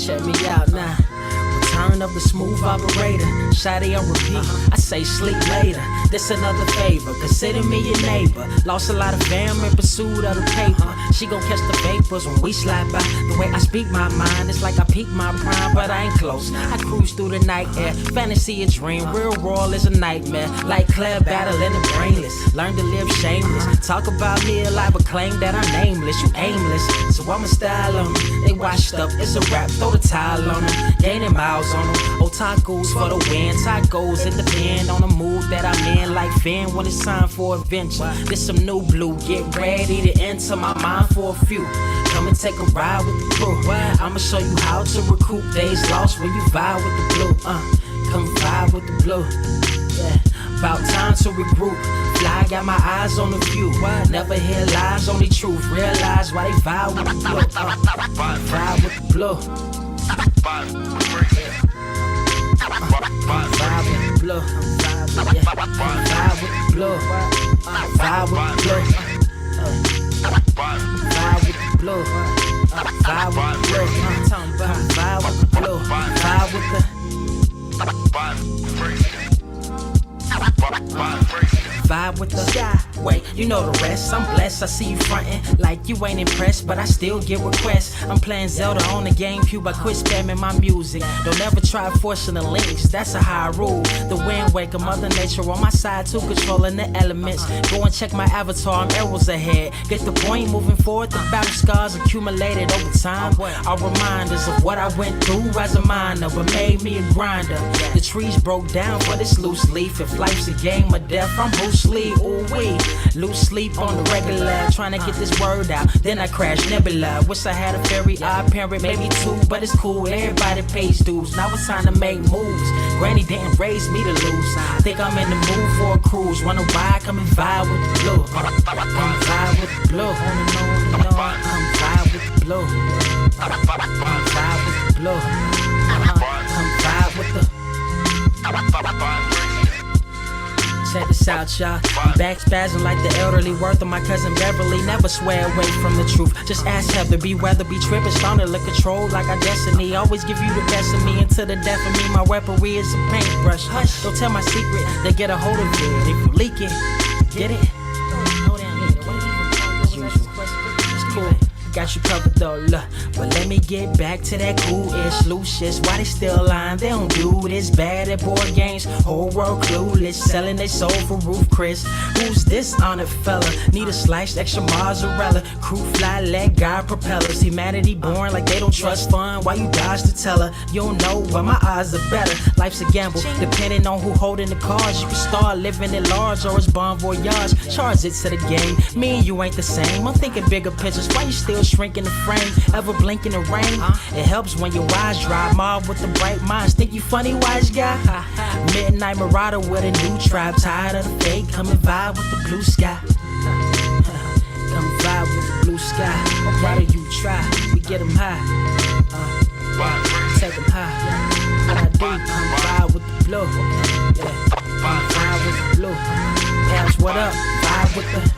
Check me out now. Return of the smooth operator. Shotty on repeat. I say sleep later. This another favor. Consider me your neighbor. Lost a lot of fam in pursuit of the paper. She gon' catch the vapors when we slide by. The way I speak my mind, it's like I peak my prime, but I ain't close. I cruise through the night air. Fantasy a dream. Real royal is a nightmare. Like Claire battling the brainless. Learn to live shameless. Talk about me alive, but claim that I'm nameless. You aimless. So I'ma style on them. They washed up. It's a rap. Throw the towel on them. Gaining miles on them. Otakus for the win. Tacos, it depend on the mood that I'm in. Like Finn when it's time for adventure. This some new blue. Get ready to enter my mind for a few. Come and take a ride with the crew. I'ma show you how to recoup days lost when you vibe with the blue. Come vibe with the blue. Yeah. About time to regroup. Fly, got my eyes on the view. Never hear lies, only truth. Realize why they vibe with the blue. Vibe with the blue. Vibe with the blue. Vibe with the blue. Vibe with the blue. Vibe with the blue. Vibe with the blue. Vibe with the blue. Vibe with the vibe with the sky. Wait, you know the rest. I'm blessed. I see you frontin' like you ain't impressed, but I still get requests. I'm playing Zelda on the GameCube. I quit spamming my music. Don't ever try forcing the links. That's a high rule. The wind waker, Mother Nature on my side too, controlling the elements. Go and check my avatar. I'm arrows ahead. Get the point. Moving forward. The battle scars accumulated over time are reminders of what I went through as a minor, but made me a grinder. The trees broke down for this loose leaf. If life's a game of death, I'm Bruce Lee. Ooh wee. Lose sleep on the regular, trying to get this word out. Then I crash nebula. Wish I had a very odd parent, maybe two, but it's cool. Everybody pays dues. Now it's time to make moves. Granny didn't raise me to lose. Think I'm in the mood for a cruise. Wonder why? Come and vibe with the blue. Come vibe with the blue. Come vibe with the blue. Come vibe with the blue. Come vibe with the. Check this out, y'all. I'm back spazzing like the elderly worth of my cousin Beverly. Never swear away from the truth. Just ask Heather, be weather, be trippin', starting to control like our destiny. Always give you the best of me until the death of me. My weaponry is a paintbrush. Hush, don't tell my secret. They get a hold of it. If you leak it, get it. It's cool. Got you covered though, look. But let me get back to that cool-ish, loose-ish. Why they still lying? They don't do this bad at board games. Whole world clueless, selling they soul for Roof Chris. Who's this honored fella? Need a sliced extra mozzarella. Crew fly, leg guy propellers. Humanity born like they don't trust fun. Why you dodge to tell her? You don't know, but my odds are better. Life's a gamble, depending on who holding the cards. You can start living at large or it's bon voyage. Charge it to the game. Me and you ain't the same. I'm thinking bigger pictures. Why you still shrinking the frame? Ever blink in the rain? It helps when your eyes dry. Mob with the bright minds. Think you funny, wise guy? Midnight Marauder with a new tribe. Tired of the fake. Come and vibe with the blue sky. Come vibe with the blue sky. Why do you try? We get them high. Take them high. What I do? Come vibe with the blue. Yeah. Come vibe with the blue. Pass what up? Vibe with the.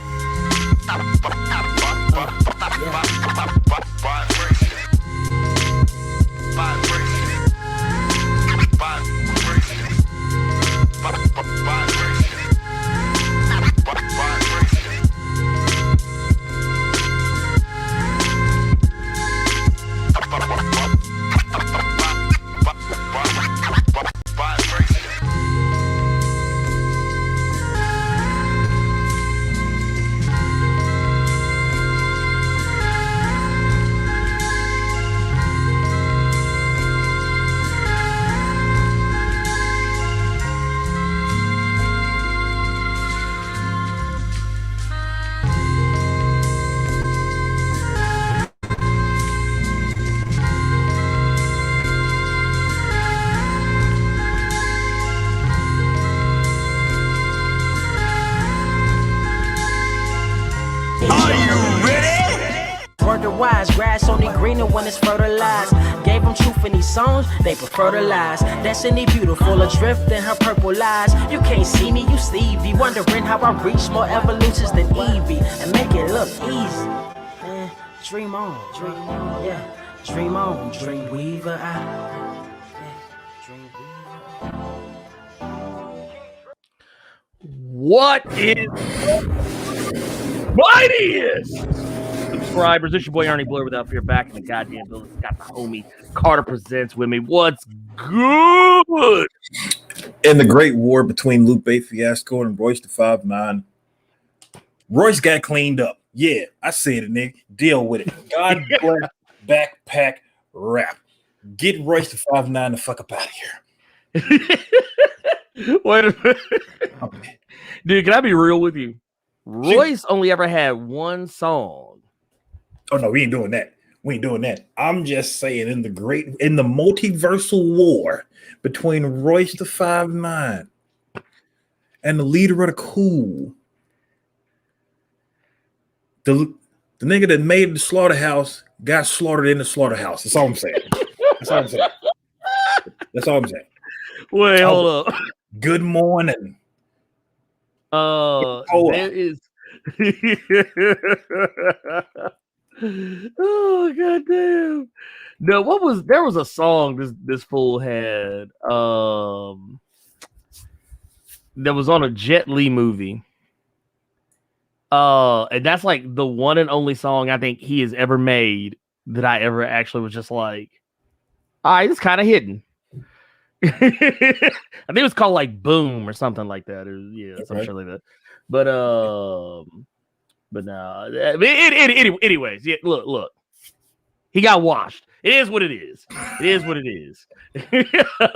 Wise grass only greener when it's fertilized. Gave them truth in these songs, they prefer to lies. Destiny beautiful, adrift in her purple eyes. You can't see me, you Stevie. Wondering how I reach more evolutions than Evie and make it look easy. Dream on, yeah. Dream on, dream weaver. Dream What is mightiest subscribers? It's your boy Ernie Blerd without fear, back in the goddamn building. Got the homie Carter Presents with me. What's good? In the great war between Lupe Fiasco and Royce the 5'9", Royce got cleaned up. Yeah, I said it, nigga. Deal with it. God bless backpack rap. Get Royce the 5'9" the fuck up out of here. Wait a minute. Okay. Dude, can I be real with you? Royce only ever had one song. Oh no, we ain't doing that. We ain't doing that. I'm just saying in the multiversal war between Royce the 5'9" and the leader of the cool, the nigga that made the slaughterhouse got slaughtered in the slaughterhouse. That's all I'm saying. That's all I'm saying. That's all I'm saying. Wait, hold up. Good morning. There is. Oh goddamn! No, there was a song this fool had that was on a Jet Li movie. And that's like the one and only song I think he has ever made that I ever actually was just like, all right, it's kind of hidden. I think it was called like Boom or something like that. Some shit like that. But no. Anyways, yeah. Look. He got washed. It is what it is. It is what it is.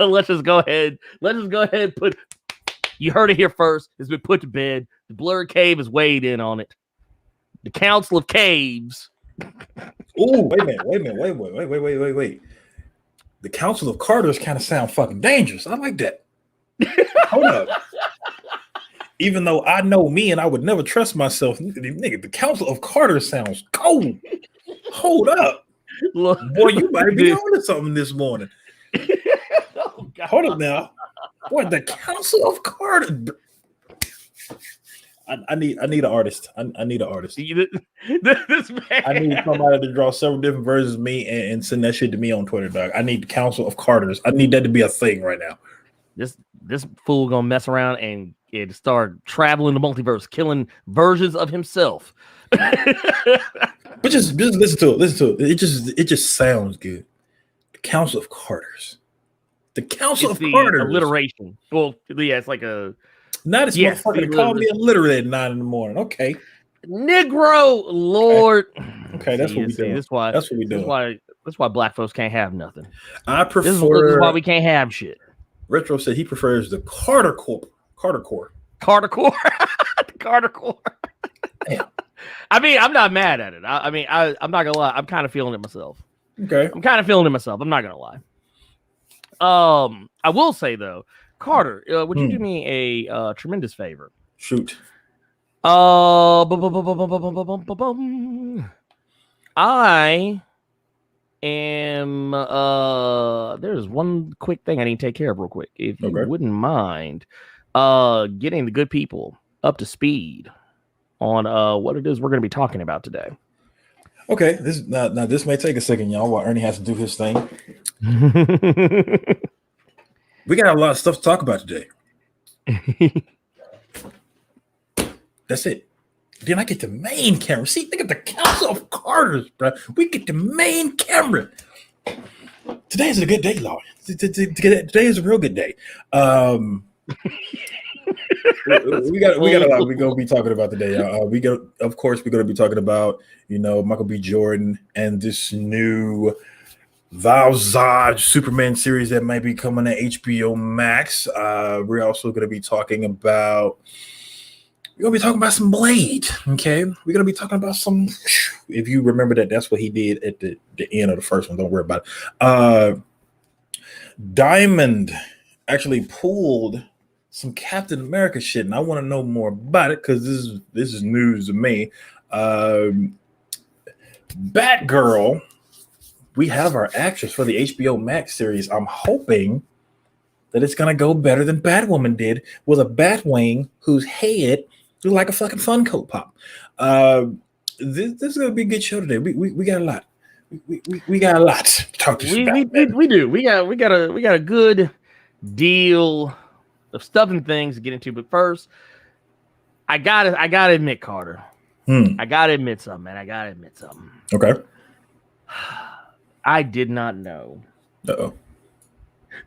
Let's just go ahead. And put. You heard it here first. It's been put to bed. The Blerd Cave is weighed in on it. The Council of Caves. Oh, wait a minute. Wait. The Council of Carters kind of sound fucking dangerous. I like that. Hold up. Even though I know me and I would never trust myself, nigga, the Council of Carters sounds cold. Hold up. Look, boy, you might be on to something this morning. Oh, hold up now. Boy, the Council of Carters. I need an artist. I need an artist. This man. I need somebody to draw several different versions of me and send that shit to me on Twitter, dog. I need the Council of Carters. I need that to be a thing right now. This fool gonna mess around and start traveling the multiverse, killing versions of himself. But just listen to it. It just sounds good. The Council of Carters. The Council of Carters. Alliteration. Well, yeah, it's like a. Not as motherfucker to call me illiterate at 9 in the morning. Okay. Negro, Lord. Okay, that's what we do. That's what we do. That's why black folks can't have nothing. I prefer. This is why we can't have shit. Retro said he prefers the Carter Core. The Carter Core. Damn. I mean, I'm not mad at it. I'm not gonna lie. I'm kind of feeling it myself. Okay. I'm kind of feeling it myself. I'm not gonna lie. I will say though, Carter, would you do me a tremendous favor? Shoot. I am there's one quick thing I need to take care of real quick. If you wouldn't mind getting the good people up to speed on what it is we're going to be talking about today. Okay, this may take a second, y'all, while Ernie has to do his thing. We got a lot of stuff to talk about today. That's it. Then I get the main camera. See, think of the Council of Carters, bro. We get the main camera. Today is a good day, Lord. Today is a real good day. We got a lot we're gonna be talking about today. Of course, we're gonna be talking about Michael B. Jordan and this new Val-Zod Superman series that might be coming to HBO Max. We're also gonna be talking about some Blade. Okay, we're gonna be talking about some. If you remember that's what he did at the end of the first one. Don't worry about it. Diamond actually pulled some Captain America shit, and I want to know more about it because this is news to me. Batgirl, we have our actress for the HBO Max series. I'm hoping that it's gonna go better than Batwoman did with a Batwing whose head looked like a fucking Funko Pop. This is gonna be a good show today. We got a lot. we got a lot to talk to you about. We do. We got a good deal of stuff and things to get into. But first, I gotta admit, Carter. I gotta admit something, man. Okay. I did not know. Uh-oh.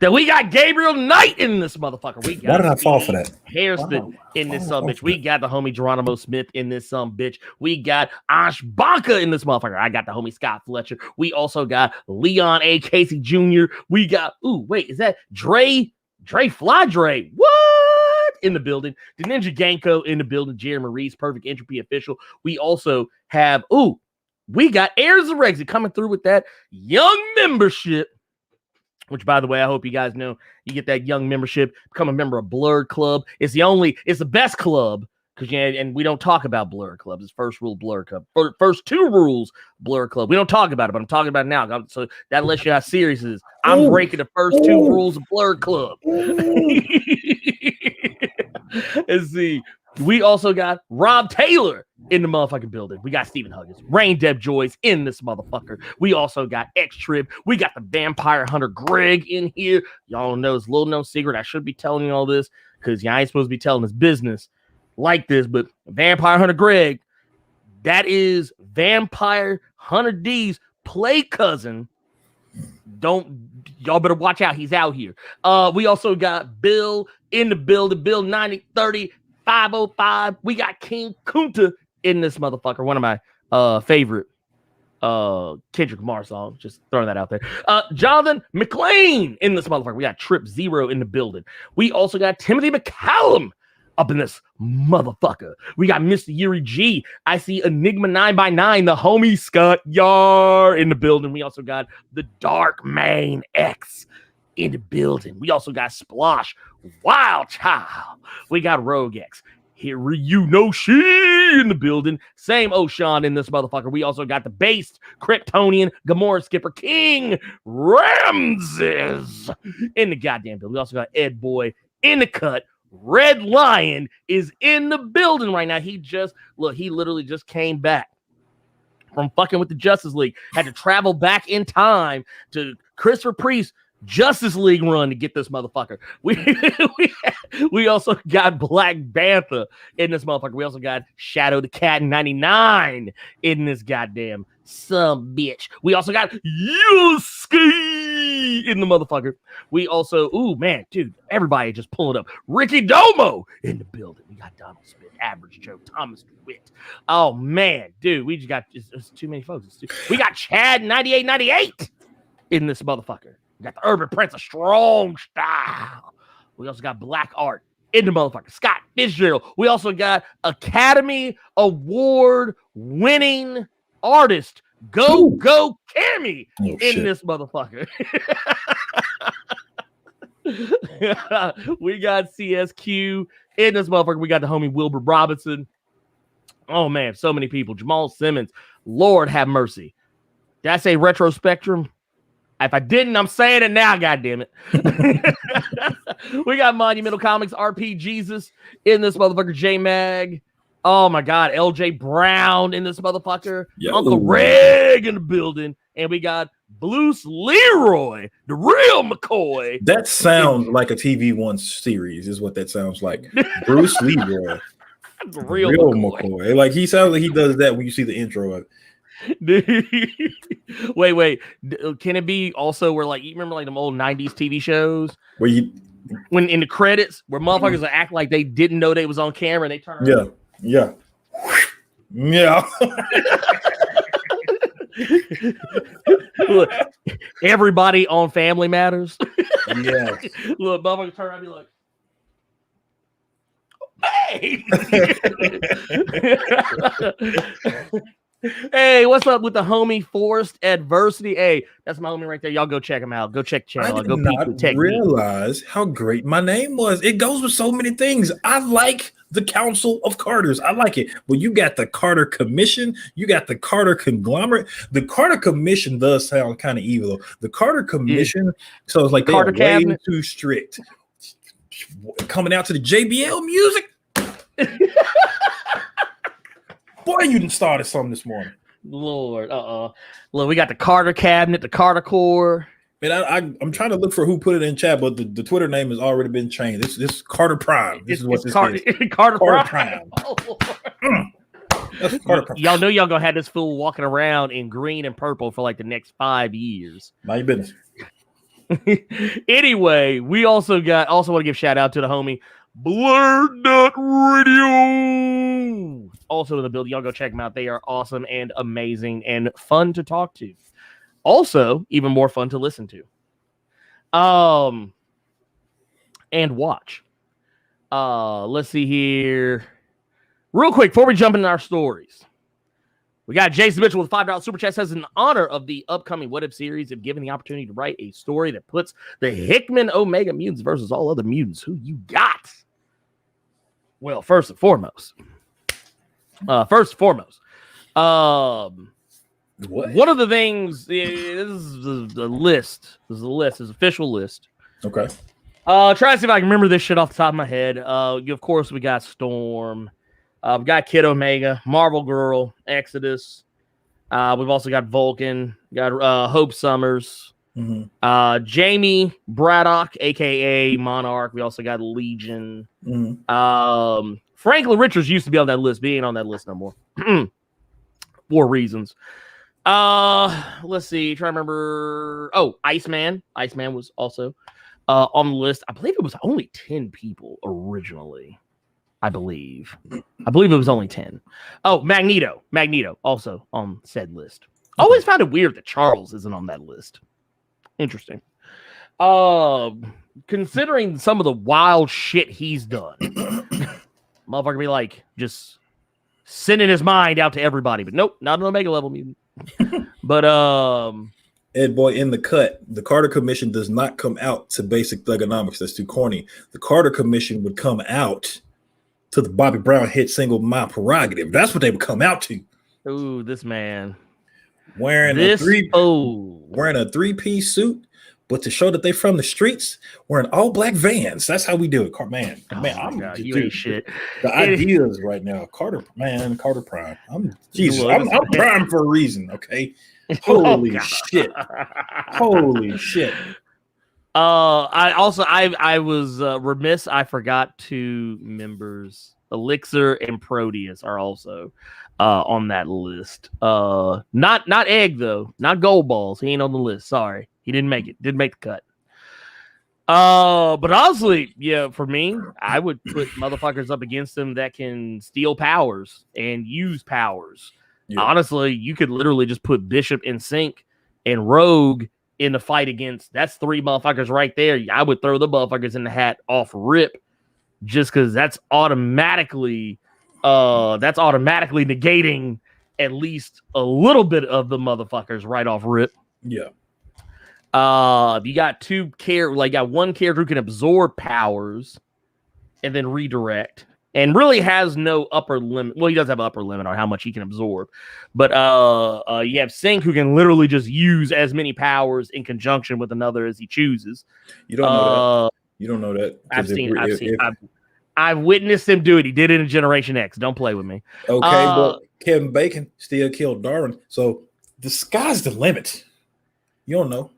That we got Gabriel Knight in this motherfucker. We got Why did I fall for that? Hairston in this bitch. We got the homie Geronimo Smith in this bitch. We got Ash Banka in this motherfucker. I got the homie Scott Fletcher. We also got Leon A. Casey Jr. We got, is that Dre Fly Dre? What? In the building. The Ninja Ganko in the building. Jeremy Reese, Perfect Entropy Official. We also have, we got Heirs of Rexy coming through with that young membership. Which, by the way, I hope you guys know, you get that young membership, become a member of Blerd Club. It's the best club, because and we don't talk about Blerd Club. It's first rule Blerd Club. First two rules Blerd Club. We don't talk about it, but I'm talking about it now. So that lets you how serious it is. I'm breaking the first two rules of Blerd Club. And see, we also got Rob Taylor in the motherfucking building. We got Stephen Huggins, Rain Deb Joyce in this motherfucker. We also got X-Trip. We got the Vampire Hunter Greg in here. Y'all know it's a little known secret. I should be telling you all this because y'all ain't supposed to be telling this business like this, but Vampire Hunter Greg, that is Vampire Hunter D's play cousin. Y'all better watch out. He's out here. We also got Bill in the building. Bill 9030 505. We got King Kunta in this motherfucker. One of my favorite Kendrick Lamar songs. Just throwing that out there. Jonathan McLean in this motherfucker. We got Trip Zero in the building. We also got Timothy McCallum up in this motherfucker. We got Mr. Yuri G. I see Enigma 9x9, the homie Scott Yar in the building. We also got the Dark Main X in the building. We also got Splosh, Wild Child. We got Rogue X. Here you know she in the building. Same Oshan in this motherfucker. We also got the based Kryptonian Gamora Skipper King Ramses in the goddamn building. We also got Ed Boy in the cut. Red Lion is in the building right now. He literally just came back from fucking with the Justice League. Had to travel back in time to Christopher Priest Justice League run to get this motherfucker. We also got Black Bantha in this motherfucker. We also got Shadow the Cat 99 in this goddamn some bitch. We also got Yuski in the motherfucker. We also, dude, everybody just pulling up. Ricky Domo in the building. We got Donald Smith, Average Joe, Thomas DeWitt. Oh man, dude, we just got it's too many folks. We got Chad 9898 in this motherfucker. We got the Urban Prince of Strong Style. We also got Black Art in the motherfucker. Scott Fitzgerald. We also got Academy Award winning artist Go Cammy in this motherfucker. We got CSQ in this motherfucker. We got the homie Wilbur Robinson. Oh man, so many people. Jamal Simmons. Lord have mercy. Did I say Retro Spectrum? If I didn't, I'm saying it now, goddammit. We got Monumental Comics, RP Jesus in this motherfucker, J-Mag. Oh my God, LJ Brown in this motherfucker. Yo. Uncle Reg in the building. And we got Bruce Leroy, the real McCoy. That sounds like a TV One series, is what that sounds like. Bruce Leroy. The real McCoy. Like he sounds like he does that when you see the intro of it. Wait. Can it be also where you remember them old 90s TV shows where when in the credits where motherfuckers would act like they didn't know they was on camera and they turn around? Yeah. Look, everybody on Family Matters. Yeah. Look, motherfuckers turn around and be like, hey. Hey, what's up with the homie Forced Adversity? Hey, that's my homie right there. Y'all go check him out. Go check the channel. I did not realize how great my name was. It goes with so many things. I like the Council of Carters. I like it. But you got the Carter Commission. You got the Carter Conglomerate. The Carter Commission does sound kind of evil. The Carter Commission sounds like they're way too strict. Coming out to the JBL music. Boy, you done started something this morning. Lord, Look, we got the Carter cabinet, the Carter core. Man, I'm trying to look for who put it in chat, but the Twitter name has already been changed. This Carter Prime. This is what this is. Carter Prime. Prime. Oh, That's Carter Prime. Y'all know y'all gonna have this fool walking around in green and purple for like the next 5 years. Mind your business. Anyway, we also want to give shout out to the homie Blerd.radio. Also in the building. Y'all go check them out. They are awesome and amazing and fun to talk to. Also, even more fun to listen to. And watch. Let's see here. Real quick, before we jump into our stories. We got Jason Mitchell with $5 Super Chat says, in honor of the upcoming What If series, if given the opportunity to write a story that puts the Hickman Omega mutants versus all other mutants, who you got? Well, first and foremost. One of the things, this is the list. This is the list. It's an official list. Okay. Try to see if I can remember this shit off the top of my head. Of course, we got Storm. We've got Kid Omega, Marvel Girl, Exodus. We've also got Vulcan, got Hope Summers, Jamie Braddock, a.k.a. Monarch. We also got Legion. Franklin Richards used to be on that list, but he ain't on that list no more. For reasons. Let's see. Try to remember. Oh, Iceman. Iceman was also on the list. I believe it was only 10 people originally. I believe it was only 10. Oh, Magneto also on said list. Always found it weird that Charles isn't on that list. Interesting. Considering some of the wild shit he's done, motherfucker be like just sending his mind out to everybody, but nope, not an Omega level mutant. But Ed boy, in the cut, the Carter Commission does not come out to basic thugonomics. That's too corny. The Carter Commission would come out to the Bobby Brown hit single "My Prerogative." That's what they would come out to. Ooh, this man wearing a three-piece suit, but to show that they from the streets, wearing all black Vans. That's how we do it, man. You ain't shit. The ideas right now, Carter Prime. I'm prime for a reason. Okay. Holy shit. Holy shit. I was remiss. I forgot two members. Elixir and Proteus are also on that list. Not Egg though. Not Gold Balls. He ain't on the list. Sorry, he didn't make it. Didn't make the cut. But honestly, yeah, for me, I would put motherfuckers up against them that can steal powers and use powers. Yeah. Honestly, you could literally just put Bishop in sync and Rogue in the fight against. That's 3 motherfuckers right there. I would throw the motherfuckers in the hat off rip, just because that's automatically negating at least a little bit of the motherfuckers right off rip. Yeah. You got one character who can absorb powers and then redirect, and really has no upper limit. Well, he does have an upper limit on how much he can absorb, but you have Sync, who can literally just use as many powers in conjunction with another as he chooses. You don't know that. You don't know that. I've witnessed him do it. He did it in Generation X. Don't play with me. Okay, but Kevin Bacon still killed Darwin, so the sky's the limit. You don't know.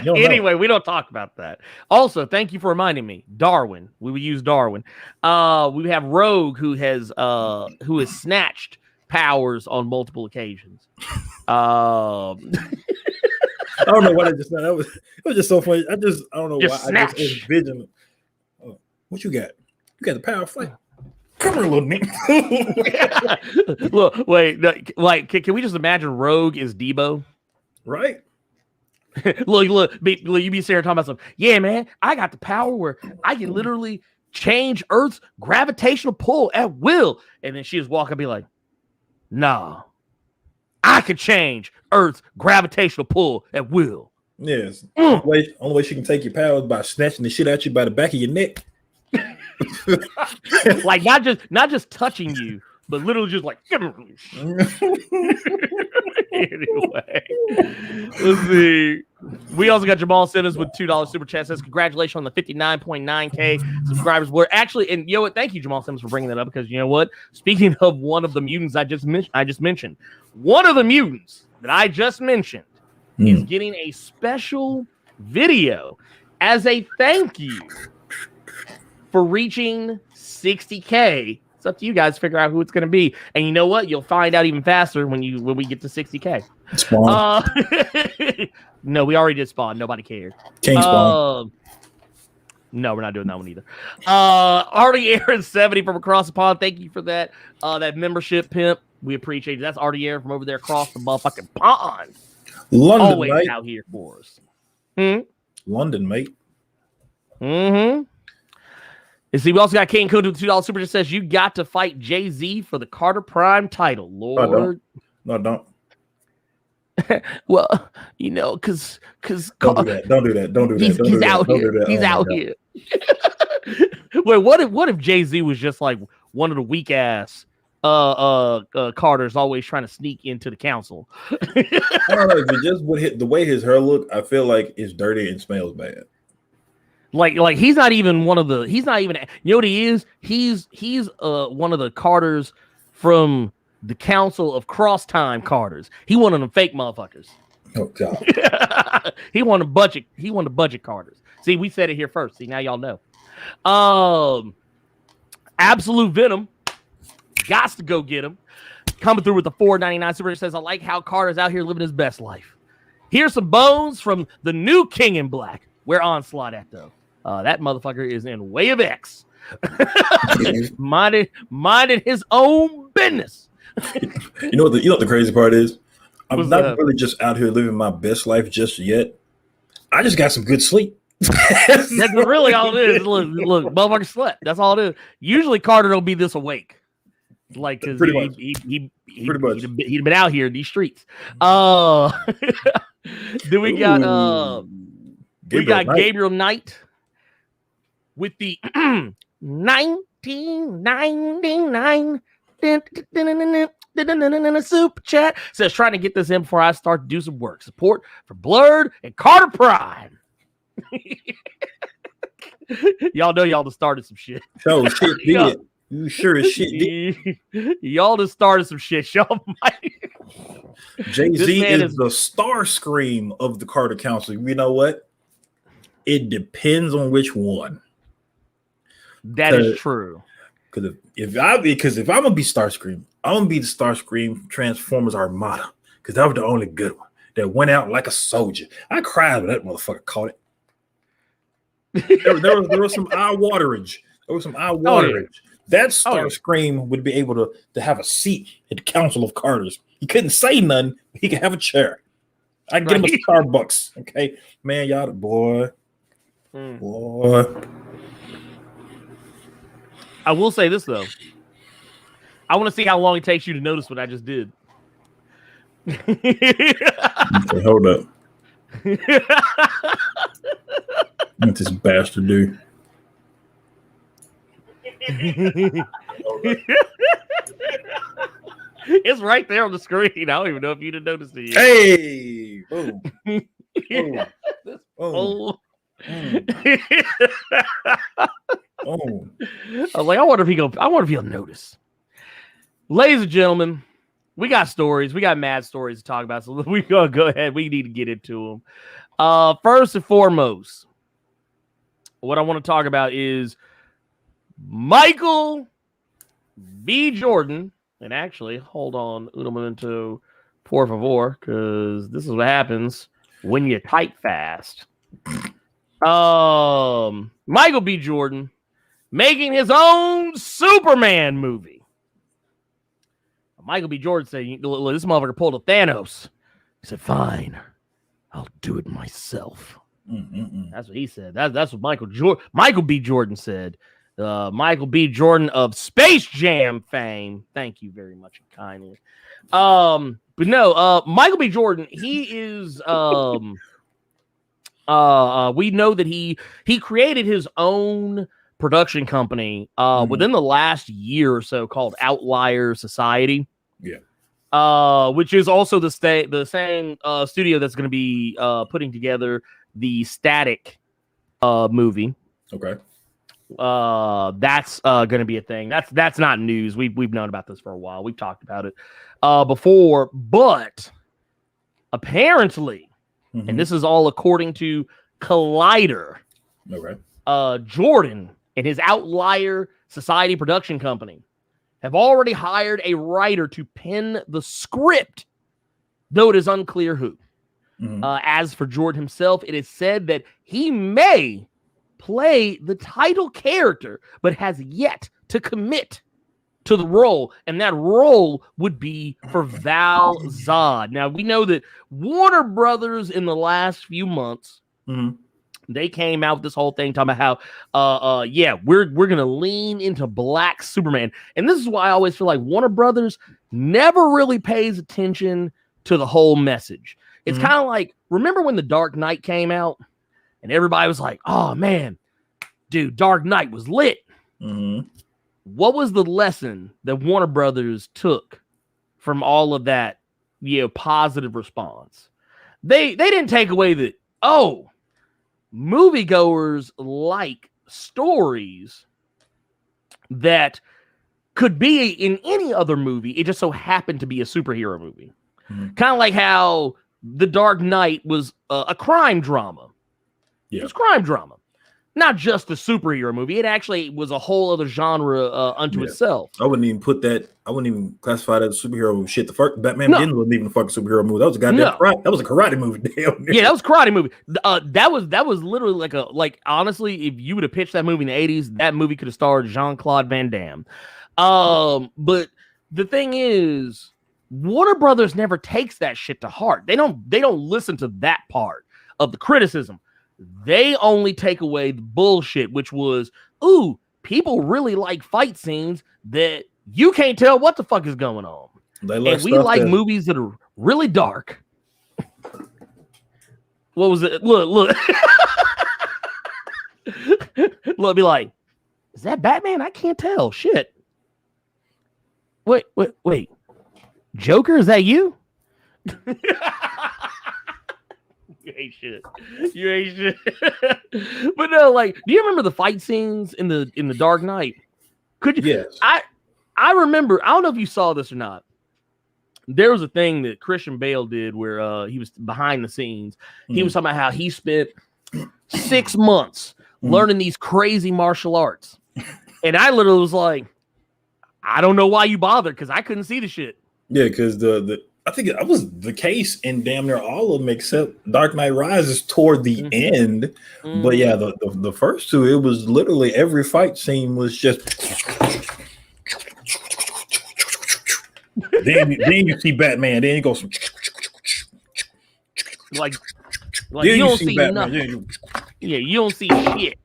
Anyway, we don't talk about that. Also, thank you for reminding me. Darwin. We would use Darwin. We have Rogue, who has snatched powers on multiple occasions. I don't know what I just said. It was just so funny. I don't know why. Snatch. I just envisioned. Oh, what you got? You got the power of flight. Come here, little nigga. Look, wait. Can we just imagine Rogue is Debo? Right. look, you be sitting here talking about something. Yeah, man, I got the power where I can literally change Earth's gravitational pull at will. And then she just walk up and be like, nah, I could change Earth's gravitational pull at will. Yes. Only way she can take your powers by snatching the shit out you by the back of your neck. Like not just touching you, but literally just like anyway, let's see. We also got Jamal Simmons with $2 super chat. Says congratulations on the 59.9K subscribers. We're actually, and you know what? Thank you, Jamal Simmons, for bringing that up, because you know what? Speaking of one of the mutants I just mentioned, one of the mutants that I just mentioned is getting a special video as a thank you for reaching 60K. It's up to you guys to figure out who it's going to be. And you know what? You'll find out even faster when we get to 60K. Spawn. No, we already did Spawn. Nobody cared. King Spawn. No, we're not doing that one either. Artie Aaron 70 from across the pond. Thank you for that. That membership, pimp. We appreciate it. That's Artie Aaron from over there across the motherfucking pond. London, always mate. Out here for us. London, mate. Mm-hmm. You see, we also got King Code with $2 super. Just says you got to fight Jay-Z for the Carter Prime title. Lord. No, don't. Well, you know, because Don't do that. Don't do that. Don't do that. He's out here. He's out here. Wait, what if Jay-Z was just like one of the weak ass Carters always trying to sneak into the council? I don't know. If it just would hit the way his hair look, I feel like it's dirty and smells bad. Like he's not even one of the. He's not even. You know what he is? He's one of the Carters from the Council of Cross Time Carters. He one of them fake motherfuckers. Oh God. He wanted budget. He wanted budget Carters. See, we said it here first. See, now y'all know. Absolute Venom. Gots to go get him. Coming through with the $4.99 super. Says, I like how Carter's out here living his best life. Here's some bones from the new King in Black. Where Onslaught at though? That motherfucker is in Way of X. minded his own business. You know what the crazy part is? I'm not really just out here living my best life just yet. I just got some good sleep. That's really all it is. Look, motherfucker slept. That's all it is. Usually Carter don't be this awake. Like, because he'd been out here in these streets. Then we got Gabriel Knight with the 1999 super chat. Says, trying to get this in before I start to do some work. Support for Blerd and Carter Prime. Y'all know y'all just started some shit. Oh shit, did. You sure as shit did. Y'all just started some shit. Y'all might. Jay-Z is the star scream of the Carter Council. You know what? It depends on which one. That is true. Because if I'm gonna be Starscream, I'm gonna be the Starscream Transformers Armada. Because that was the only good one that went out like a soldier. I cried when that motherfucker caught it. there was some eye waterage. There was some eye waterage. That Starscream would be able to have a seat at the Council of Carters. He couldn't say nothing, but he could have a chair. I'd get him a Starbucks. Okay, man, y'all the boy. Boy. I will say this though. I want to see how long it takes you to notice what I just did. Okay, hold up. What this bastard do? It's right there on the screen. I don't even know if you didn't notice it yet. Hey, boom. Oh. Oh. I was like, I wonder if he'll notice. Ladies and gentlemen, we got stories. We got mad stories to talk about. So we're gonna go ahead. We need to get into them. First and foremost, what I want to talk about is Michael B. Jordan. And actually, hold on, un momento, por favor, because this is what happens when you type fast. Michael B. Jordan making his own Superman movie. Michael B. Jordan said, this motherfucker pulled a Thanos. He said, fine, I'll do it myself. That's what he said. That's what Michael B. Jordan said. Michael B. Jordan of Space Jam fame. Thank you very much and kindly. But no, Michael B. Jordan, he is we know that he created his own production company within the last year or so called Outlier Society. Yeah. which is also the same studio that's going to be putting together the Static movie. Okay. That's going to be a thing. That's not news. We've known about this for a while. We've talked about it before, but apparently, and this is all according to Collider. Okay. Jordan and his Outlier Society production company have already hired a writer to pen the script, though it is unclear who. As for Jordan himself, it is said that he may play the title character, but has yet to commit to the role, and that role would be for Val-Zod. Now, we know that Warner Brothers in the last few months, they came out with this whole thing talking about how, we're going to lean into Black Superman. And this is why I always feel like Warner Brothers never really pays attention to the whole message. It's kind of like, remember when The Dark Knight came out? And everybody was like, oh, man, dude, Dark Knight was lit. What was the lesson that Warner Brothers took from all of that, positive response? They didn't take away that, moviegoers like stories that could be in any other movie. It just so happened to be a superhero movie. Kind of like how The Dark Knight was a crime drama. Yeah. It was crime drama. Not just a superhero movie. It actually was a whole other genre unto itself. I wouldn't even classify that as superhero shit. The first Batman Begins wasn't even a fucking superhero movie. That was a goddamn karate. That was a karate movie. Damn. Yeah, that was a karate movie. That was literally honestly, if you would have pitched that movie in the 80s, that movie could have starred Jean-Claude Van Damme. But the thing is, Warner Brothers never takes that shit to heart. They don't listen to that part of the criticism. They only take away the bullshit, which was, people really like fight scenes that you can't tell what the fuck is going on. And we like movies that are really dark. What was it? Look. Look, be like, is that Batman? I can't tell. Shit. Wait. Joker, is that you? You ain't shit. But no, do you remember the fight scenes in the Dark Knight? Could you? Yes. I remember. I don't know if you saw this or not. There was a thing that Christian Bale did where he was behind the scenes. He was talking about how he spent 6 months learning these crazy martial arts, and I literally was like, I don't know why you bothered, because I couldn't see the shit. Yeah, because I think that was the case in damn near all of them except Dark Knight Rises toward the end. But yeah, the first two, it was literally every fight scene was just. then you see Batman, then it goes. Like you don't see nothing. Yeah, you don't see shit.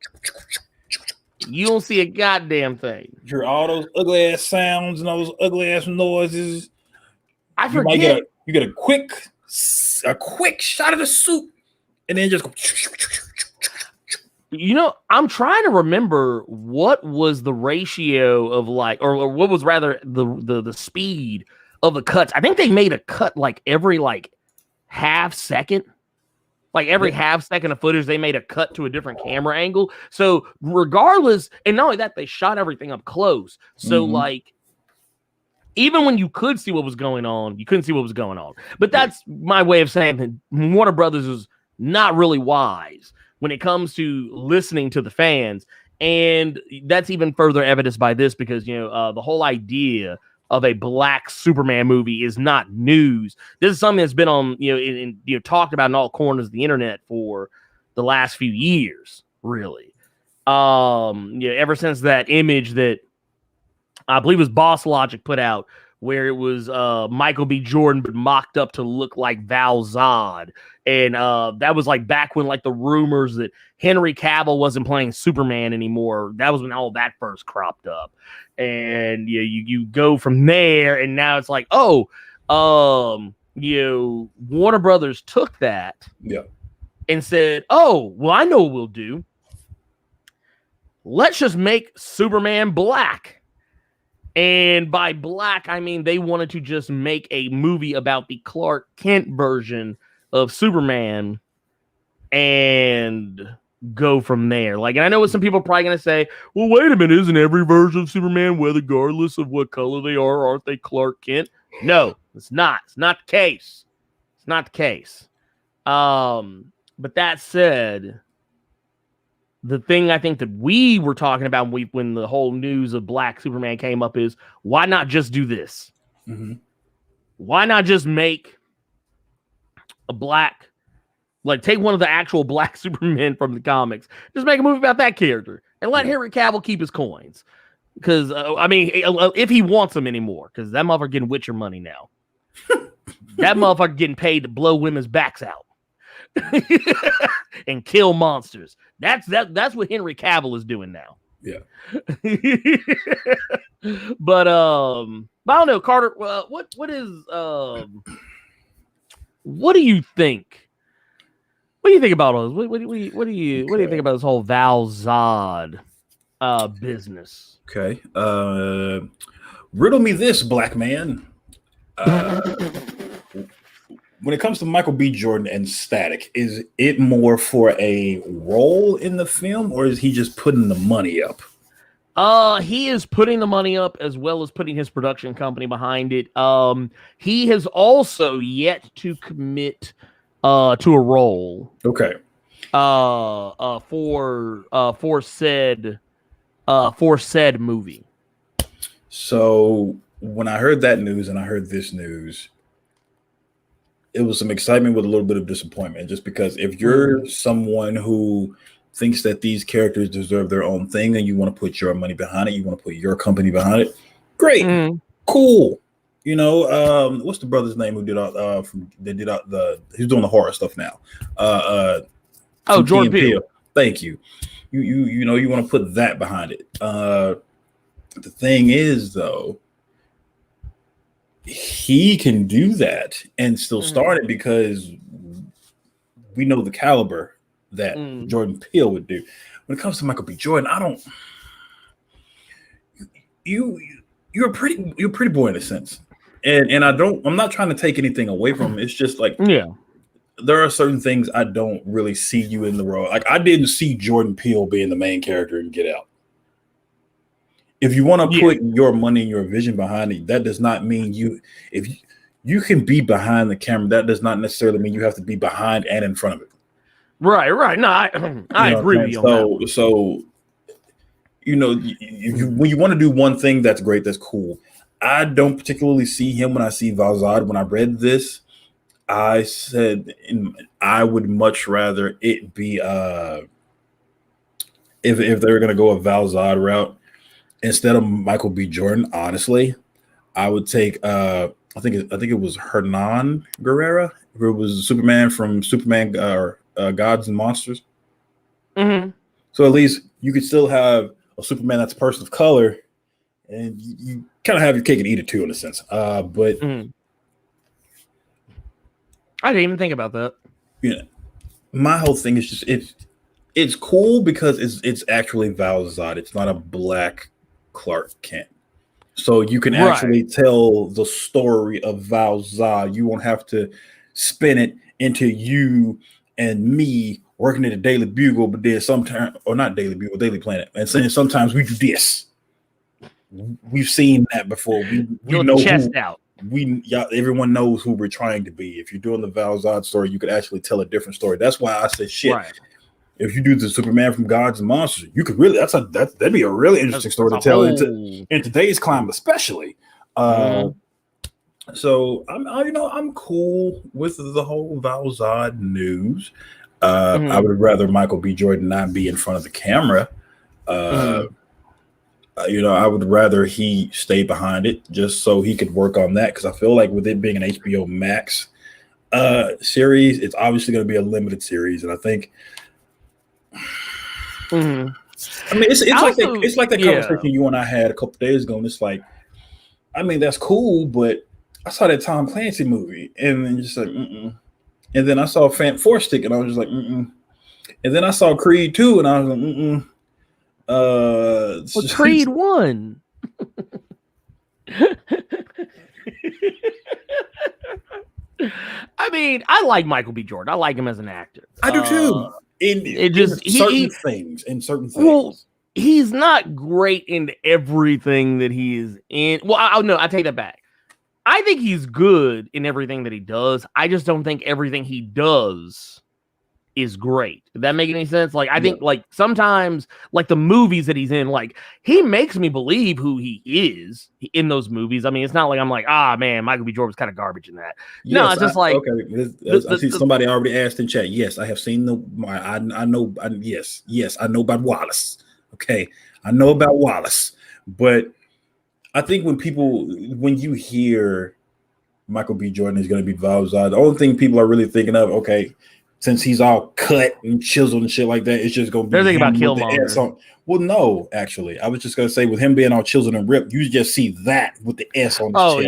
You don't see a goddamn thing. You hear all those ugly ass sounds and all those ugly ass noises. I forget. You get a quick shot of the suit, and then just go. I'm trying to remember what was the ratio of or what was rather the speed of the cuts. I think they made a cut every half second. Every half second of footage, they made a cut to a different camera angle. So regardless, and not only that, they shot everything up close. So even when you could see what was going on, you couldn't see what was going on. But that's my way of saying that Warner Brothers is not really wise when it comes to listening to the fans. And that's even further evidenced by this because, the whole idea of a Black Superman movie is not news. This is something that's been on, talked about in all corners of the internet for the last few years, really. Ever since that image that I believe it was Boss Logic put out, where it was Michael B. Jordan but mocked up to look like Val-Zod. And that was back when the rumors that Henry Cavill wasn't playing Superman anymore. That was when all that first cropped up. And you go from there, and now it's Warner Brothers took that and said, I know what we'll do. Let's just make Superman black. And by black, I mean they wanted to just make a movie about the Clark Kent version of Superman and go from there. Like, and I know what some people are probably going to say, well, wait a minute, isn't every version of Superman, regardless of what color they are, aren't they Clark Kent? No, it's not. It's not the case. It's not the case. But that said, the thing I think that we were talking about when the whole news of Black Superman came up is, why not just do this? Mm-hmm. Why not just make a black, like take one of the actual black Supermen from the comics, just make a movie about that character and let Henry Cavill keep his coins. Because, I mean, if he wants them anymore, because that motherfucker getting Witcher money now. That motherfucker getting paid to blow women's backs out and kill monsters. That's what Henry Cavill is doing now. Yeah. But I don't know, Carter. What do you think? What do you think about all this? What do you think about this whole Val-Zod business? Okay. Riddle me this, black man. When it comes to Michael B. Jordan and Static, is it more for a role in the film, or is he just putting the money up? He is putting the money up as well as putting his production company behind it. He has also yet to commit to a role. Okay. For said movie. So when I heard that news and I heard this news, it was some excitement with a little bit of disappointment, just because if you're someone who thinks that these characters deserve their own thing and you want to put your money behind it, you want to put your company behind it, great, cool. You know, what's the brother's name who did he's doing the horror stuff now. Jordan Peele. Thank you. You know, you want to put that behind it. The thing is, though, he can do that and still start it because we know the caliber that Jordan Peele would do. When it comes to Michael B. Jordan, I don't. You're a pretty boy in a sense, and I'm not trying to take anything away from him. It's just like, there are certain things I don't really see you in the role. Like, I didn't see Jordan Peele being the main character in Get Out. If you want to put your money and your vision behind it, that does not mean if you can be behind the camera, that does not necessarily mean you have to be behind and in front of it. Right. No, I agree with you on that. So, you know, when you want to do one thing, that's great, that's cool. I don't particularly see him when I see Val-Zod. When I read this, I said I would much rather it be if they're going to go a Val-Zod route instead of Michael B. Jordan. Honestly, I would take I think it was Hernan Guerrera, who was Superman from Superman Gods and Monsters. So at least you could still have a Superman that's a person of color, and you kind of have your cake and eat it too, in a sense. But I didn't even think about that. Yeah, my whole thing is just it's cool because it's actually Val-Zod. It's not a black Clark Kent. So you can actually tell the story of Val-Zod. You won't have to spin it into you and me working at the Daily Bugle, but then sometimes, or not Daily Bugle, Daily Planet, and saying sometimes we do this. We've seen that before. We know chest out. Everyone knows who we're trying to be. If you're doing the Val-Zod story, you could actually tell a different story. That's why I said shit. Right. If you do the Superman from Gods and Monsters, you could really that'd be a really interesting story to tell in today's climate, especially. So I'm cool with the whole Val-Zod news. I would rather Michael B. Jordan not be in front of the camera. I would rather he stay behind it just so he could work on that, because I feel like with it being an HBO Max series, it's obviously going to be a limited series, and I think. I mean, it's like that conversation you and I had a couple days ago, and it's like, I mean, that's cool, but I saw that Tom Clancy movie, and then just like, and then I saw Four Stick, and I was just like, and then I saw Creed 2, and I was like, Creed 1. I mean, I like Michael B. Jordan. I like him as an actor. I do too. In certain things. Well, he's not great in everything that he is in. Well, I take that back. I think he's good in everything that he does. I just don't think everything he does is great. Did that make any sense? Like, I think like sometimes like the movies that he's in, like he makes me believe who he is in those movies. I mean, it's not like I'm like, man, Michael B. Jordan was kind of garbage in that. Yes, no, it's just like, okay. I see somebody already asked in chat. Yes, I have seen I know about Wallace. Okay, I know about Wallace, but I think when you hear Michael B. Jordan is going to be Val-Zod, the only thing people are really thinking of, okay, since he's all cut and chiseled and shit like that, it's just going to be. They're thinking about Killmonger. Well, no, actually, I was just going to say with him being all chiseled and ripped, you just see that with the S on his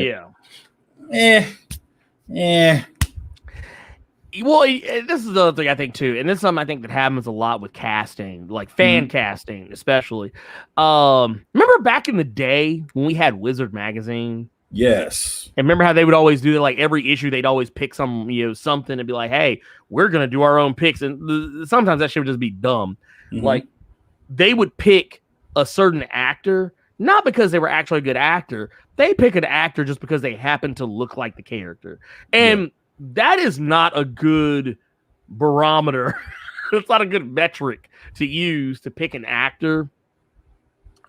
chest. Yeah. Well, this is the other thing I think too, and this is something I think that happens a lot with casting, like fan casting, especially. Remember back in the day when we had Wizard magazine? Yes. And remember how they would always do that? Like every issue, they'd always pick something and be like, "Hey, we're gonna do our own picks." And sometimes that shit would just be dumb. Like they would pick a certain actor, not because they were actually a good actor. They pick an actor just because they happen to look like the character, and that is not a good barometer. It's not a good metric to use to pick an actor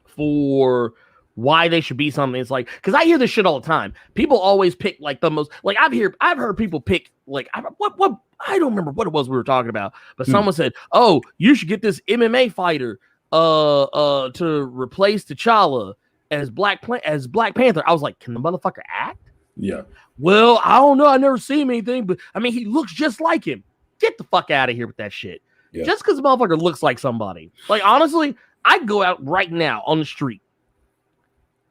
for why they should be something. It's like, because I hear this shit all the time. People always pick like the most, like I've heard people pick like what I don't remember what it was we were talking about, but someone said, "Oh, you should get this MMA fighter to replace T'Challa as Black Panther." I was like, can the motherfucker act? Yeah. Well, I don't know. I never seen him anything, but I mean, he looks just like him. Get the fuck out of here with that shit. Yeah. Just because the motherfucker looks like somebody. Like, honestly, I go out right now on the street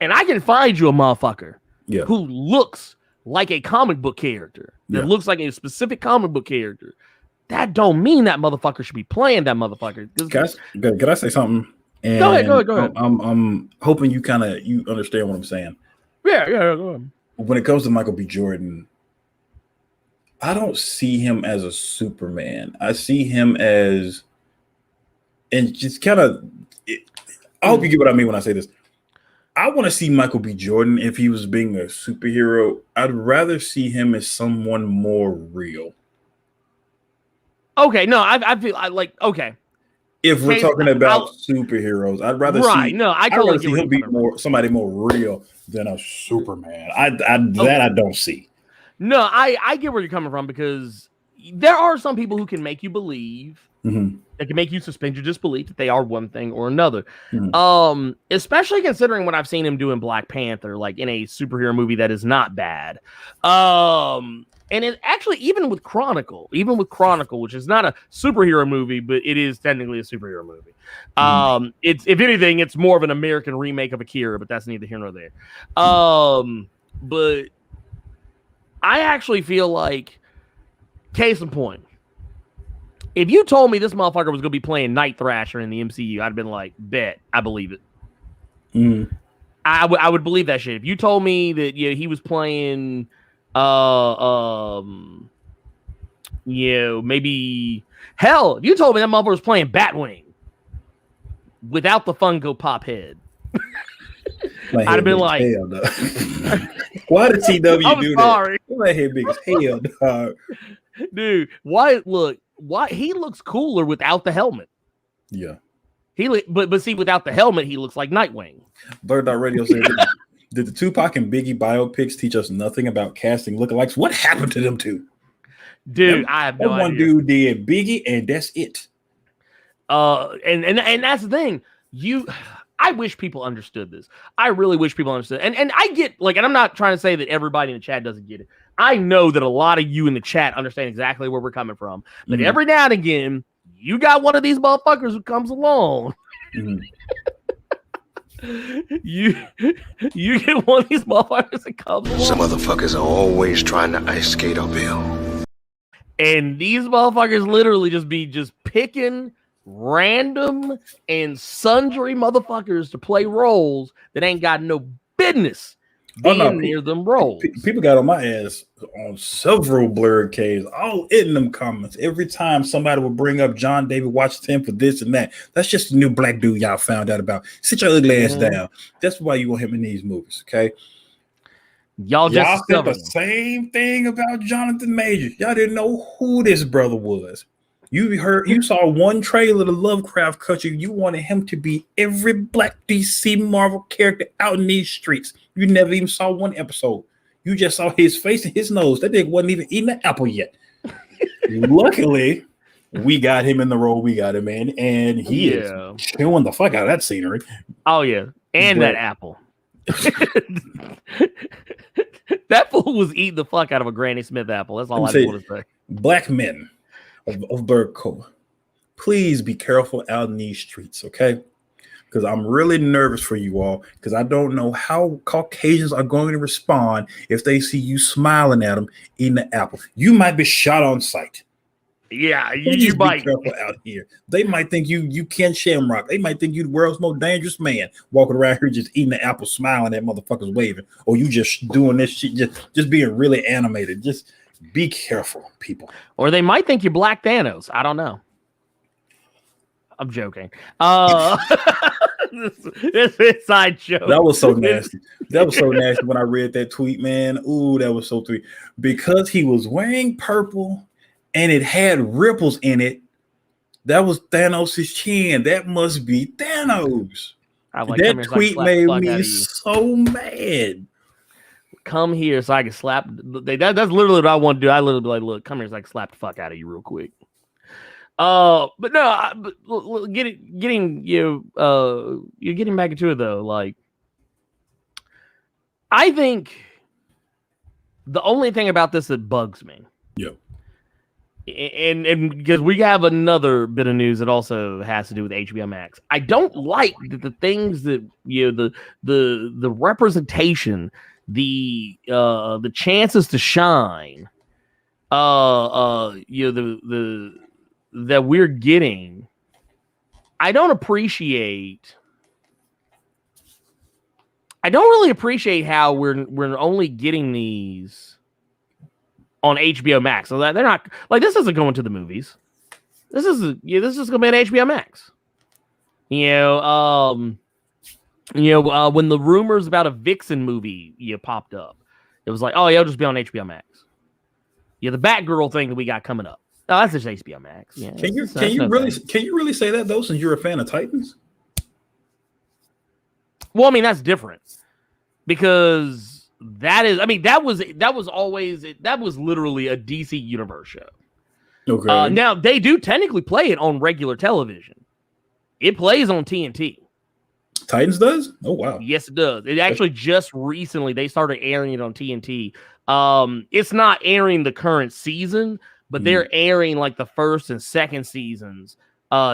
and I can find you a motherfucker who looks like a comic book character, that looks like a specific comic book character. That don't mean that motherfucker should be playing that motherfucker. Can I say something? And go ahead. I'm hoping you understand what I'm saying. Yeah, go ahead. When it comes to Michael B. Jordan, I don't see him as a Superman. I see him as, and just kind of, I hope you get what I mean when I say this. I want to see Michael B. Jordan, if he was being a superhero, I'd rather see him as someone more real. Okay, no, I feel okay. If we're talking about superheroes, I'd rather see. No, I totally see him be somebody more real than a Superman. I don't see. No, I get where you're coming from, because there are some people who can make you believe, that can make you suspend your disbelief that they are one thing or another. Especially considering what I've seen him do in Black Panther, like in a superhero movie that is not bad. And it actually, even with Chronicle, which is not a superhero movie, but it is technically a superhero movie. It's, if anything, it's more of an American remake of Akira, but that's neither here nor there. But I actually feel like, case in point, if you told me this motherfucker was going to be playing Night Thrasher in the MCU, I'd have been like, bet, I believe it. I would believe that shit. If you told me that he was playing maybe, hell, if you told me that motherfucker was playing Batwing without the Funko Pop head, I'd have been like, hell no. Why did TW do sorry. that? My head big as hell, dog. Dude, why he looks cooler without the helmet. Yeah. But see, without the helmet, he looks like Nightwing. Blerd.radio said, did the Tupac and Biggie biopics teach us nothing about casting lookalikes? What happened to them two? Dude, I have no idea. One dude did Biggie, and that's it. And that's the thing. I wish people understood this. I really wish people understood. And I get, like, and I'm not trying to say that everybody in the chat doesn't get it. I know that a lot of you in the chat understand exactly where we're coming from. But every now and again, you got one of these motherfuckers who comes along. You get one of these motherfuckers that comes along. Some motherfuckers are always trying to ice skate uphill. And these motherfuckers literally just picking random and sundry motherfuckers to play roles that ain't got no business being near them roles. People got on my ass on several Blerd caves, all in them comments. Every time somebody would bring up John David Washington for this and that, that's just a new black dude y'all found out about. Sit your ugly ass down. That's why you want him in these movies, okay? Y'all said the same thing about Jonathan Majors. Y'all didn't know who this brother was. You saw one trailer, the Lovecraft Country. You wanted him to be every black DC Marvel character out in these streets. You never even saw one episode. You just saw his face and his nose. That nigga wasn't even eating an apple yet. Luckily, we got him in the role we got him in, and he is chewing the fuck out of that scenery. Oh yeah, and that apple. That fool was eating the fuck out of a Granny Smith apple. That's all I want to say. Black men of Blerd Co, please be careful out in these streets, okay? Because I'm really nervous for you all, because I don't know how Caucasians are going to respond if they see you smiling at them eating the apple. You might be shot on sight. Yeah, you might. Be careful out here. They might think you Ken Shamrock. They might think you the world's most dangerous man walking around here just eating the apple, smiling at motherfuckers waving, or you just doing this shit, just being really animated. Just be careful, people. Or they might think you're Black Thanos. I don't know. I'm joking. This inside joke. That was so nasty. That was so nasty when I read that tweet, man. Ooh, that was so tweet. Because he was wearing purple and it had ripples in it. That was Thanos' chin. That must be Thanos. That tweet made me so mad. Come here so I can slap. That's literally what I want to do. I literally be like, look, come here so I can slap the fuck out of you real quick. But no, getting you, you're getting back into it though. Like, I think the only thing about this that bugs me, and because we have another bit of news that also has to do with HBO Max. I don't like the things that the representation, the chances to shine, that we're getting. I don't really appreciate how we're only getting these on HBO Max. So that they're not like, this isn't going to the movies. This is going to be on HBO Max. When the rumors about a Vixen movie popped up, it was like, oh, it'll just be on HBO Max. Yeah, the Batgirl thing that we got coming up. Oh, that's just HBO Max. Yeah. Can you really say that though, since you're a fan of Titans? Well, I mean, that's different because that was literally a DC Universe show. Okay. Now they do technically play it on regular television. It plays on TNT. Titans does? Oh wow. Yes, it does. It actually just recently they started airing it on TNT. It's not airing the current season, but they're airing like the first and second seasons.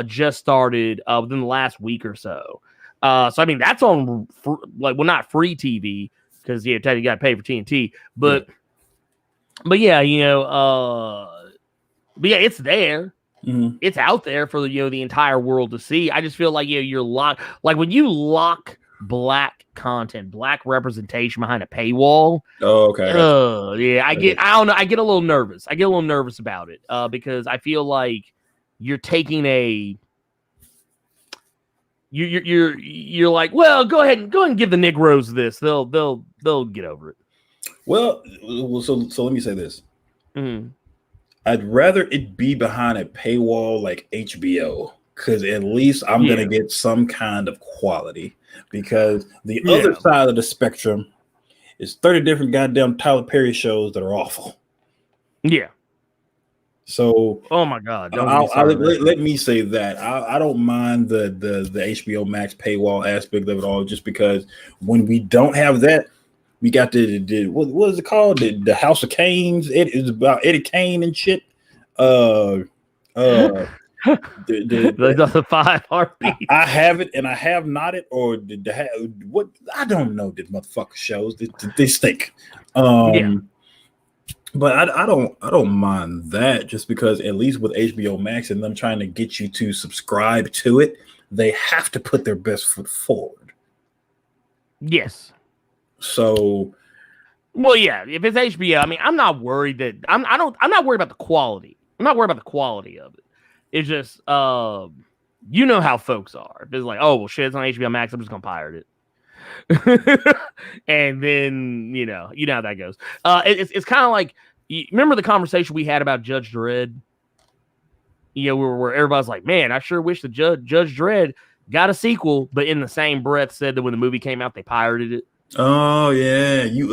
Just started within the last week or so. So I mean that's on not free TV because you got to pay for TNT, but yeah, it's there. Mm-hmm. It's out there for the entire world to see. I just feel like you're locked. Like when you lock black content, black representation behind a paywall. Oh, okay. I don't know. I get a little nervous. I get a little nervous about it because I feel like you're taking you're like, well, go ahead and give the Negroes this. They'll get over it. Well, so let me say this. Mm-hmm. I'd rather it be behind a paywall like HBO, because at least I'm gonna get some kind of quality. Because the other side of the spectrum is 30 different goddamn Tyler Perry shows that are awful. Yeah. So, oh my God! Let me say that I don't mind the HBO Max paywall aspect of it all, just because when we don't have that, we got the what is it called? The House of Canes. It is about Eddie Kane and shit. The 5 heartbeats. I have it and I have not it, or what? I don't know. The motherfucker shows they stink. But I don't mind that, just because at least with HBO Max and them trying to get you to subscribe to it, they have to put their best foot forward. Yes. So, well, yeah, if it's HBO, I mean, I'm not worried that I'm not worried about the quality. I'm not worried about the quality of it. It's just you know how folks are. If it's like, oh well, shit, it's on HBO Max, I'm just gonna pirate it. And then you know how that goes. It's kind of like, you remember the conversation we had about Judge Dredd? You know, where everybody's like, man, I sure wish the Judge Dredd got a sequel, but in the same breath said that when the movie came out, they pirated it. oh yeah, you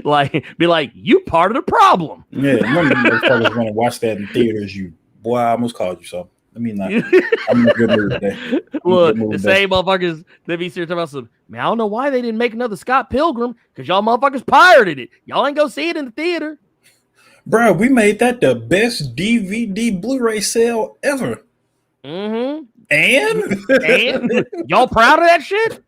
like, be like, you part of the problem. yeah. None of you motherfuckers want to watch that in theaters. You boy, I almost called you something. I mean, like, I'm in a good mood today. Look, the same motherfuckers that be serious about some. Man, I don't know why they didn't make another Scott Pilgrim, because y'all motherfuckers pirated it. Y'all ain't go see it in the theater. Bro, we made that the best DVD Blu-ray sale ever. Mm-hmm. And y'all proud of that shit?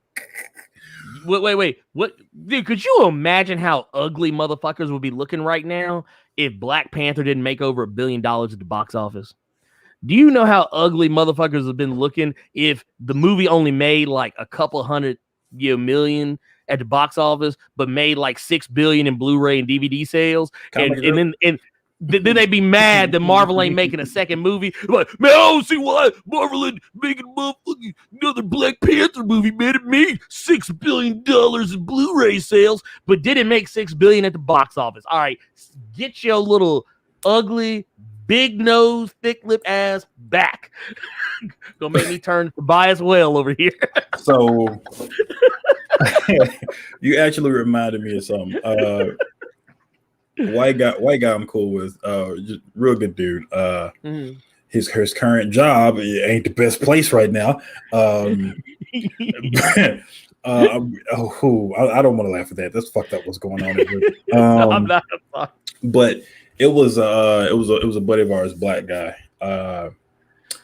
Wait. What, dude? Could you imagine how ugly motherfuckers would be looking right now if Black Panther didn't make over $1 billion at the box office? Do you know how ugly motherfuckers have been looking if the movie only made like a couple hundred million at the box office, but made like $6 billion in Blu-ray and DVD sales? And then they'd be mad that Marvel ain't making a second movie. Like, man, I don't see why Marvel ain't making motherfucking another Black Panther movie. Man, it made $6 billion in Blu-ray sales, but didn't make $6 billion at the box office. All right, get your little ugly, big nose, thick lip ass back. Gonna make me turn to bias whale over here. so you actually reminded me of something. White guy I'm cool with. Just real good dude. His current job ain't the best place right now. I don't want to laugh at that. That's fucked up. What's going on? No, I'm not. But it was a buddy of ours, black guy.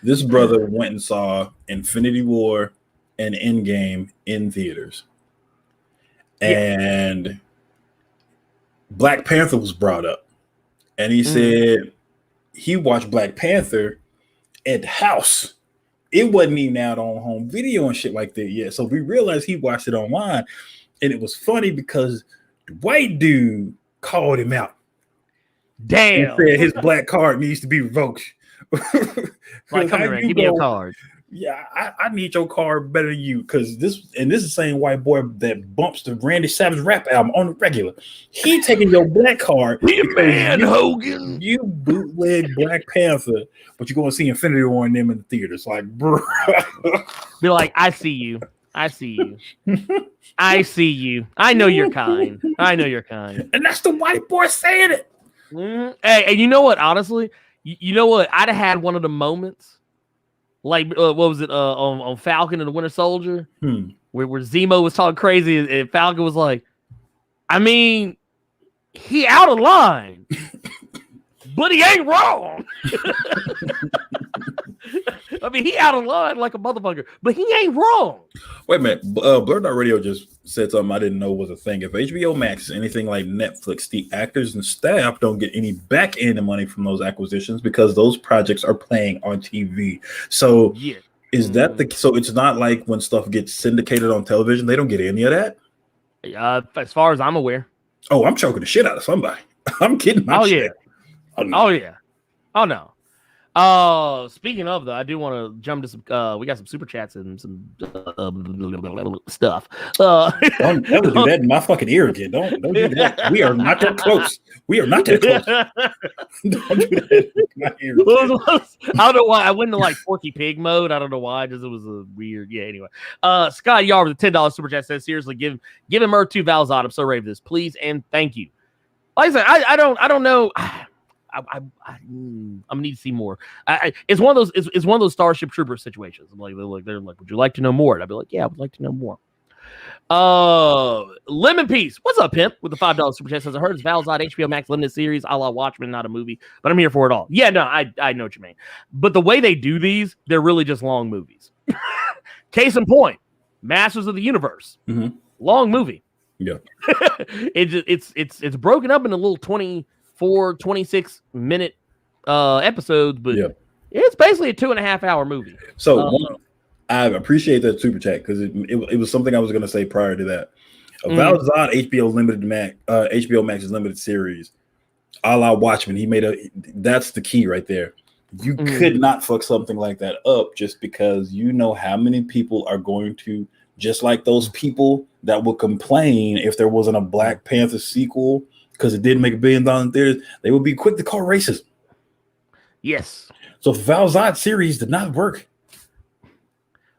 This brother went and saw Infinity War and Endgame in theaters, and Black Panther was brought up, and he said he watched Black Panther at the house. It wasn't even out on home video and shit like that yet. So we realized he watched it online, and it was funny because the white dude called him out. Damn. He said his black card needs to be revoked. Like, come here, give me your card. Yeah, I need your card better than you, because this is the same white boy that bumps the Randy Savage rap album on the regular. He taking your black card. Man, Hogan. You bootleg Black Panther, but you're going to see Infinity War and them in the theaters. Like, bro. Be like, I see you. I see you. I see you. I know you're kind. I know you're kind. And that's the white boy saying it. Hey, and you know what? Honestly, you know what? I'd have had one of the moments. Like, what was it on Falcon and the Winter Soldier, where Zemo was talking crazy, and Falcon was like, I mean, he out of line, but he ain't wrong. I mean, he out of line like a motherfucker, but he ain't wrong. Wait a minute. Blerd Radio just said something I didn't know was a thing. If HBO Max is anything like Netflix, the actors and staff don't get any back end money from those acquisitions because those projects are playing on TV. So is that so it's not like when stuff gets syndicated on television, they don't get any of that? As far as I'm aware. Oh, I'm choking the shit out of somebody. I'm kidding. Yeah. Oh yeah. Oh no. Speaking of, though, I do want to jump to some. We got some super chats and some stuff. Don't do that in my fucking ear again. Don't do that. We are not that close. We are not that close. Don't do that in my ear. I don't know why I went into like Porky Pig mode. I don't know why. Just it was a weird. Yeah. Anyway, Scott Yar with a $10 super chat says, seriously, give him Earth 2 Val-Zod. I'm so ready for this. Please and thank you. Like I said, I don't know. I'm gonna need to see more. It's one of those. It's one of those Starship Trooper situations. I'm like, they're like, would you like to know more? And I'd be like, yeah, I would like to know more. Lemon Piece, what's up, pimp? With the $5 super chat says, I heard it's Val-Zod HBO Max limited series, a la Watchmen, not a movie, but I'm here for it all. Yeah, no, I know what you mean. But the way they do these, they're really just long movies. Case in point, Masters of the Universe, long movie. Yeah, it's broken up in a little 26 minute episodes, but it's basically a 2.5 hour movie. So I appreciate that super chat because it was something I was going to say prior to that. Val-Zod HBO Max's limited series, a la Watchmen. That's the key right there. You could not fuck something like that up just because you know how many people are going to, just like those people that would complain if there wasn't a Black Panther sequel because it didn't make $1 billion in theaters, they would be quick to call racism. Yes. So Val-Zod series did not work.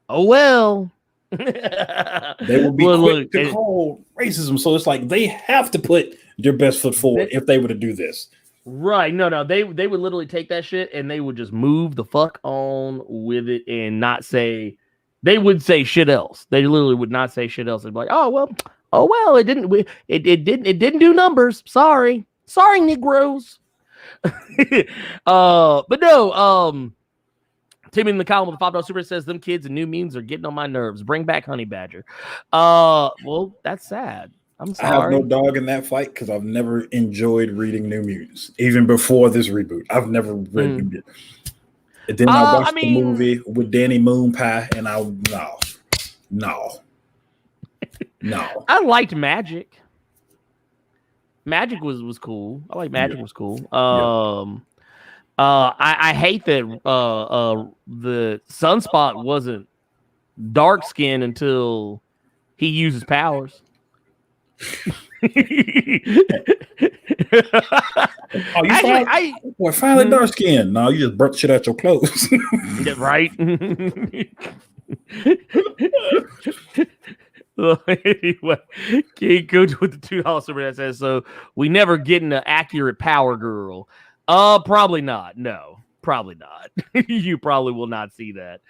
Oh well. They would be quick to call racism. So it's like they have to put their best foot forward if they were to do this. Right. No. They would literally take that shit and they would just move the fuck on with it and not say, they would say shit else. They literally would not say shit else. They'd be like, oh well, it didn't do numbers. Sorry, Negroes. But no, Tim in the column with the $5 super says them kids and New Mutants are getting on my nerves. Bring back Honey Badger. Well, that's sad. I'm sorry. I have no dog in that fight because I've never enjoyed reading New Mutants, even before this reboot. I've never read New Mutants. And then I watched the movie with Danny Moonpie, and no. I liked Magic. Magic was cool. I like Magic was cool. I hate that the Sunspot wasn't dark skinned until he uses powers. Finally dark skin. No, you just burnt shit out your clothes. Right. Well, anyway, King Coach with the $2 super that says, so we never get an accurate Power Girl. Probably not. No, probably not. You probably will not see that.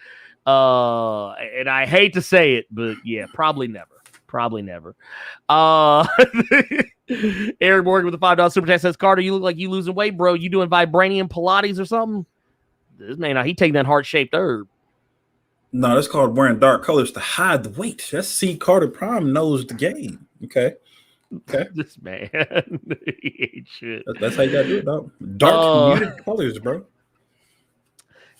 And I hate to say it, but yeah, probably never. Eric Morgan with the $5 super chat says, Carter, you look like you losing weight, bro. You doing vibranium Pilates or something? This man, he taking that heart-shaped herb. No, that's called wearing dark colors to hide the weight. That's C. Carter Prime knows the game. Okay. This man. He ain't shit. That's how you gotta do it, though. Dark muted colors, bro.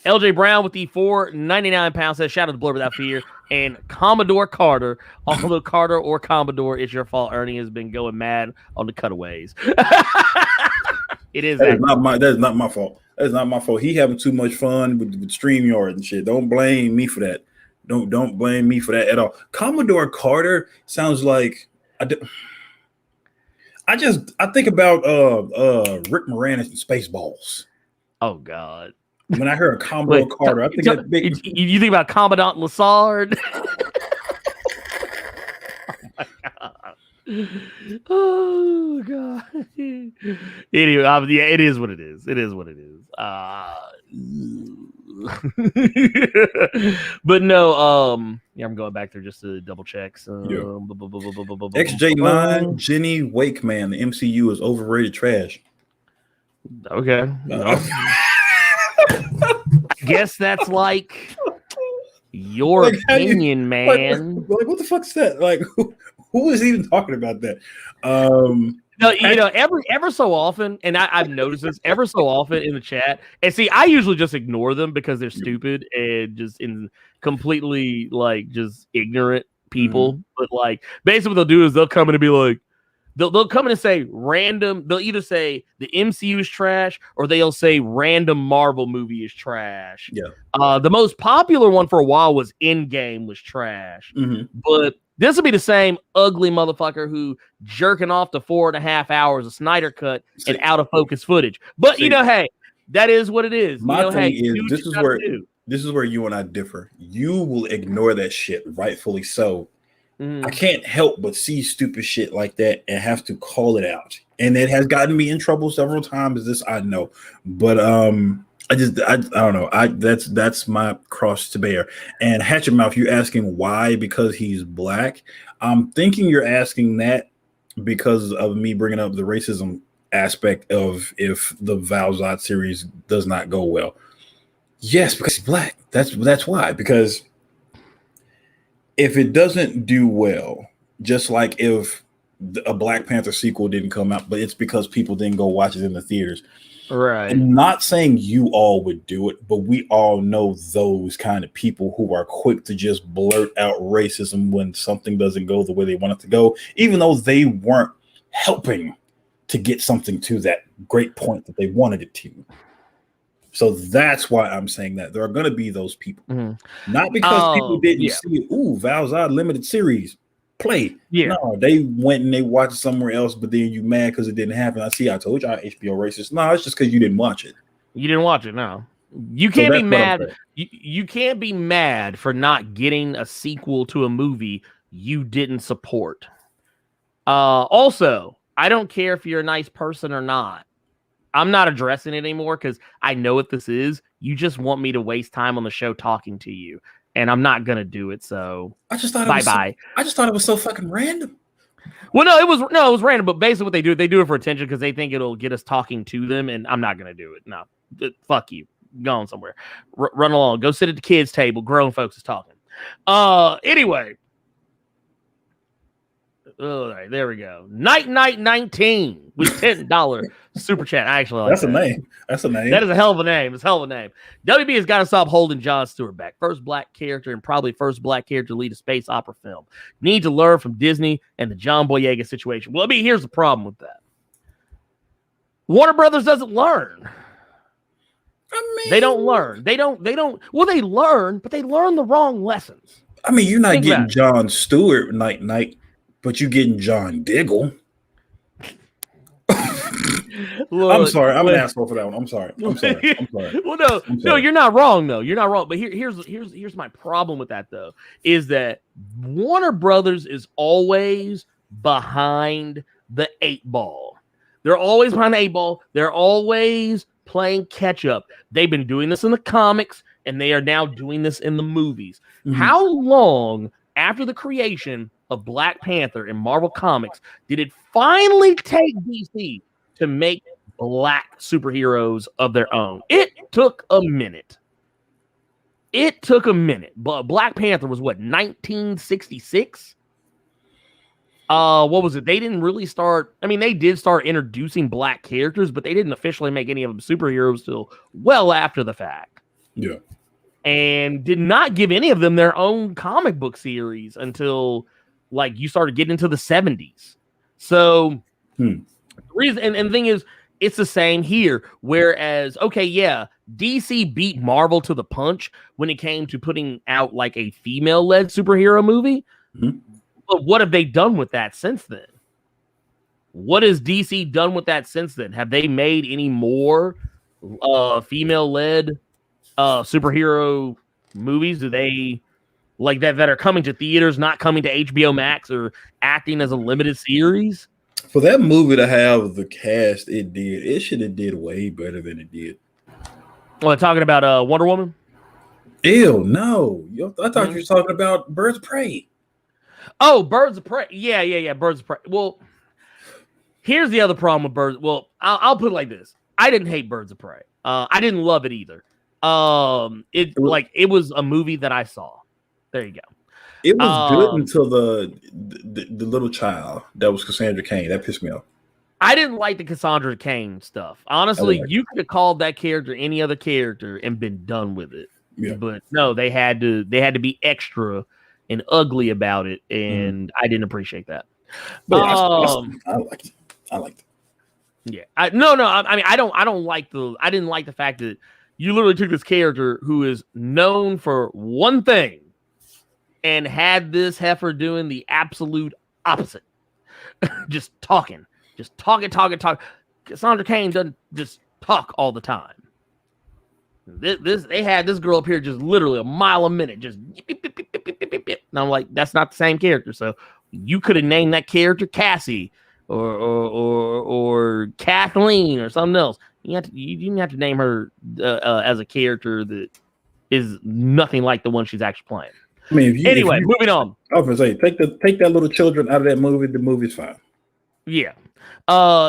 LJ Brown with the £4.99 says, shout out to Blerd Without Fear and Commodore Carter. Although Carter or Commodore, it's your fault. Ernie has been going mad on the cutaways. It is. That is not my fault. That's not my fault. He having too much fun with StreamYard and shit. Don't blame me for that. Don't blame me for that at all. Commodore Carter sounds like I think about Rick Moranis and Spaceballs. Oh God. When I heard a Commodore Carter, I think that big. You think about Commandant Lassard? Oh God. Anyway, yeah, it is what it is. It is what it is. But no, yeah, I'm going back there just to double check. So, XJ9 Jenny Wakeman, the MCU is overrated trash. Okay. I guess that's like your opinion, man. Like, what the fuck's that? Like, who is even talking about that? No, ever so often, and I've noticed this ever so often in the chat. And see, I usually just ignore them because they're stupid and just completely like just ignorant people. Mm-hmm. But like basically what they'll do is they'll come in and be like, they'll come in and say random. They'll either say the MCU is trash or they'll say random Marvel movie is trash. Yeah. The most popular one for a while was Endgame was trash, but this will be the same ugly motherfucker who jerking off to 4.5 hours of Snyder cut and out of focus footage. But hey, that is what it is. My thing is this is where you and I differ. You will ignore that shit, rightfully so. I can't help but see stupid shit like that and have to call it out. And it has gotten me in trouble several times. This I know, but I don't know. That's my cross to bear. And Hatchet Mouth, you asking why? Because he's black. I'm thinking you're asking that because of me bringing up the racism aspect of if the Val-Zod series does not go well. Yes, because he's black. That's why. Because if it doesn't do well, just like if a Black Panther sequel didn't come out, but it's because people didn't go watch it in the theaters. Right. I'm not saying you all would do it, but we all know those kind of people who are quick to just blurt out racism when something doesn't go the way they want it to go, even though they weren't helping to get something to that great point that they wanted it to. So that's why I'm saying that there are going to be those people, not because people didn't see it. Ooh, Val-Zod limited series. Play. Yeah. No, they went and they watched somewhere else, but then you mad because it didn't happen. I told you HBO racist. No, it's just because you didn't watch it. You didn't watch it. No, you can't be mad. You can't be mad for not getting a sequel to a movie you didn't support. Also, I don't care if you're a nice person or not. I'm not addressing it anymore because I know what this is. You just want me to waste time on the show talking to you. And I'm not gonna do it. So I just thought bye. I just thought it was so fucking random. Well, it was random. But basically, what they do it for attention because they think it'll get us talking to them, and I'm not gonna do it. No, fuck you. Go on somewhere. Run along. Go sit at the kids' table. Grown folks is talking. Anyway. All right, there we go. Night 19 with $10 super chat. I actually like That's that. a name. That's a name. That is a hell of a name. It's a hell of a name. WB has got to stop holding Jon Stewart back. First black character and probably first black character to lead a space opera film. Need to learn from Disney and the John Boyega situation. Well, I mean, here's the problem with that. Warner Brothers doesn't learn. I mean, They don't learn. They don't. Well, they learn, but they learn the wrong lessons. I mean, you're not Think getting Jon Stewart night, but you're getting John Diggle. Look, I'm sorry. I'm an asshole for that one. I'm sorry. Well, no, you're not wrong though. You're not wrong. But here's my problem with that though, is that Warner Brothers is always behind the 8 ball. They're always behind the 8 ball. They're always playing catch up. They've been doing this in the comics, and they are now doing this in the movies. How long after the creation of Black Panther in Marvel Comics did it finally take DC to make black superheroes of their own? It took a minute. But Black Panther was what, 1966? What was it? They didn't really start. I mean, they did start introducing black characters, but they didn't officially make any of them superheroes till well after the fact. Yeah. And did not give any of them their own comic book series until like you started getting into the 70s. So the reason and the thing is, it's the same here. Whereas, okay, yeah, DC beat Marvel to the punch when it came to putting out like a female-led superhero movie. But what have they done with that since then? What has DC done with that since then? Have they made any more female-led superhero movies? Do they like that are coming to theaters, not coming to HBO Max or acting as a limited series? For that movie to have the cast it should have did way better than it did. Well, talking about Wonder Woman? Ew, no. I thought you were talking about Birds of Prey. Oh, Birds of Prey. Yeah. Birds of Prey. Well, here's the other problem with Birds. Well, I'll put it like this. I didn't hate Birds of Prey. I didn't love it either. It was a movie that I saw. There you go. It was good until the little child that was Cassandra Cain. That pissed me off. I didn't like the Cassandra Cain stuff. Honestly, you could have called that character any other character and been done with it. Yeah. But no, they had to be extra and ugly about it, and I didn't appreciate that. But I liked it. Yeah. I didn't like the fact that you literally took this character who is known for one thing and had this heifer doing the absolute opposite. just talking. Cassandra Cain doesn't just talk all the time. They had this girl up here just literally a mile a minute, just beep, beep, beep, beep, beep, beep, beep. And I'm like, that's not the same character. So you could have named that character Cassie or Kathleen or something else. You didn't have to name her as a character that is nothing like the one she's actually playing. I mean, moving on. I was gonna say, take that little children out of that movie. The movie's fine. Yeah.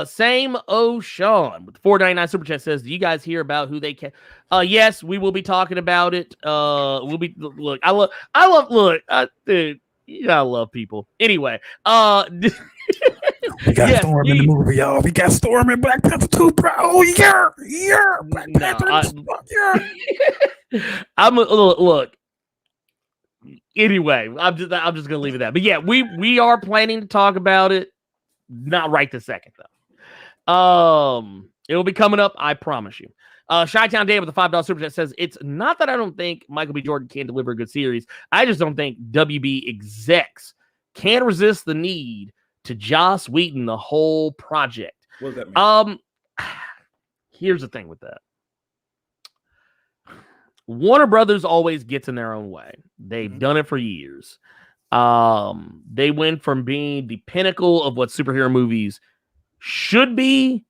Same Sean with the $4.99 super chat says, do you guys hear about who they can? Yes, we will be talking about it. Dude, I love people. Anyway, We got Storm in the movie, y'all. We got Storm in Black Panther 2, bro. Oh, yeah. Black Panther. Look. Anyway, I'm just gonna leave it at that. But yeah, we are planning to talk about it. Not right this second though. It will be coming up, I promise you. Chi-Town Dave with the $5 super chat says, it's not that I don't think Michael B. Jordan can deliver a good series. I just don't think WB execs can resist the need to Joss Whedon the whole project. What does that mean? Here's the thing with that. Warner Brothers always gets in their own way. They've done it for years. They went from being the pinnacle of what superhero movies should be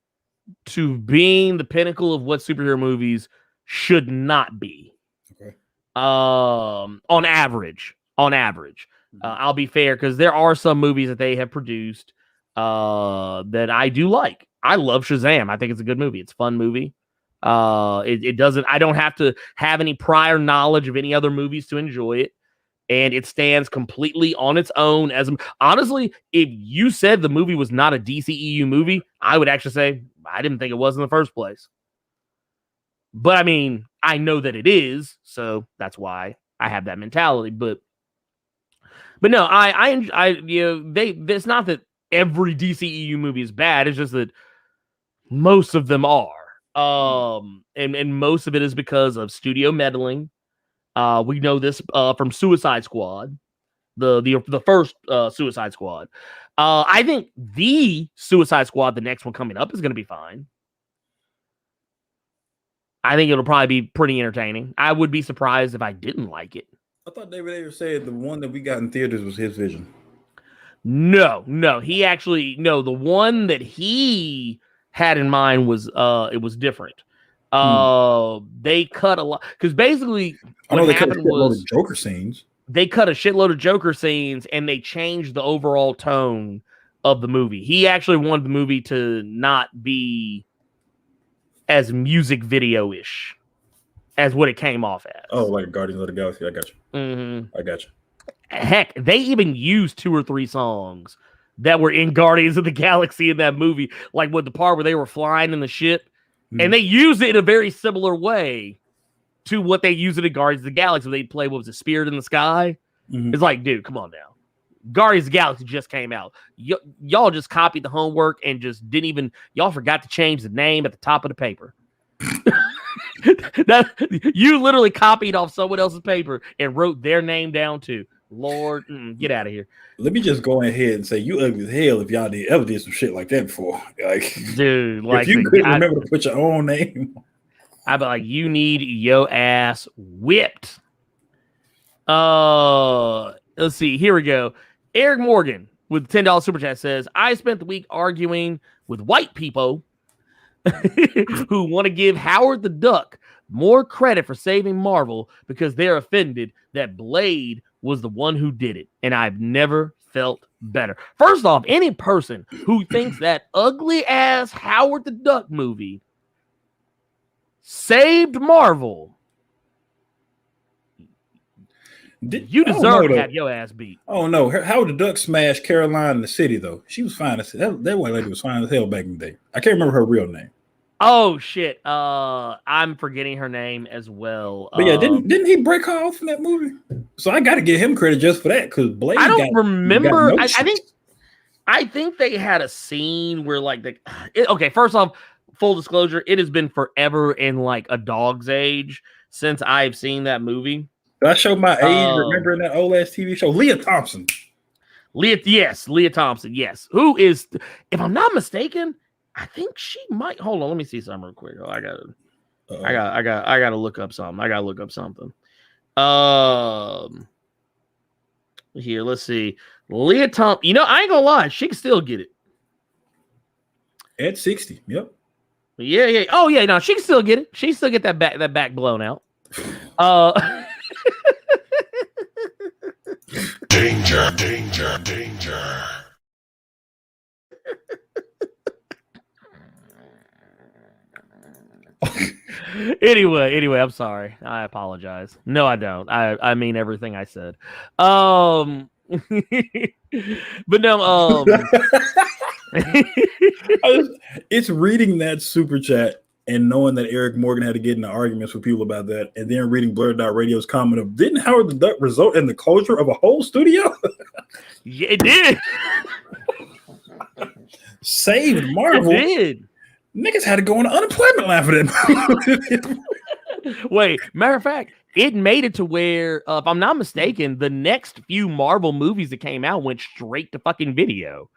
to being the pinnacle of what superhero movies should not be. Okay. On average. I'll be fair because there are some movies that they have produced that I do like. I love Shazam. I think it's a good movie. It's a fun movie. It doesn't. I don't have to have any prior knowledge of any other movies to enjoy it, and it stands completely on its own. Honestly, if you said the movie was not a DCEU movie, I would actually say I didn't think it was in the first place. But I mean, I know that it is, so that's why I have that mentality. But no, it's not that every DCEU movie is bad. It's just that most of them are. And most of it is because of studio meddling. We know this from Suicide Squad, the first Suicide Squad. I think the Suicide Squad, the next one coming up, is going to be fine. I think it'll probably be pretty entertaining. I would be surprised if I didn't like it. I thought David Ayer said the one that we got in theaters was his vision. No. The one that he had in mind was it was different. They cut a lot because basically what happened was Joker scenes. They cut a shitload of Joker scenes and they changed the overall tone of the movie. He actually wanted the movie to not be as music video-ish as what it came off as. Oh, like Guardians of the Galaxy. I got you. Mm-hmm. I got you. Heck, they even used 2 or 3 songs that were in Guardians of the Galaxy in that movie, like with the part where they were flying in the ship. And they used it in a very similar way to what they used it in Guardians of the Galaxy. They play, what was it, Spirit in the Sky? It's like, dude, come on now. Guardians of the Galaxy just came out. Y'all just copied the homework and just didn't even, y'all forgot to change the name at the top of the paper. You literally copied off someone else's paper and wrote their name down too. Lord, get out of here. Let me just go ahead and say you ugly as hell if y'all ever did some shit like that before. Like, dude, like if you couldn't remember to put your own name, I'd be like, you need your ass whipped. Let's see. Here we go. Eric Morgan with $10 super chat says, I spent the week arguing with white people who want to give Howard the Duck more credit for saving Marvel because they're offended that Blade was the one who did it, and I've never felt better. First off, any person who thinks that ugly ass Howard the Duck movie saved Marvel, you deserve to have your ass beat. Oh no, Howard the Duck smashed Caroline in the City though. She was fine. That white lady was fine as hell back in the day. I can't remember her real name. Oh shit! I'm forgetting her name as well. But yeah, didn't he break her off in that movie? So I got to give him credit just for that because Blade. I don't remember. I think they had a scene where like okay. First off, full disclosure, it has been forever in like a dog's age since I've seen that movie. Did I show my age remembering that old ass TV show? Leah Thompson. Leah Thompson. Yes, who is, if I'm not mistaken, I think she might. Hold on, let me see something real quick. I gotta look up something. Here, let's see. Leah Thompson. You know, I ain't gonna lie, she can still get it at 60. Yep. Yeah. Oh yeah, no, she can still get it. She can still get that back blown out. Danger. Anyway, I'm sorry. I apologize. No, I don't. I mean everything I said. But no, it's reading that super chat and knowing that Eric Morgan had to get into arguments with people about that, and then reading Blerd.radio's comment of, didn't Howard the Duck result in the closure of a whole studio? yeah, it did. Saved Marvel. It did. Niggas had to go on the unemployment line for that. Wait, matter of fact, it made it to where, if I'm not mistaken, the next few Marvel movies that came out went straight to fucking video.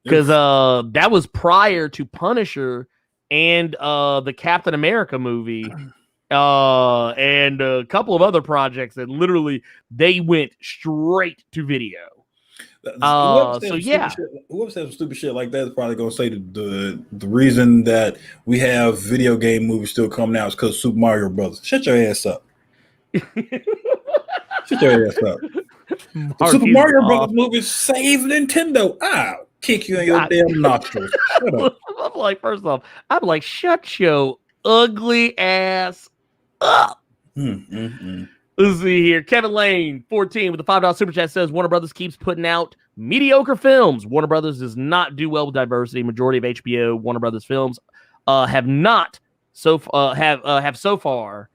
Because that was prior to Punisher and the Captain America movie and a couple of other projects that literally they went straight to video. So yeah, whoever said some stupid shit like that is probably gonna say the reason that we have video game movies still coming out is because Super Mario Brothers. Shut your ass up. Shut your ass up. The Super Mario Brothers movie saved Nintendo. I'll kick you in your damn nostrils. Shut up. I'm like, first off, I'm like, shut your ugly ass up. Let's see here. Kevin Lane, 14, with the $5 super chat says Warner Brothers keeps putting out mediocre films. Warner Brothers does not do well with diversity. Majority of HBO Warner Brothers films have so far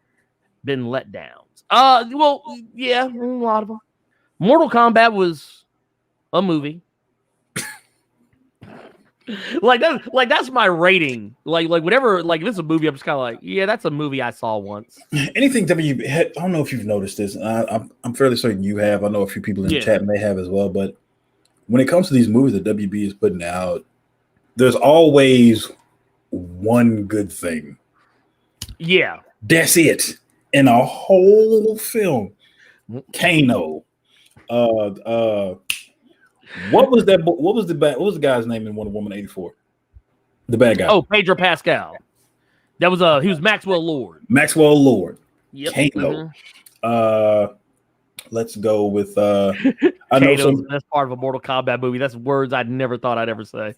been let downs. Well, yeah, a lot of them. Mortal Kombat was a movie. That's my rating. Like whatever. Like if it's a movie, I'm just kind of like, yeah, that's a movie I saw once. Anything I don't know if you've noticed this. I'm fairly certain you have. I know a few people in the chat may have as well. But when it comes to these movies that WB is putting out, there's always one good thing. Yeah, that's it in a whole film. Kano. What was the guy's name in Wonder Woman 84? The bad guy. Oh, Pedro Pascal. That was he was Maxwell Lord. Maxwell Lord. Yep. Kano. Let's go with I know the best part of a Mortal Kombat movie. That's words I never thought I'd ever say.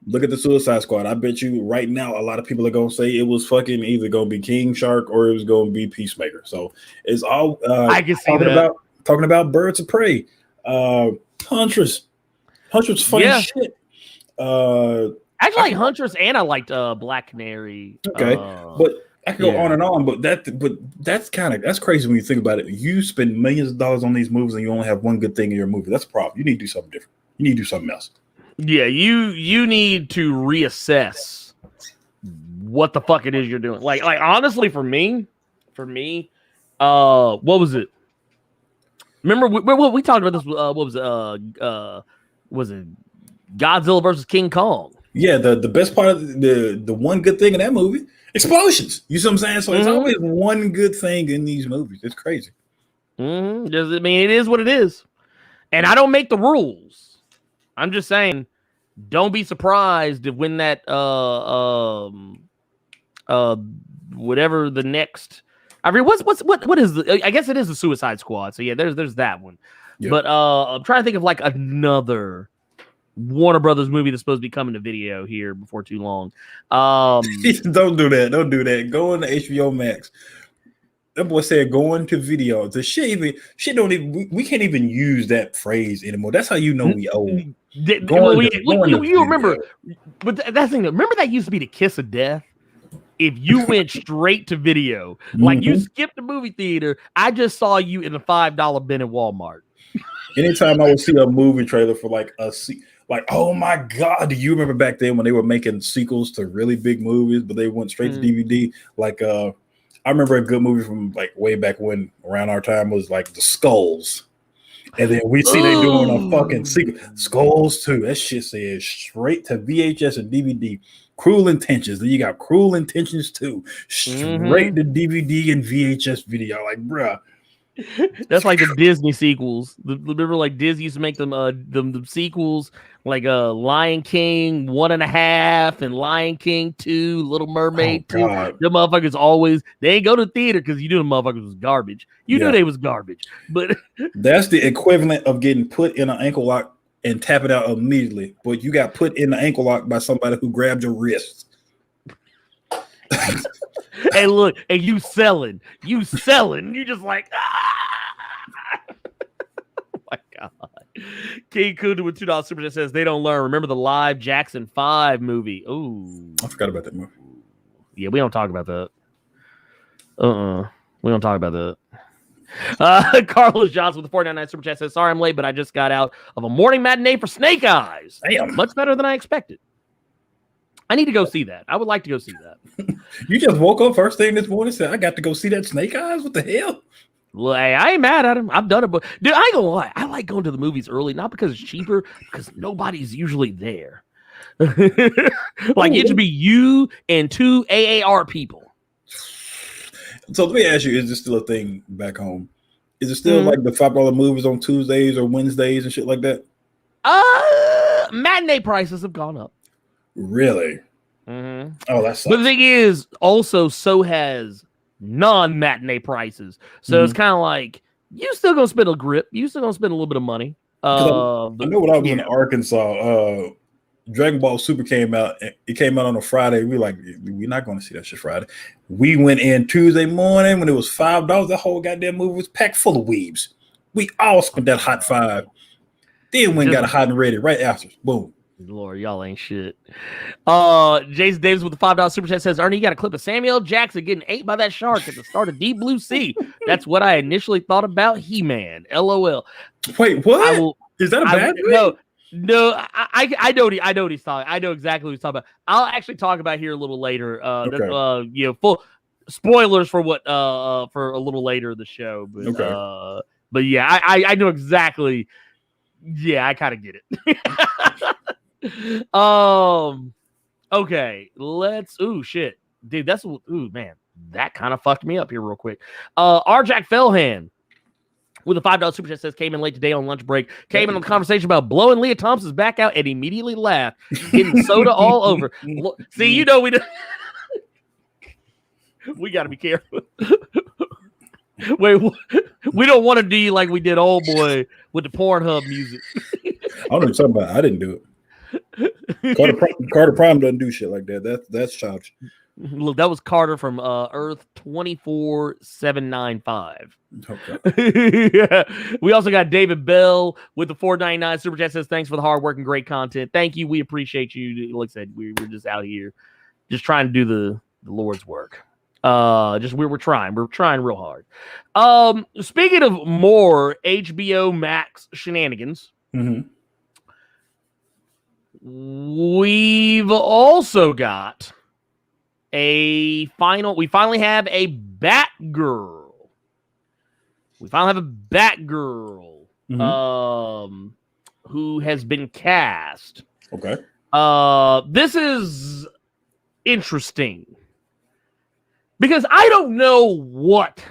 Look at the Suicide Squad. I bet you right now a lot of people are gonna say it was fucking either gonna be King Shark or it was gonna be Peacemaker. So it's all I can see that. Talking about Birds of Prey. Huntress funny shit. I like Huntress and I liked Black Canary. Okay, but I could go on and on, but that's crazy when you think about it. You spend millions of dollars on these movies and you only have one good thing in your movie. That's a problem. You need to do something different. You need to do something else. Yeah, you need to reassess what the fuck it is you're doing. Like honestly, for me, what was it? Remember we talked about this? What was it? Was it Godzilla versus King Kong? Yeah, the best part of the one good thing in that movie, explosions. You see what I'm saying? So it's always one good thing in these movies. It's crazy. Does it mean it is what it is? And I don't make the rules. I'm just saying, don't be surprised if when that whatever the next. I mean, what is the? I guess it is the Suicide Squad. So yeah, there's that one. Yep. But I'm trying to think of like another Warner Brothers movie that's supposed to be coming to video here before too long. Don't do that. Don't do that. Go on to HBO Max. That boy said going to video. The shit don't even. We can't even use that phrase anymore. That's how you know we old. You remember? But that's the thing. Remember that used to be the kiss of death. If you went straight to video, like you skipped the movie theater, I just saw you in a $5 bin at Walmart. Anytime I would see a movie trailer for like oh my God, do you remember back then when they were making sequels to really big movies, but they went straight to DVD? Like I remember a good movie from like way back when around our time was like The Skulls. And then we see they doing a fucking sequel. Skulls 2. That shit says straight to VHS and DVD. Cruel Intentions. Then you got Cruel Intentions 2. Straight to DVD and VHS video. Like, bruh. That's like the Disney sequels. Remember, like Disney used to make them the sequels, like Lion King 1.5 and Lion King 2, Little Mermaid 2. The motherfuckers always they ain't go to theater because you knew the motherfuckers was garbage. You knew they was garbage, but that's the equivalent of getting put in an ankle lock and tap it out immediately. But you got put in the ankle lock by somebody who grabbed your wrist. Hey, look, and you selling. You just like, oh my God. King Kuda with $2 super chat says they don't learn. Remember the live Jackson 5 movie? Ooh, I forgot about that movie. Yeah, we don't talk about that. We don't talk about that. Carlos Johnson with the 49 super chat says, sorry I'm late, but I just got out of a morning matinee for Snake Eyes. Damn. Much better than I expected. I need to go see that. I would like to go see that. You just woke up first thing this morning and said, I got to go see that Snake Eyes? What the hell? Well, hey, I ain't mad at him. I've done it, but dude, I ain't gonna lie. I like going to the movies early, not because it's cheaper, because nobody's usually there. Like it should be you and 2 AAR people. So let me ask you, is this still a thing back home? Is it still like the $5 movies on Tuesdays or Wednesdays and shit like that? Matinee prices have gone up. Really? Mm-hmm. Oh, that's. But the thing is, also, so has non-matinee prices. So it's kind of like you still gonna spend a grip. You still gonna spend a little bit of money. I know when I was in Arkansas, Dragon Ball Super came out. It came out on a Friday. We like, we're not going to see that shit Friday. We went in Tuesday morning when it was $5. The whole goddamn movie was packed full of weebs. We all spent that hot $5. Then went and got a hot and ready right after. Boom. Lord, y'all ain't shit. Jason Davis with the $5 super chat says, Ernie, you got a clip of Samuel Jackson getting ate by that shark at the start of Deep Blue Sea. That's what I initially thought about He-Man. LOL. Wait, what? Is that a bad thing? No, I know what he's talking. I know exactly what he's talking about. I'll actually talk about here a little later. Okay. Full spoilers for what for a little later in the show. But but yeah, I know exactly. Yeah, I kind of get it. Okay, let's. Ooh, shit, dude, that's man, that kind of fucked me up here real quick. R. Jack Fellhand with a $5 super chat says came in late today on lunch break. Came in on the conversation about blowing Leah Thompson's back out and immediately laughed, getting soda all over. See, you know we got to be careful. Wait, we don't want to do you like we did Old Boy with the Pornhub music. I don't know what you're talking about. I didn't do it. Carter Prime doesn't do shit like that. That's childish. Look, that was Carter from Earth 24795. Okay. Yeah. We also got David Bell with the $4.99 super chat says thanks for the hard work and great content. Thank you. We appreciate you. Like I said, we're just out here just trying to do the Lord's work. We're trying real hard. Speaking of more HBO Max shenanigans, we've also got we finally have a Batgirl. Who has been cast. Okay. This is interesting because I don't know what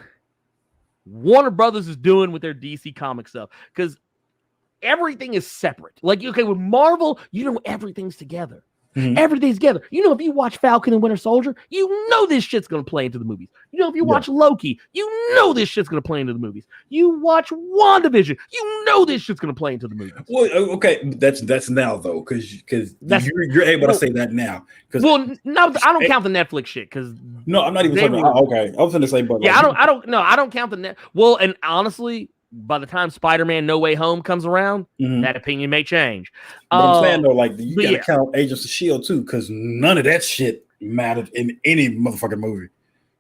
Warner Brothers is doing with their DC comic stuff because everything is separate. Like, okay, with Marvel, you know everything's together. Everything's together. You know, if you watch Falcon and Winter Soldier, you know this shit's going to play into the movies. You know, if you watch Loki, you know this shit's going to play into the movies. You watch WandaVision, you know this shit's going to play into the movies. Well, okay, that's now though, because you're able to say that now. Well, no, I don't count the Netflix shit because no, I'm not even talking about. Okay, I was going to say, but yeah, I don't count the net. Well, and honestly, by the time Spider-Man No Way Home comes around, that opinion may change. But I'm saying though, like you gotta count Agents of S.H.I.E.L.D. too, because none of that shit mattered in any motherfucking movie.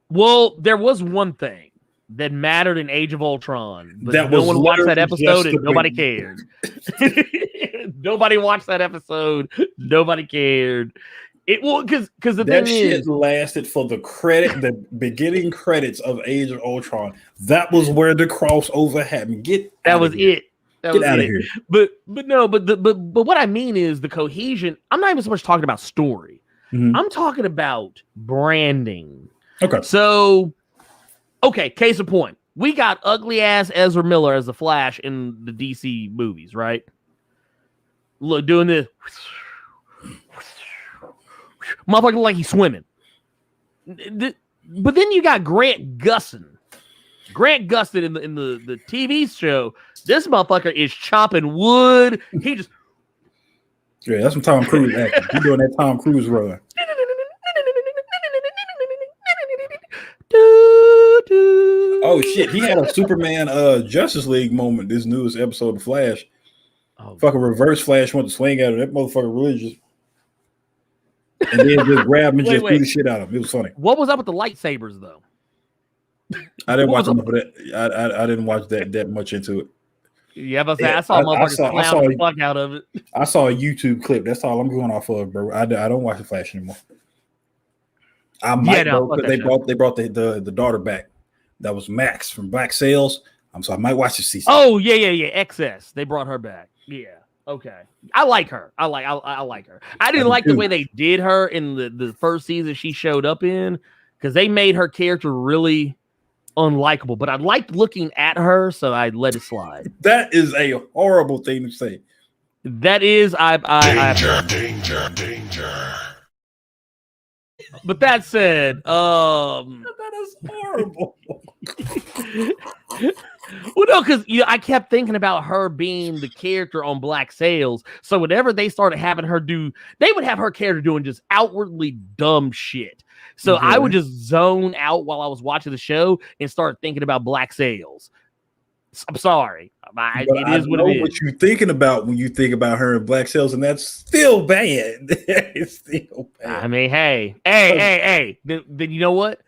Well, there was one thing that mattered in Age of Ultron, but no one watched that episode and nobody cared. Nobody watched that episode. Nobody cared. It will because the that thing shit is, lasted for the beginning credits of Age of Ultron. That was where the crossover happened. That was it. Get out of here. But what I mean is the cohesion. I'm not even so much talking about story. I'm talking about branding. Okay. So, case in point, we got ugly ass Ezra Miller as the Flash in the DC movies, right? Look, doing this. Motherfucker like he's swimming. But then you got Grant Gustin. Grant Gustin in the TV show. This motherfucker is chopping wood. He just that's some Tom Cruise acting. He's doing that Tom Cruise run. Oh shit! He had a Superman Justice League moment. This newest episode of Flash. Fucking Reverse Flash went to swing at her. That motherfucker really just and then just grabbed him and just threw the shit out of him. It was funny. What was up with the lightsabers though? I didn't watch enough of that. I didn't watch that much into it. Yeah, but I saw motherfuckers clown the fuck out of it. I saw a YouTube clip. That's all I'm going off of, bro. I don't watch the Flash anymore. I might because they brought the daughter back. That was Max from Black Sails. So I might watch the season. Oh yeah. XS. They brought her back. Yeah. Okay. I like her. I like her. I didn't like the way they did her in the first season she showed up in because they made her character really unlikable. But I liked looking at her, so I let it slide. That is a horrible thing to say. That is Danger. But that said, that is horrible. Well, no, because I kept thinking about her being the character on Black Sails. So whenever they started having her do, they would have her character doing just outwardly dumb shit. So I would just zone out while I was watching the show and start thinking about Black Sails. I'm sorry. It is what it is. What you're thinking about when you think about her in Black Sails, and that's still bad. It's still bad. I mean, hey. Then you know what?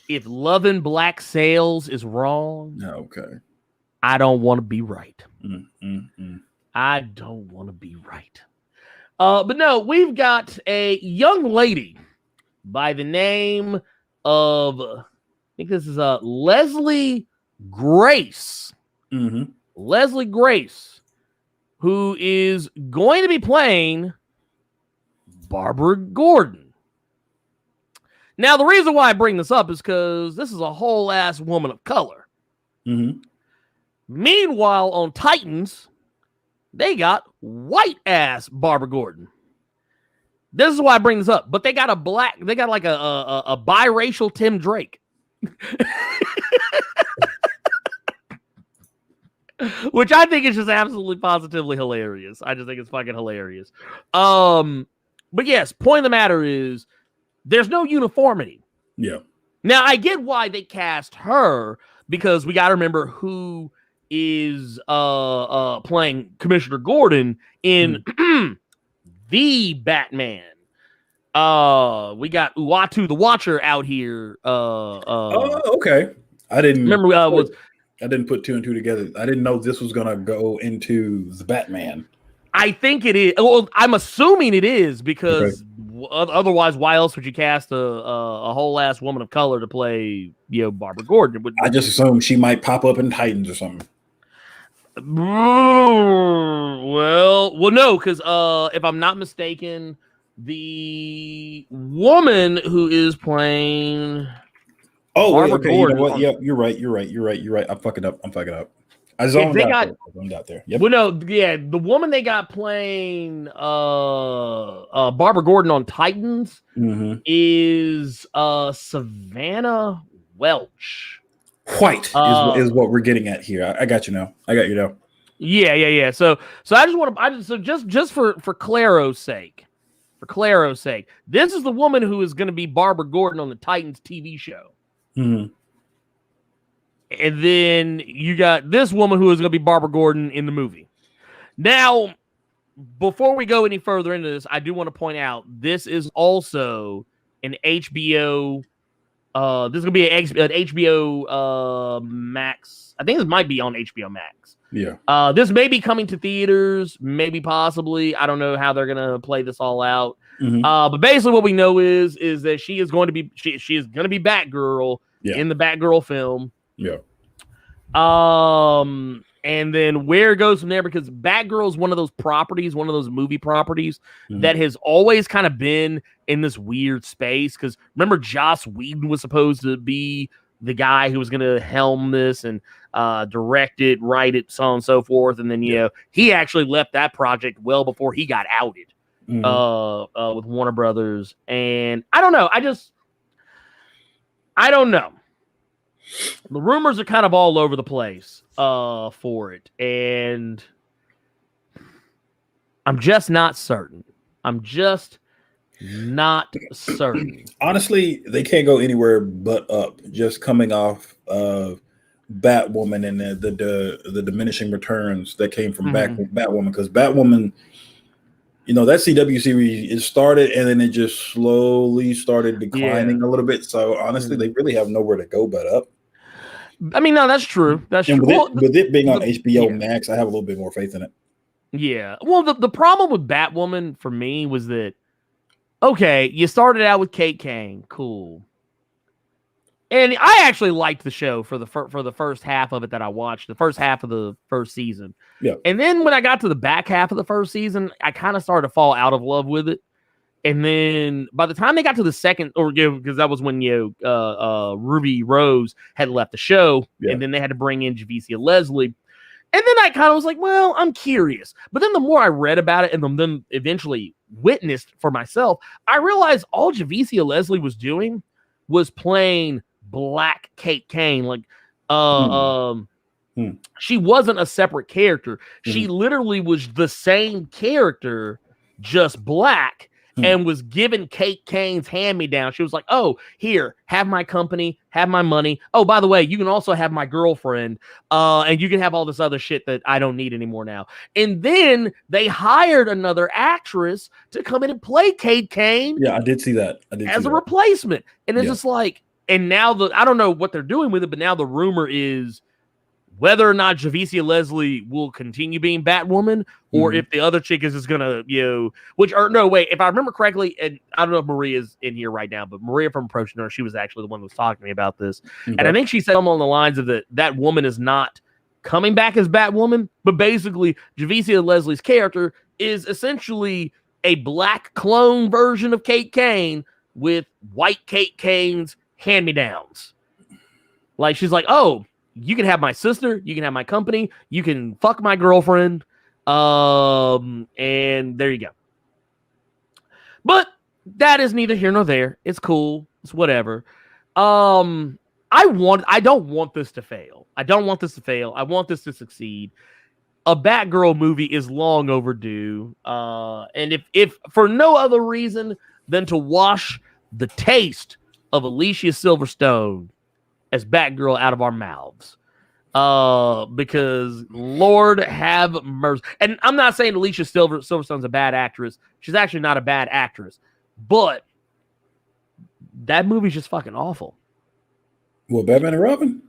If loving Black Sails is wrong, okay, I don't want to be right. Mm. I don't want to be right. But no, we've got a young lady by the name of, I think this is Leslie Grace. Mm-hmm. Leslie Grace, who is going to be playing Barbara Gordon. Now, the reason why I bring this up is because this is a whole ass woman of color. Mm-hmm. Meanwhile, on Titans, they got white ass Barbara Gordon. This is why I bring this up. But they got like a biracial Tim Drake. Which I think is just absolutely positively hilarious. I just think it's fucking hilarious. But yes, point of the matter is there's no uniformity. Yeah. Now I get why they cast her because we got to remember who is playing Commissioner Gordon in the Batman. We got Uatu the Watcher out here. Okay. I didn't remember. I didn't put two and two together. I didn't know this was gonna go into the Batman. I think it is. Well, I'm assuming it is because otherwise, why else would you cast a whole ass woman of color to play, Barbara Gordon? I just assumed she might pop up in Titans or something. Well, no, because if I'm not mistaken, the woman who is playing. Oh, wait, okay. You know what? Yep, you're right. I'm fucking up. I zoned out there. Yep. Well, no, yeah, the woman they got playing Barbara Gordon on Titans is Savannah Welch. White is what we're getting at here. I got you now. Yeah. So I just want to. Just for Claro's sake, this is the woman who is going to be Barbara Gordon on the Titans TV show. Mm-hmm. And then you got this woman who is going to be Barbara Gordon in the movie. Now, before we go any further into this, I do want to point out this is also an HBO. This is going to be an HBO Max. I think this might be on HBO Max. Yeah. This may be coming to theaters, maybe possibly. I don't know how they're going to play this all out. Mm-hmm. But basically, what we know is that she is going to be she is going to be Batgirl in the Batgirl film. Yeah. And then where it goes from there, because Batgirl is one of those properties, one of those movie properties that has always kind of been in this weird space. Because remember, Joss Whedon was supposed to be the guy who was going to helm this and direct it, write it, so on and so forth. And then, he actually left that project well before he got outed with Warner Brothers. And I don't know. I don't know. The rumors are kind of all over the place for it. And I'm just not certain. Honestly, they can't go anywhere but up. Just coming off of Batwoman and the diminishing returns that came from Batwoman, because Batwoman, that CW series, it started and then it just slowly started declining a little bit. So honestly, they really have nowhere to go but up. I mean, no, that's true. That's and true. With it being on HBO Max, I have a little bit more faith in it. Yeah. Well, the problem with Batwoman for me was that, okay, you started out with Kate Kane, cool. And I actually liked the show for the first half of it that I watched, the first half of the first season. Yeah. And then when I got to the back half of the first season, I kind of started to fall out of love with it. And then by the time they got to the second, because that was when Ruby Rose had left the show, and then they had to bring in Javicia Leslie. And then I kind of was like, well, I'm curious. But then the more I read about it and then eventually witnessed for myself, I realized all Javicia Leslie was doing was playing Black Kate Kane. Like, she wasn't a separate character. She literally was the same character, just black, and was given Kate Kane's hand-me-down. She was like, oh, here, have my company, have my money. Oh, by the way, you can also have my girlfriend, and you can have all this other shit that I don't need anymore now. And then they hired another actress to come in and play Kate Kane. Yeah, I did see that. As a replacement. And it's just like, and now I don't know what they're doing with it, but now the rumor is whether or not Javicia Leslie will continue being Batwoman, or if the other chick is just gonna, if I remember correctly, and I don't know if Maria's in here right now, but Maria from Approach Nurse, she was actually the one who was talking to me about this. And I think she said something on the lines of that woman is not coming back as Batwoman, but basically Javicia Leslie's character is essentially a black clone version of Kate Kane with white Kate Kane's hand-me-downs. Like, she's like, oh, you can have my sister, you can have my company, you can fuck my girlfriend, and there you go. But that is neither here nor there. It's cool. It's whatever. I don't want this to fail. I don't want this to fail. I want this to succeed. A Batgirl movie is long overdue. And if for no other reason than to wash the taste of Alicia Silverstone as Batgirl out of our mouths. Because Lord have mercy. And I'm not saying Alicia Silverstone's a bad actress. She's actually not a bad actress. But that movie's just fucking awful. Well, Batman and Robin?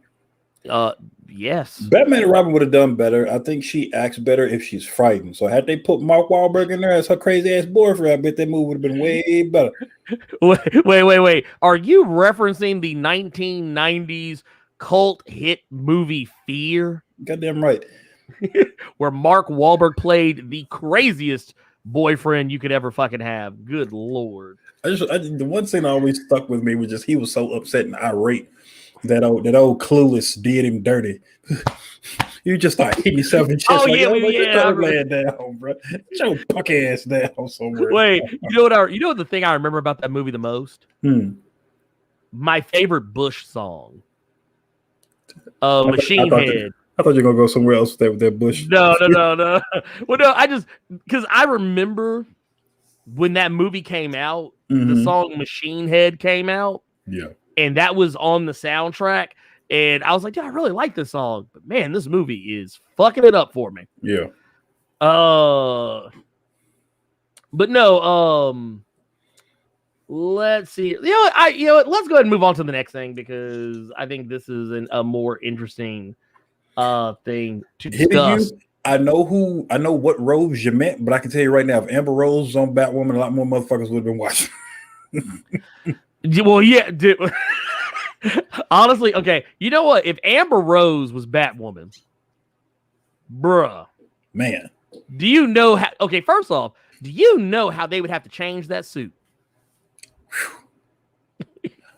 Yes. Batman and Robin would have done better. I think she acts better if she's frightened. So had they put Mark Wahlberg in there as her crazy ass boyfriend, I bet that movie would have been way better. Wait. Are you referencing the 1990s cult hit movie Fear? Goddamn right. Where Mark Wahlberg played the craziest boyfriend you could ever fucking have. Good Lord. The one thing that always stuck with me was just he was so upset and irate. That old Clueless did him dirty. You just start hitting yourself in the chest. Oh, yeah, I'm laying down, bro. Get your punk ass down somewhere. Wait, you know the thing I remember about that movie the most? My favorite Bush song. Machine Head. I thought you were gonna go somewhere else with that Bush. No. Well, no, I just because I remember when that movie came out, the song Machine Head came out. Yeah. And that was on the soundtrack. And I was like, yeah, I really like this song. But man, this movie is fucking it up for me. Yeah. But no, let's see. You know what? Let's go ahead and move on to the next thing because I think this is a more interesting thing to discuss. I know what Rose you meant, but I can tell you right now, if Amber Rose was on Batwoman, a lot more motherfuckers would have been watching. Well, yeah, dude. Honestly, okay. You know what? If Amber Rose was Batwoman, bruh, man, do you know how? Okay, first off, do you know how they would have to change that suit?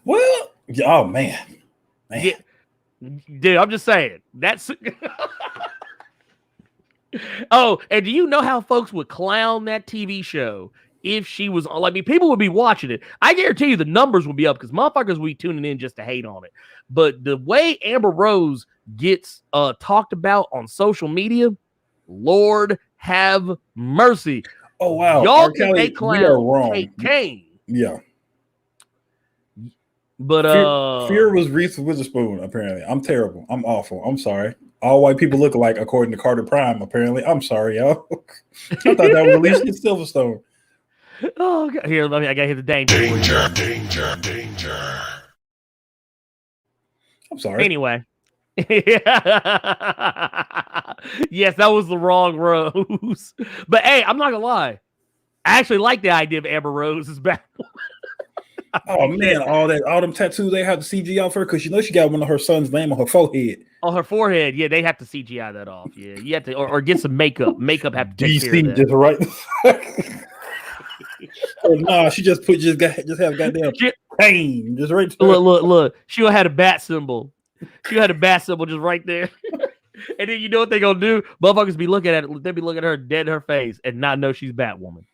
Well, oh man. Yeah, dude, I'm just saying that's. Oh, and do you know how folks would clown that TV show? If she was on, people would be watching it. I guarantee you the numbers would be up because motherfuckers would be tuning in just to hate on it. But the way Amber Rose gets talked about on social media, Lord have mercy. Oh, wow. Y'all think they clown Kate Kane. Yeah. But Fear was Reese Witherspoon. Apparently, I'm terrible. I'm awful. I'm sorry. All white people look alike, according to Carter Prime. Apparently, I'm sorry, y'all. I thought that was released in Silverstone. Oh, God. Here, let me. I gotta hit the danger. Danger. I'm sorry. Anyway. Yes, that was the wrong Rose. But hey, I'm not gonna lie. I actually like the idea of Amber Rose is back. Oh man, all them tattoos they have to CG off her because you know she got one of her son's name on her forehead. On her forehead, yeah, they have to CGI that off. Yeah, you have to, or get some makeup. Makeup have to take care of DC that. just right. Oh, nah, she just have goddamn pain just right there. Look. She had a bat symbol. She had a bat symbol just right there. And then you know what they gonna do? Motherfuckers be looking at it. They be looking at her dead in her face and not know she's Batwoman.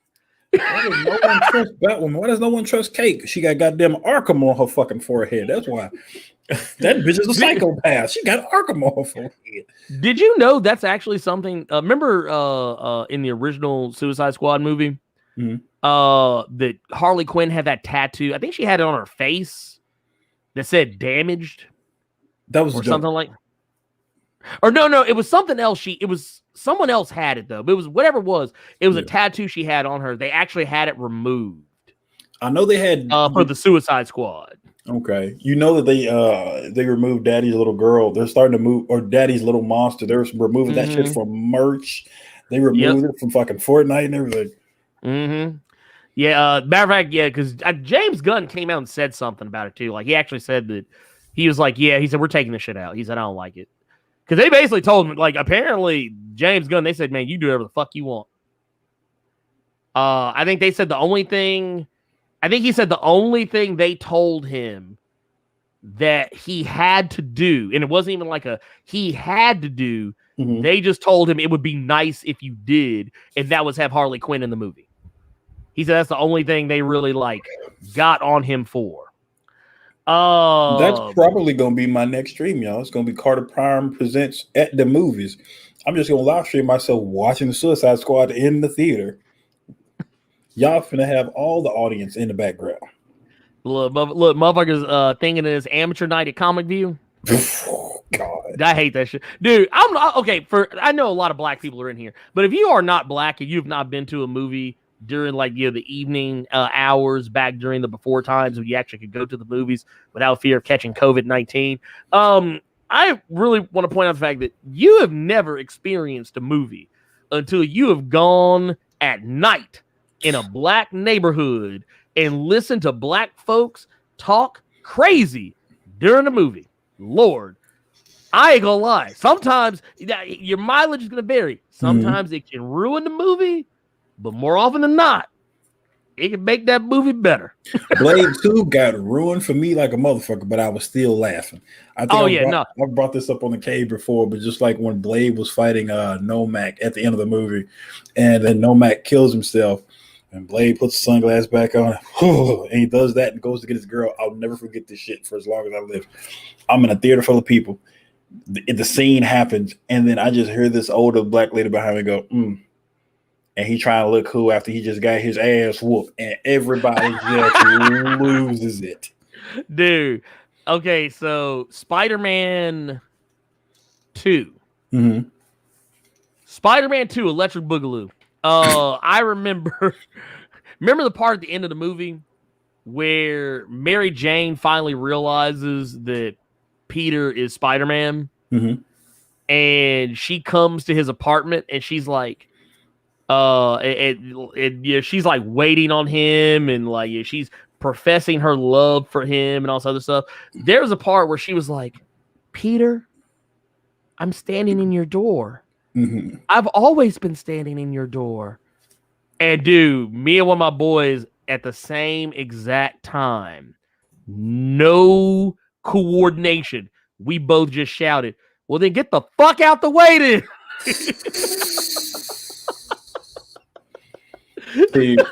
Why does no one trust Batwoman? Why does no one trust Kate? She got goddamn Arkham on her fucking forehead. That's why. That bitch is a psychopath. She got Arkham on her forehead. Did you know that's actually something? Remember in the original Suicide Squad movie, that Harley Quinn had that tattoo. I think she had it on her face that said "damaged." That was or something like. Or no, it was something else. It was someone else had it though. But it was whatever it was. It was a tattoo she had on her. They actually had it removed. I know they had for the Suicide Squad. Okay, you know that they removed Daddy's little girl. They're starting to move, or Daddy's little monster. They're removing that shit from merch. They removed it from fucking Fortnite and everything. Mm-hmm. Yeah. Matter of fact, yeah, because James Gunn came out and said something about it too. Like he actually said that he was like, yeah, he said we're taking this shit out. He said I don't like it because they basically told him like apparently James Gunn. They said, man, you do whatever the fuck you want. I think they said the only thing. I think he said the only thing they told him that he had to do, and it wasn't even like he had to do, they just told him it would be nice if you did, and that was have Harley Quinn in the movie. He said that's the only thing they really like got on him for. That's probably going to be my next stream, y'all. It's going to be Carter Prime Presents at the movies. I'm just going to live stream myself watching the Suicide Squad in the theater. Y'all finna have all the audience in the background. Look, motherfuckers thinking it is amateur night at Comic View. Oh, God. I hate that shit. Dude, I'm not okay. I know a lot of black people are in here, but if you are not black and you've not been to a movie during like the evening hours back during the before times when you actually could go to the movies without fear of catching COVID-19, I really want to point out the fact that you have never experienced a movie until you have gone at night in a black neighborhood and listen to black folks talk crazy during the movie. Lord, I ain't gonna lie. Sometimes your mileage is gonna vary. Sometimes it can ruin the movie, but more often than not, it can make that movie better. Blade 2 got ruined for me like a motherfucker, but I was still laughing. I brought this up on the cave before, but just like when Blade was fighting Nomak at the end of the movie, and then Nomak kills himself. And Blade puts the sunglasses back on, and he does that and goes to get his girl. I'll never forget this shit for as long as I live. I'm in a theater full of people. The scene happens, and then I just hear this older black lady behind me go, and he trying to look cool after he just got his ass whooped, and everybody just loses it. Dude, okay, so Spider-Man 2. Spider-Man 2, Electric Boogaloo. I remember the part at the end of the movie where Mary Jane finally realizes that Peter is Spider-Man, and she comes to his apartment and she's like, she's like waiting on him and like she's professing her love for him and all this other stuff. There was a part where she was like, Peter, I'm standing in your door. I've always been standing in your door. And dude, me and one of my boys at the same exact time, no coordination. We both just shouted, well, then get the fuck out the way then. The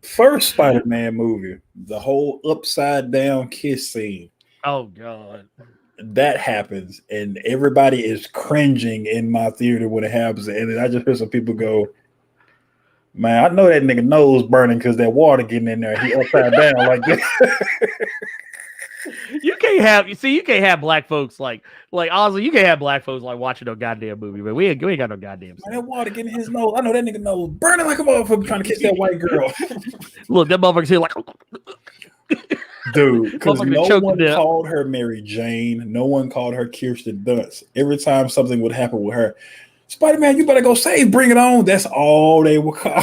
first Spider-Man movie, the whole upside down kiss scene. Oh, God. That happens, and everybody is cringing in my theater when it happens, and then I just hear some people go, Man, I know that nigga nose burning because that water getting in there. He upside down like that. You can't have black folks like honestly, you can't have black folks like watching no goddamn movie, but we ain't got no goddamn Man, that water getting in his nose. I know that nigga nose burning like a motherfucker trying to kiss that white girl. Look, that motherfucker's here like dude, because no one to called her Mary Jane, no one called her Kirsten Dunst. Every time something would happen with her, Spider-Man, you better go save, bring it on. That's all they would call.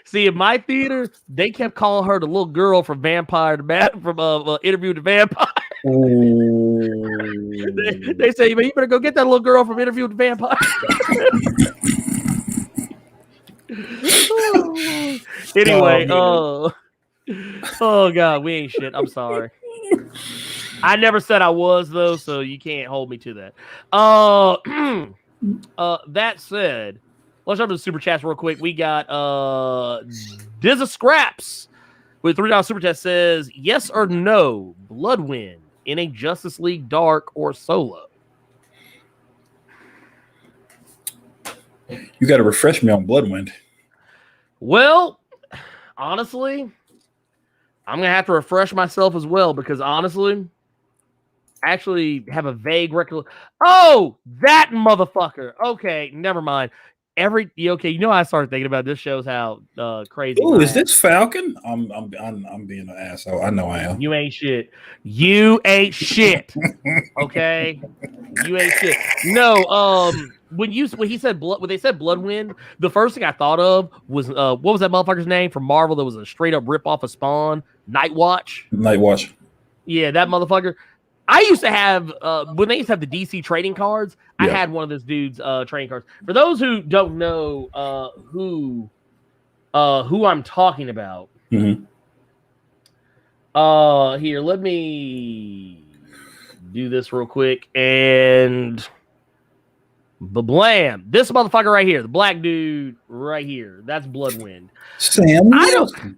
see, in my theater, they kept calling her the little girl from Interview with the Vampire. they say, man, you better go get that little girl from Interview with the Vampire. Anyway, oh god, we ain't shit. I'm sorry. I never said I was though, so you can't hold me to that. That said, let's jump to the super chats real quick. We got Dizza Scraps with $3 super chat says, yes or no, Bloodwind in a Justice League Dark or solo? You got to refresh me on Bloodwind. Well, honestly, I'm gonna have to refresh myself as well because honestly, I actually have a vague recollection. Oh, that motherfucker. Okay, never mind. Okay, you know I started thinking about this shows how crazy. Oh, is this Falcon? I'm being an asshole. I know I am. You ain't shit. You ain't shit. Okay, you ain't shit. No, when they said Bloodwind, the first thing I thought of was what was that motherfucker's name from Marvel that was a straight up rip off of Spawn? Nightwatch. Yeah, that motherfucker. I used to have when they used to have the DC trading cards. Yeah. I had one of those dudes' trading cards. For those who don't know who I'm talking about, mm-hmm. Here, let me do this real quick and blam, this motherfucker right here, the black dude right here. That's Bloodwind. Sam Wilson.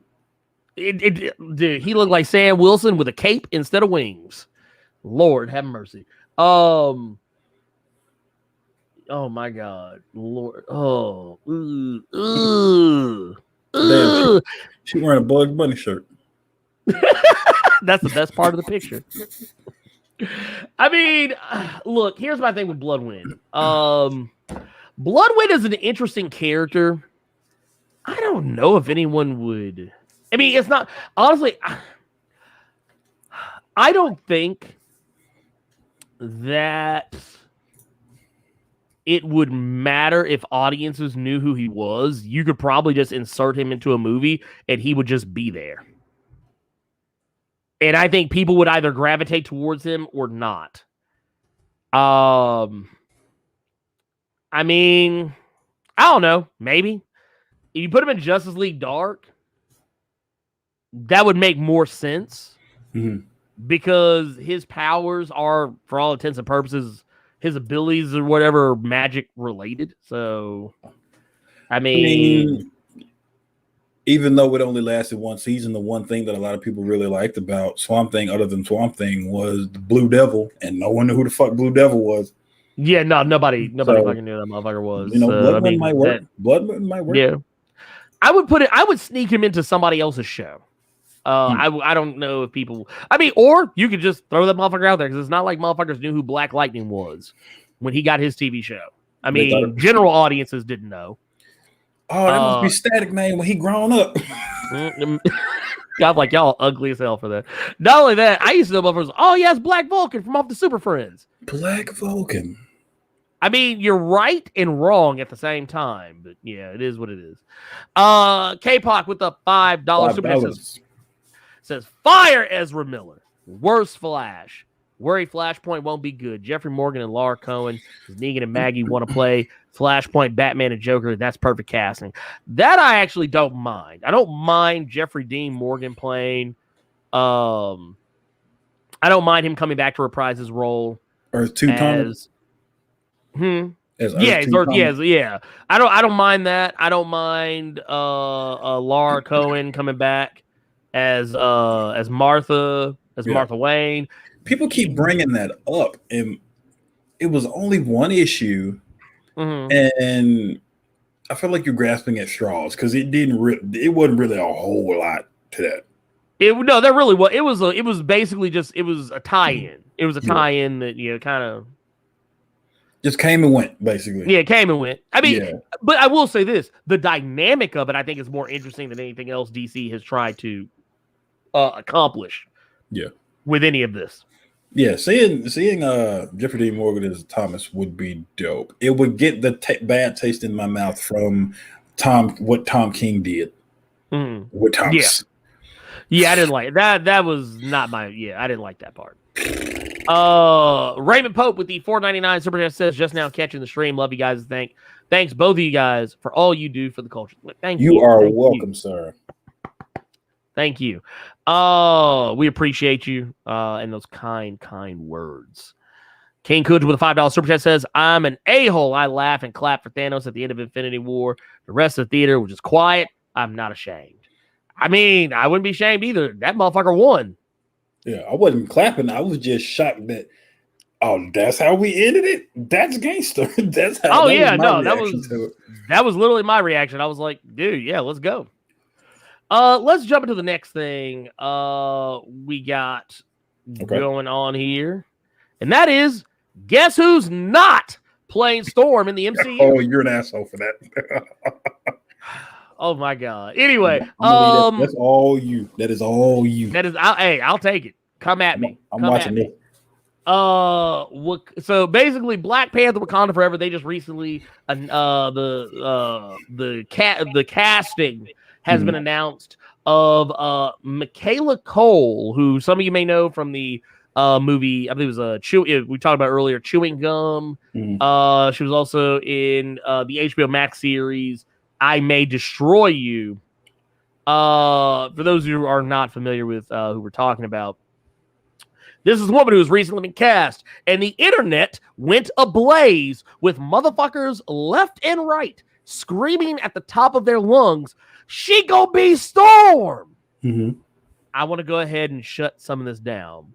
Dude, he looked like Sam Wilson with a cape instead of wings. Lord have mercy. Oh my God, Lord. Oh, Damn, she wearing a Bugs Bunny shirt. That's the best part of the picture. I mean, look, here's my thing with Bloodwind. Bloodwind is an interesting character. I don't know if anyone would. I mean, it's not honestly. I don't think that it would matter if audiences knew who he was. You could probably just insert him into a movie and he would just be there. And I think people would either gravitate towards him or not. I mean, I don't know. Maybe. If you put him in Justice League Dark, that would make more sense. Mm-hmm. Because his powers are, for all intents and purposes, his abilities or whatever are magic related. So, I mean, even though it only lasted one season, the one thing that a lot of people really liked about Swamp Thing, other than Swamp Thing, was the Blue Devil, and no one knew who the fuck Blue Devil was. Yeah, no, nobody fucking knew that motherfucker was. You know, Bloodwind might work. Bloodwind might work. Yeah, I would sneak him into somebody else's show. I don't know if people. I mean, or you could just throw that motherfucker out there because it's not like motherfuckers knew who Black Lightning was when he got his TV show. I mean, general audiences didn't know. Oh, that must be Static Man when he grown up. God, like y'all ugly as hell for that. Not only that, I used to know motherfuckers. Oh yeah, it's Black Vulcan from off the Super Friends. Black Vulcan. I mean, you're right and wrong at the same time, but yeah, it is what it is. K-Pop with the $5 super says fire Ezra Miller. Worst Flash. Worry Flashpoint won't be good. Jeffrey Morgan and Laura Cohen, Negan and Maggie want to play Flashpoint, Batman and Joker. That's perfect casting. That I actually don't mind. I don't mind Jeffrey Dean Morgan playing. I don't mind him coming back to reprise his role. Or Two Thomas. Yeah. I don't mind that. I don't mind Laura Cohen coming back as Martha Wayne. People keep bringing that up, and it was only one issue, and I feel like you're grasping at straws because it wasn't really a whole lot to that. No, that really was. It was basically just it was a tie-in. It was a tie-in that kind of just came and went, basically. Yeah, it came and went. I mean, but I will say this: the dynamic of it, I think, is more interesting than anything else DC has tried to accomplish. Yeah, with any of this. Yeah, seeing Jeffrey Dean Morgan as Thomas would be dope. It would get the bad taste in my mouth from what Tom King did with Thomas. Yeah, I didn't like that. That was not my. Yeah, I didn't like that part. Raymond Pope with the $4.99 super chat says, just now catching the stream. Love you guys. Thanks both of you guys for all you do for the culture. Thank you. You are welcome, sir. Thank you. We appreciate you and those kind words. King Cooj with a $5 super chat says, I'm an a-hole. I laugh and clap for Thanos at the end of Infinity War. The rest of the theater was just quiet. I'm not ashamed. I mean, I wouldn't be ashamed either. That motherfucker won. Yeah, I wasn't clapping. I was just shocked that, that's how we ended it? That's gangster. That's how. That was literally my reaction. I was like, dude, yeah, let's go. Let's jump into the next thing we got going on here. And that is, guess who's not playing Storm in the MCU? Oh, you're an asshole for that. Oh my God. Anyway, that's all you. That is all you. That is, I'll take it. Come at me. I'm watching it. So basically, Black Panther: Wakanda Forever. They just recently the casting has been announced of Michaela Cole, who some of you may know from the movie. I believe it was we talked about earlier, Chewing Gum. She was also in the HBO Max series I May Destroy You. For those who are not familiar with who we're talking about, this is a woman who has recently been cast, and the internet went ablaze with motherfuckers left and right screaming at the top of their lungs, she gonna be Storm. I want to go ahead and shut some of this down.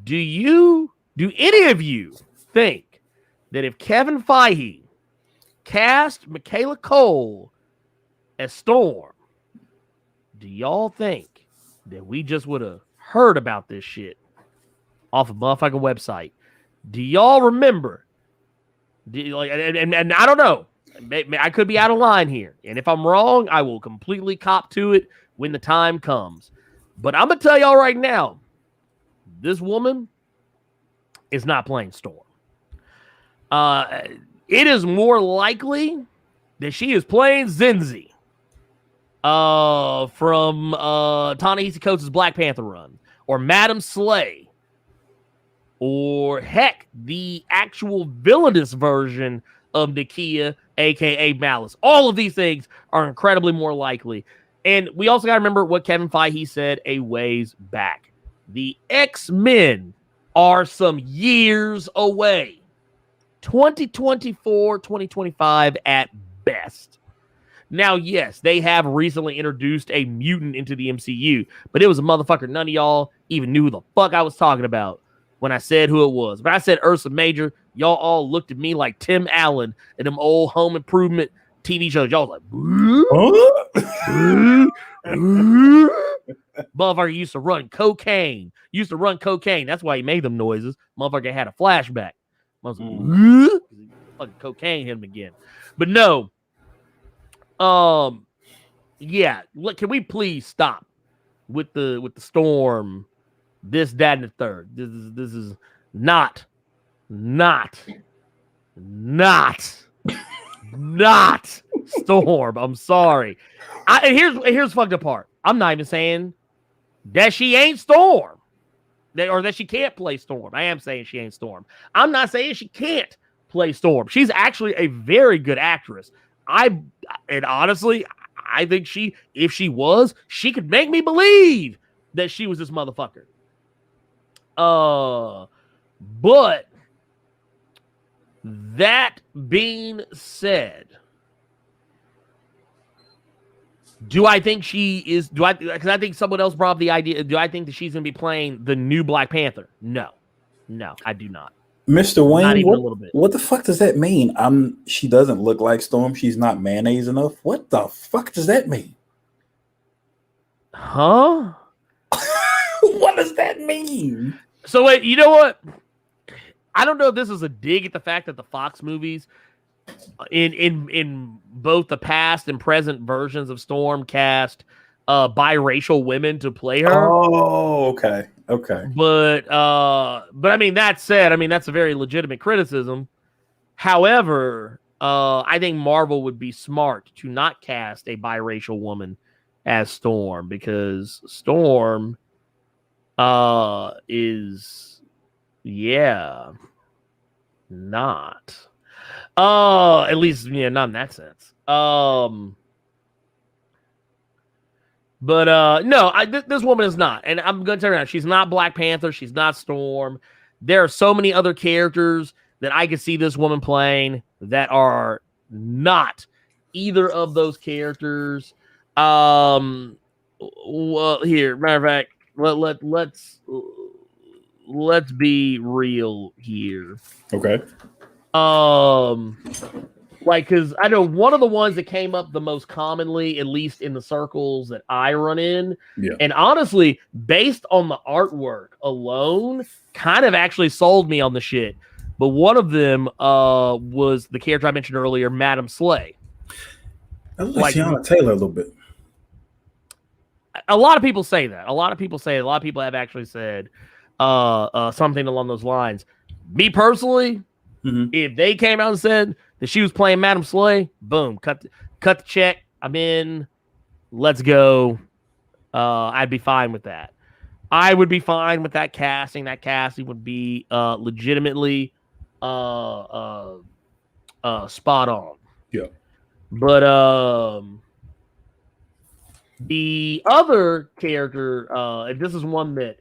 Do any of you think that if Kevin Feige cast Michaela Cole as Storm, do y'all think that we just would have heard about this shit off a motherfucking website? Do y'all remember? And I don't know. I could be out of line here. And if I'm wrong, I will completely cop to it when the time comes. But I'm going to tell y'all right now, this woman is not playing Storm. It is more likely that she is playing Zinzi from Ta-Nehisi Coates' Black Panther run, or Madam Slay, or heck, the actual villainous version of Nakia, aka Malice. All of these things are incredibly more likely. And we also got to remember what Kevin Feige said a ways back. The X-Men are some years away. 2024, 2025 at best. Now, yes, they have recently introduced a mutant into the MCU, but it was a motherfucker none of y'all even knew who the fuck I was talking about when I said who it was. But I said Ursa Major, y'all all looked at me like Tim Allen in them old Home Improvement TV shows. Y'all was like, motherfucker used to run cocaine. That's why he made them noises. Motherfucker had a flashback. Fucking cocaine hit him again. But no. Yeah. Look, can we please stop with the Storm? This, that, and the third. This is not Storm. I'm sorry. And here's fucked up part. I'm not even saying that she ain't Storm, or that she can't play Storm. I am saying she ain't Storm. I'm not saying she can't play Storm. She's actually a very good actress. And honestly, I think if she was, she could make me believe that she was this motherfucker. But that being said, do I think she is? Because I think someone else brought up the idea. Do I think that she's going to be playing the new Black Panther? No, I do not. Mr. Not Wayne, even a little bit. what the fuck does that mean? She doesn't look like Storm. She's not mayonnaise enough. What the fuck does that mean? Huh? What does that mean? So wait, you know what? I don't know if this is a dig at the fact that the Fox movies, in both the past and present versions of Storm, cast biracial women to play her. Oh, okay. But I mean, that said, I mean, that's a very legitimate criticism. However, I think Marvel would be smart to not cast a biracial woman as Storm, because Storm is not at least not in that sense. But no, this woman is not, and I'm gonna tell you now, she's not Black Panther, she's not Storm. There are so many other characters that I could see this woman playing that are not either of those characters. Well, here, matter of fact, let's be real here. Okay. Like, because I know one of the ones that came up the most commonly, at least in the circles that I run in, and honestly, based on the artwork alone, kind of actually sold me on the shit. But one of them was the character I mentioned earlier, Madam Slay. I look like Tiana Taylor a little bit. A lot of people say that. A lot of people have actually said something along those lines. Me personally, if they came out and said that she was playing Madam Slay, boom, cut the check. I'm in. Let's go. I'd be fine with that. I would be fine with that casting. That casting would be legitimately spot on. Yeah. But the other character, and this is one that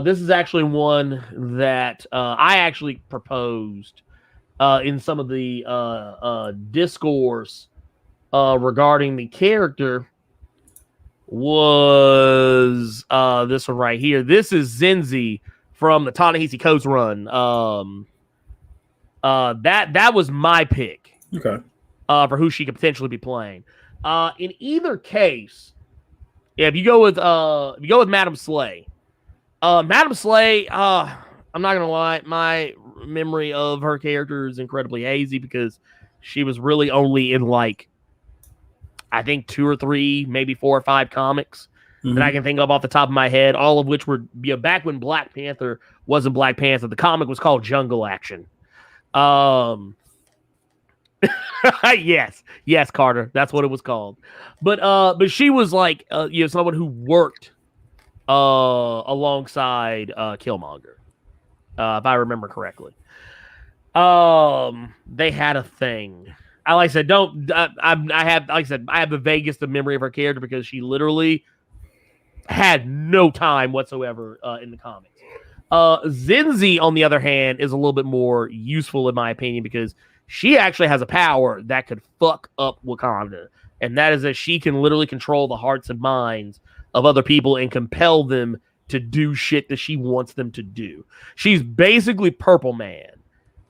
this is actually one that I actually proposed in some of the discourse regarding the character, was this one right here. This is Zenzi from the Ta-Nehisi Coates run. That was my pick. Okay. For who she could potentially be playing. In either case, if you go with Madam Slay, Madam Slay, I'm not gonna lie, my memory of her character is incredibly hazy because she was really only in like, I think 2 or 3, maybe 4 or 5 comics that I can think of off the top of my head, all of which were back when Black Panther wasn't Black Panther. The comic was called Jungle Action. Yes, Carter, that's what it was called. But she was like someone who worked alongside Killmonger, if I remember correctly. They had a thing. I have the vaguest of memory of her character because she literally had no time whatsoever in the comics. Zenzi, on the other hand, is a little bit more useful in my opinion because she actually has a power that could fuck up Wakanda, and that is that she can literally control the hearts and minds of other people and compel them to do shit that she wants them to do. She's basically Purple Man.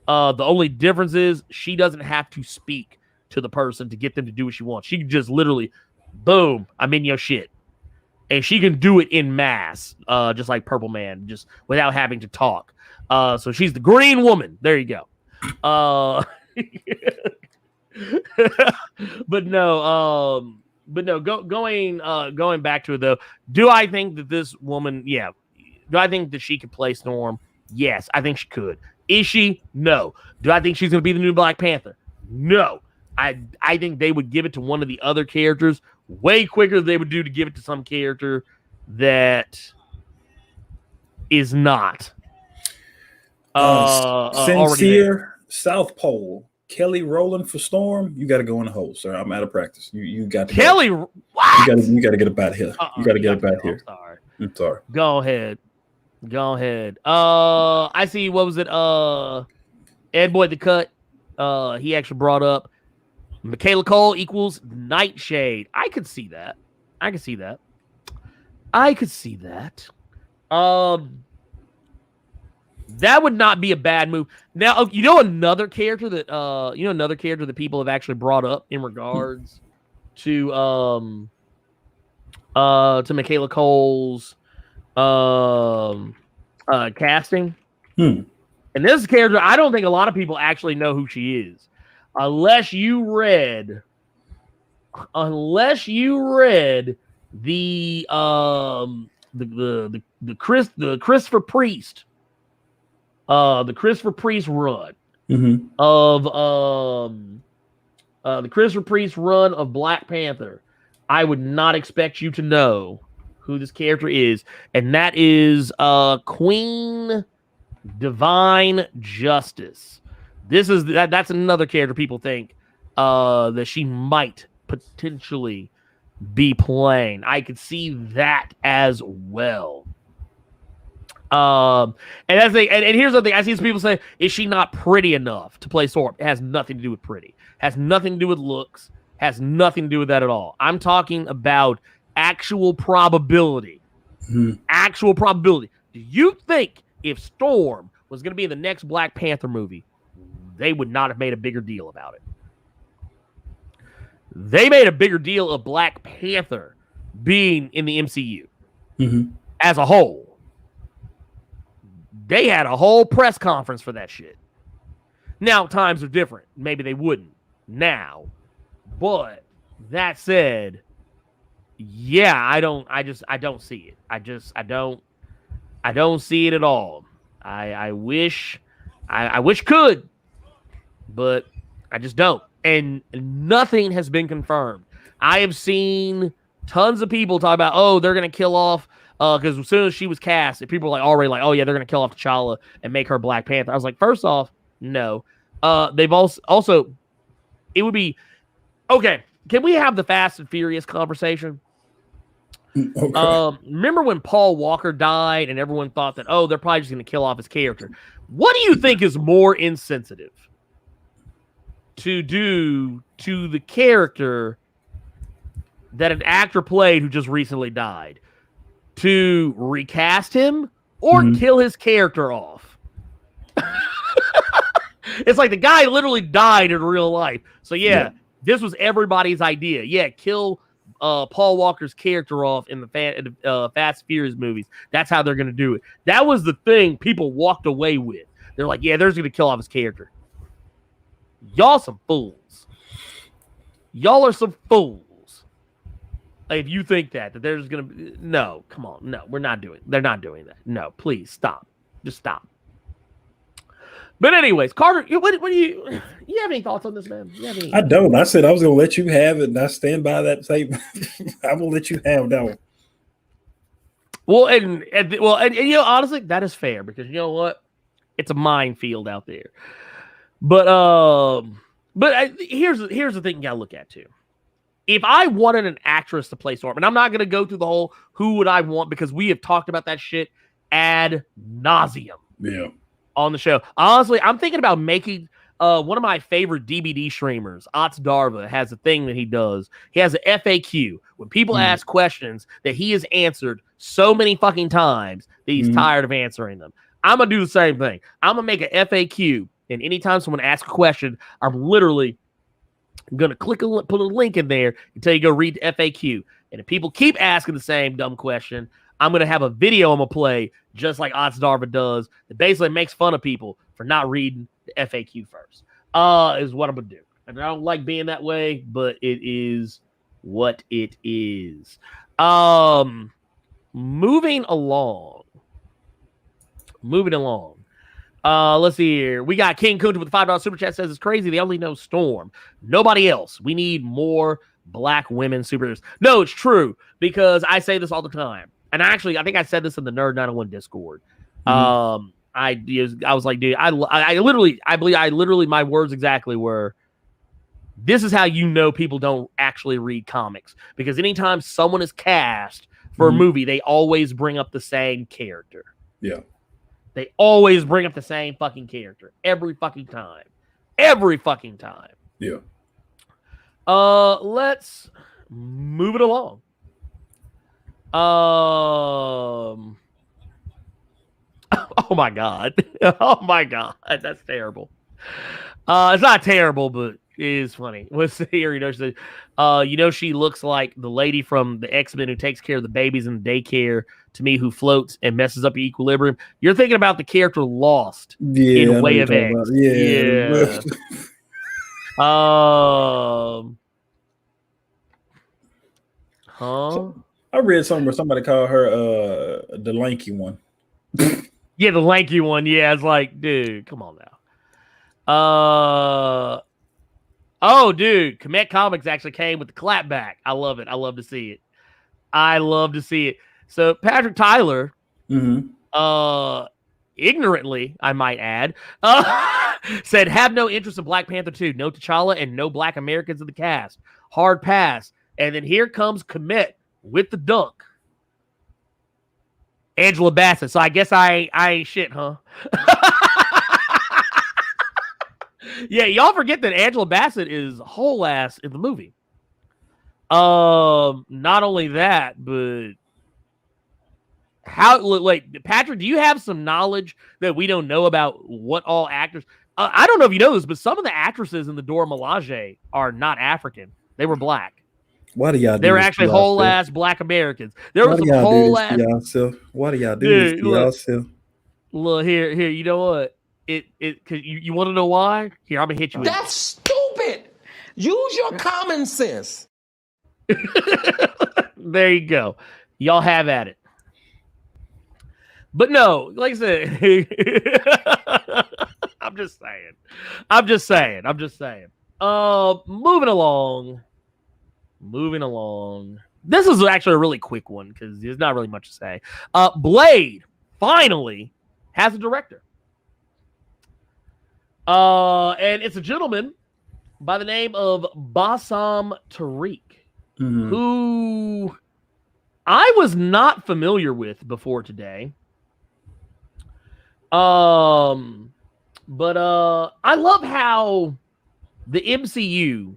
The only difference is she doesn't have to speak to the person to get them to do what she wants. She can just literally, boom, I'm in your shit. And she can do it in mass, just like Purple Man, just without having to talk. So she's the Green Woman. There you go. Going back to it though, do I think that this woman, do I think that she could play Storm? Yes, I think she could. Is she? No. Do I think she's going to be the new Black Panther? No. I think they would give it to one of the other characters way quicker than they would do to give it to some character that is not sincere South Pole. Kelly Rowland for Storm. You got to go in the hole, sir. I'm out of practice. You got to Kelly. What? You got to get up out of here. You got to get up out of here. I'm sorry. Go ahead. I see. What was it? Ed Boy the Cut. He actually brought up Michaela Cole equals Nightshade. I could see that. That would not be a bad move. Now, you know another character that people have actually brought up in regards to Michaela Cole's casting. Hmm. And this character, I don't think a lot of people actually know who she is, unless you read the Christopher Priest. The Christopher Priest run of the Christopher Priest run of Black Panther. I would not expect you to know who this character is, and that is Queen Divine Justice. That's another character people think that she might potentially be playing. I could see that as well. And here's the thing: I see some people say, "Is she not pretty enough to play Thor?" It has nothing to do with pretty. Has nothing to do with looks. Has nothing to do with that at all. I'm talking about actual probability. Actual probability. Do you think if Storm was going to be in the next Black Panther movie, they would not have made a bigger deal about it? They made a bigger deal of Black Panther being in the MCU as a whole. They had a whole press conference for that shit. Now times are different. Maybe they wouldn't now. But that said, yeah, I don't see it. I don't see it at all. I wish could, but I just don't. And nothing has been confirmed. I have seen tons of people talk about, oh, they're going to kill off because as soon as she was cast, people were already like, oh yeah, they're gonna kill off T'Challa and make her Black Panther. I was like, first off, no. They've also it would be okay. Can we have the Fast and Furious conversation? Okay. Remember when Paul Walker died and everyone thought that, oh, they're probably just gonna kill off his character? What do you think is more insensitive to do to the character that an actor played who just recently died? To recast him or kill his character off? It's like the guy literally died in real life. So yeah, this was everybody's idea. Yeah, kill Paul Walker's character off in the Fast and Furious movies. That's how they're going to do it. That was the thing people walked away with. They're like, yeah, they're just going to kill off his character. Y'all some fools. Y'all are some fools. If you think that there's going to be... No, come on. No, they're not doing that. No, please, stop. Just stop. But anyways, Carter, what do you have any thoughts on this, man? I don't. I said I was going to let you have it, and I stand by that statement. I will let you have that one. Well, and you know, honestly, that is fair because you know what? It's a minefield out there. But here's the thing you got to look at too. If I wanted an actress to play Storm, and I'm not going to go through the whole who would I want because we have talked about that shit ad nauseum on the show. Honestly, I'm thinking about making one of my favorite DVD streamers, Ots Darva, has a thing that he does. He has an FAQ. When people ask questions that he has answered so many fucking times that he's tired of answering them. I'm going to do the same thing. I'm going to make an FAQ, and anytime someone asks a question, I'm literally going to put a link in there until you go read the FAQ. And if people keep asking the same dumb question, I'm going to have a video I'm going to play just like Ots Darva does that basically makes fun of people for not reading the FAQ first. Is what I'm going to do. And I don't like being that way, but it is what it is. Moving along. Let's see here. We got King Kunta with the $5 super chat says it's crazy. They only know Storm. Nobody else. We need more Black women superheroes. No, it's true because I say this all the time. And actually, I think I said this in the Nerd 901 Discord. I was like, dude, I literally, my words exactly were, this is how you know people don't actually read comics. Because anytime someone is cast for a movie, they always bring up the same character. Yeah. They always bring up the same fucking character. Every fucking time. Yeah. Let's move it along. Oh my god. Oh my god. That's terrible. It's not terrible, but it is funny. What's here? She said, she looks like the lady from the X-Men who takes care of the babies in the daycare to me, who floats and messes up your equilibrium. You're thinking about the character Lost in Way of X. Yeah. I read something where somebody called her the lanky one. Yeah, the lanky one. Yeah, it's like, dude, come on now. Oh, dude, Comet Comics actually came with the clapback. I love it. I love to see it. So Patrick Tyler, ignorantly, I might add, said, have no interest in Black Panther 2. No T'Challa and no Black Americans in the cast. Hard pass. And then here comes Comet with the dunk. Angela Bassett. So I guess I ain't shit, huh? Yeah, y'all forget that Angela Bassett is whole ass in the movie. Not only that, but Patrick, do you have some knowledge that we don't know about what all actors? I don't know if you know this, but some of the actresses in the Dora Milaje are not African. They were black. Why do y'all do They were this actually to whole yourself? ass Black Americans. There was Why do some y'all whole do ass. this to yourself? Why do y'all do this to yourself? Look here. You know what? Cause you want to know why? Here, I'm gonna hit you. That's stupid. Use your common sense. There you go. Y'all have at it. But no, like I said, I'm just saying. Moving along. This is actually a really quick one because there's not really much to say. Blade finally has a director. And it's a gentleman by the name of Bassam Tariq, who I was not familiar with before today. But I love how the MCU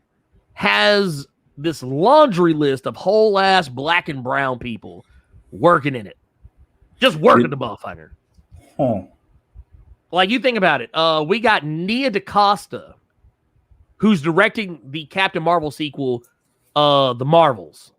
has this laundry list of whole ass Black and brown people working in it. Just working the motherfucker. Like, you think about it. We got Nia DaCosta, who's directing the Captain Marvel sequel, The Marvels.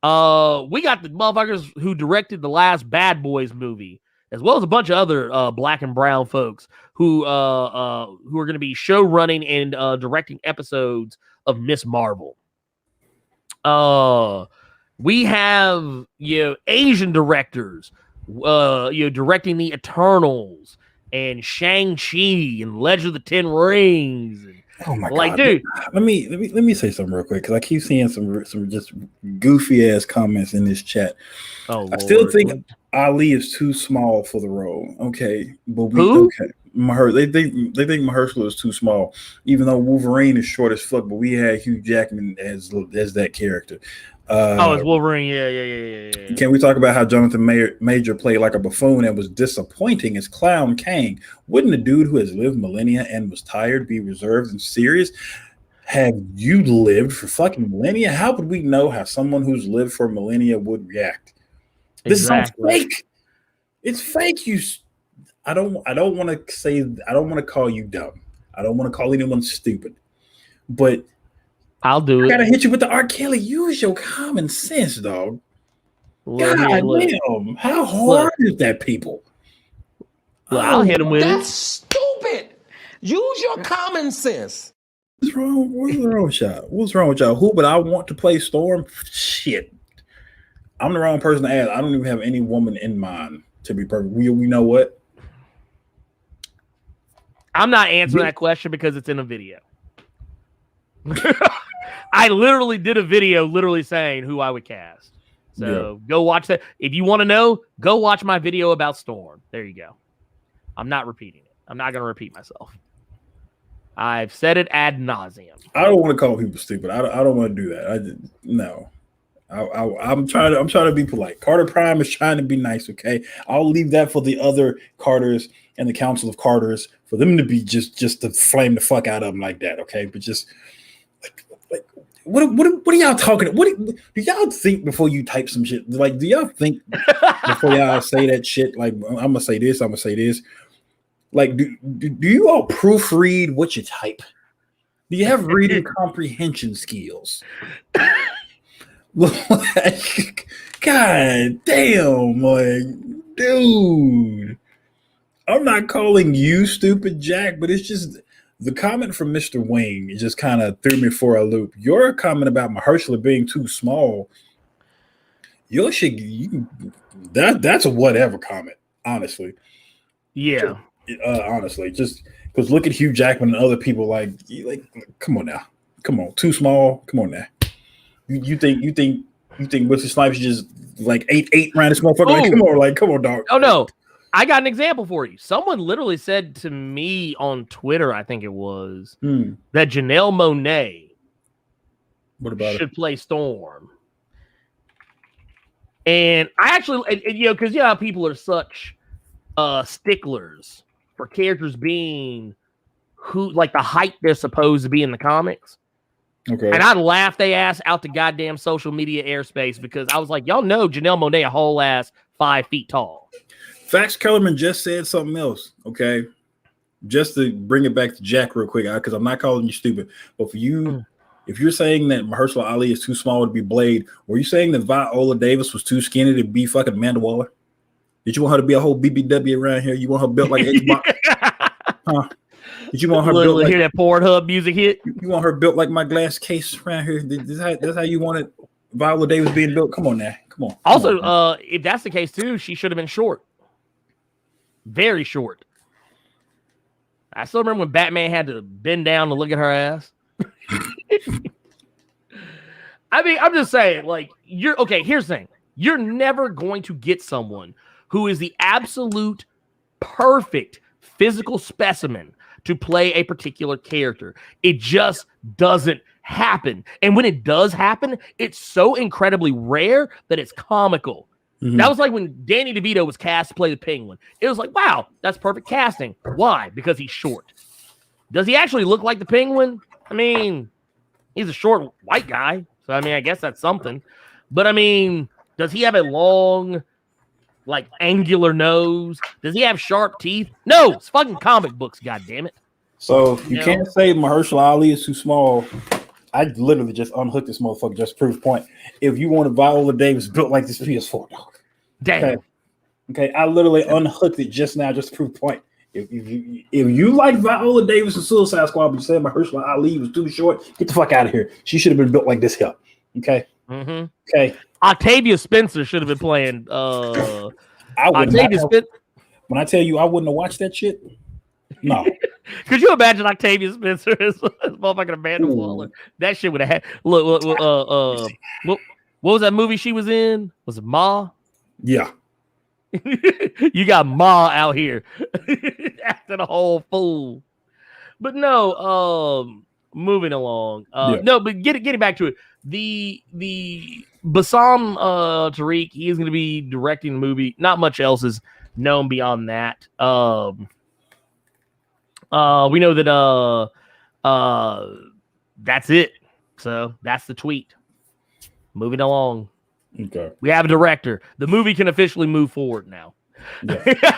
We got the motherfuckers who directed the last Bad Boys movie, as well as a bunch of other Black and brown folks who are going to be show running and directing episodes of Miss Marvel. We have Asian directors, directing the Eternals and Shang-Chi and Legend of the Ten Rings. And, oh my god, dude! Let me say something real quick because I keep seeing some just goofy ass comments in this chat. Oh, I still think Ali is too small for the role. Okay, but okay. They think Mahershala is too small, even though Wolverine is short as fuck. But we had Hugh Jackman as that character. It's Wolverine. Yeah. Can we talk about how Jonathan Major played like a buffoon and was disappointing as Clown Kang? Wouldn't a dude who has lived millennia and was tired be reserved and serious? Have you lived for fucking millennia? How would we know how someone who's lived for millennia would react? This sounds fake. It's fake. I don't want to call you dumb. I don't want to call anyone stupid, but I'll do it. I gotta hit you with the R. Kelly. Use your common sense, dog. God damn, how hard is that, people? I'll hit him with That's stupid. Use your common sense. What's wrong with y'all? What's wrong with y'all? Who would I want to play Storm? Shit. I'm the wrong person to ask. I don't even have any woman in mind, to be perfect. We know what? I'm not answering that question because it's in a video. I literally did a video saying who I would cast. So go watch that. If you want to know, go watch my video about Storm. There you go. I'm not repeating it. I'm not going to repeat myself. I've said it ad nauseum. I don't want to call people stupid. I don't want to do that. No. I'm trying to be polite. Carter Prime is trying to be nice. Okay, I'll leave that for the other Carters and the Council of Carters for them to be just to flame the fuck out of them like that. Okay, but just like what are y'all talking? What do y'all think before you type some shit? Like, do y'all think before y'all say that shit, like I'm gonna say this, Like, do you all proofread what you type? Do you have reading comprehension skills? Like, God damn, like, dude. I'm not calling you stupid, Jack, but it's just the comment from Mr. Wing just kind of threw me for a loop. Your comment about Mahershala being too small, your shit, that's a whatever comment, honestly. Yeah. Honestly, just because look at Hugh Jackman and other people like, come on now. Come on, too small. Come on now. You think Wesley Snipes just like ate around this motherfucker? Like, come on, dog. Oh no, I got an example for you. Someone literally said to me on Twitter, I think it was, that Janelle Monáe should play Storm. And I actually, because how people are such sticklers for characters being the height they're supposed to be in the comics. Okay. And I laughed they ass out the goddamn social media airspace because I was like, y'all know Janelle Monáe a whole ass 5 feet tall. Fax Kellerman just said something else. Okay. Just to bring it back to Jack real quick, because I'm not calling you stupid, but for you, if you're saying that Mahershala Ali is too small to be Blade, were you saying that Viola Davis was too skinny to be fucking Amanda Waller? Did you want her to be a whole BBW around here? You want her built like Xbox? Huh? Did you want her built like, hear that Pornhub music hit? You want her built like my glass case around here? That's how you wanted Viola Davis being built? Come on now. Come on. Also, if that's the case too, she should have been short. Very short. I still remember when Batman had to bend down to look at her ass. I mean, I'm just saying, like, here's the thing. You're never going to get someone who is the absolute perfect physical specimen to play a particular character. It just doesn't happen. And when it does happen, it's so incredibly rare that it's comical. Mm-hmm. That was like when Danny DeVito was cast to play the Penguin. It was like, wow, that's perfect casting. Why? Because he's short. Does he actually look like the Penguin? I mean, he's a short white guy. So, I mean, I guess that's something. But, I mean, does he have a long, like, angular nose? Does he have sharp teeth? No, it's fucking comic books, goddammit. So, you can't say Mahershala Ali is too small. I literally just unhooked this motherfucker just to prove point. If you wanted Viola Davis built like this PS4, dog. Damn. Okay, I literally unhooked it just now just to prove point. If you like Viola Davis and Suicide Squad, but you said Mahershala Ali was too short, get the fuck out of here. She should have been built like this here. Okay? Mm-hmm. Okay. Octavia Spencer should have been playing. When I tell you I wouldn't have watched that shit, no. Could you imagine Octavia Spencer as motherfucking Amanda Waller? That shit would have had. Look, what was that movie she was in? Was it Ma? Yeah. You got Ma out here acting a whole fool. But no, moving along. No, but getting back to it. The Bassam Tariq, he is going to be directing the movie. Not much else is known beyond that. We know that that's it. So that's the tweet. Moving along. Okay. We have a director. The movie can officially move forward now. Yeah.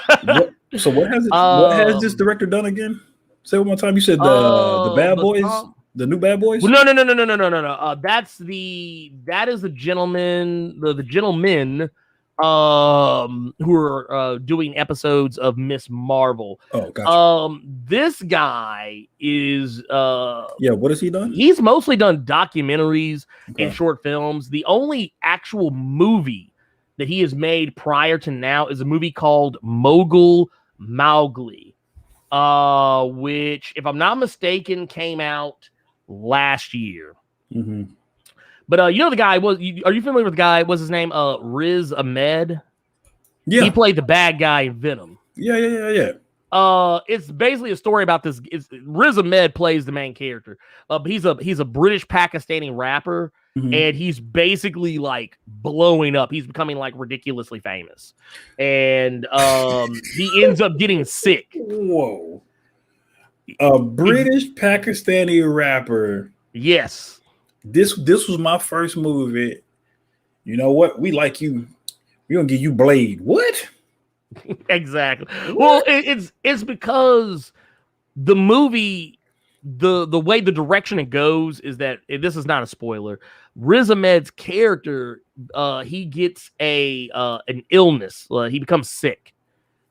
What has this director done again? Say one more time. You said the Bad Boys, the new Bad Boys. Well, no. That is the gentlemen, the gentlemen who are doing episodes of Miss Marvel. Oh, gotcha. This guy is what has he done? He's mostly done documentaries and short films. The only actual movie that he has made prior to now is a movie called Mogul Mowgli, which, if I'm not mistaken, came out last year. Mm-hmm. But you know the guy are you familiar with the guy? What's his name? Riz Ahmed. Yeah, he played the bad guy in Venom. Yeah. It's basically a story about this. Riz Ahmed plays the main character. He's a British Pakistani rapper, and he's basically like blowing up. He's becoming like ridiculously famous, and he ends up getting sick. Whoa! A British Pakistani rapper. Yes. This was my first movie. You know what? We like you. We're gonna give you Blade. What? Exactly. Well, it's because the movie, the way the direction it goes is that this is not a spoiler. Riz Ahmed's character, he gets an illness. He becomes sick,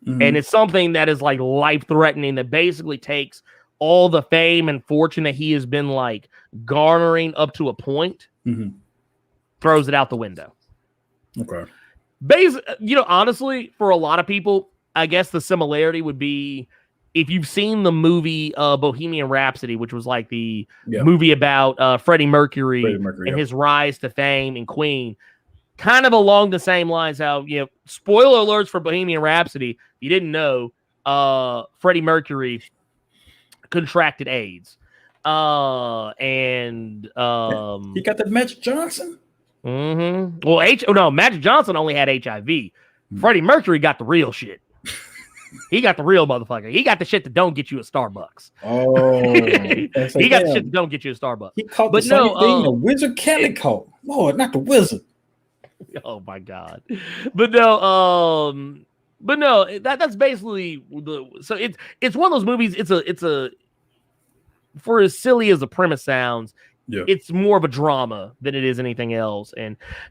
and it's something that is like life threatening. That basically takes all the fame and fortune that he has been like garnering up to a point, throws it out the window. Okay. Honestly, for a lot of people, I guess the similarity would be if you've seen the movie Bohemian Rhapsody, which was like the movie about Freddie Mercury and his rise to fame and Queen, kind of along the same lines. How, spoiler alerts for Bohemian Rhapsody. If you didn't know, Freddie Mercury contracted AIDS, and he got the Magic Johnson. Well, Magic Johnson only had HIV. Freddie Mercury got the real shit. He got the real motherfucker. He got the shit that don't get you a Starbucks. Oh, he got the shit that don't get you a Starbucks. He caught the same thing the Wizard Kelly caught. Lord, not the Wizard. Oh my God. But no, that's basically so it's one of those movies. It's a for as silly as the premise sounds, it's more of a drama than it is anything else.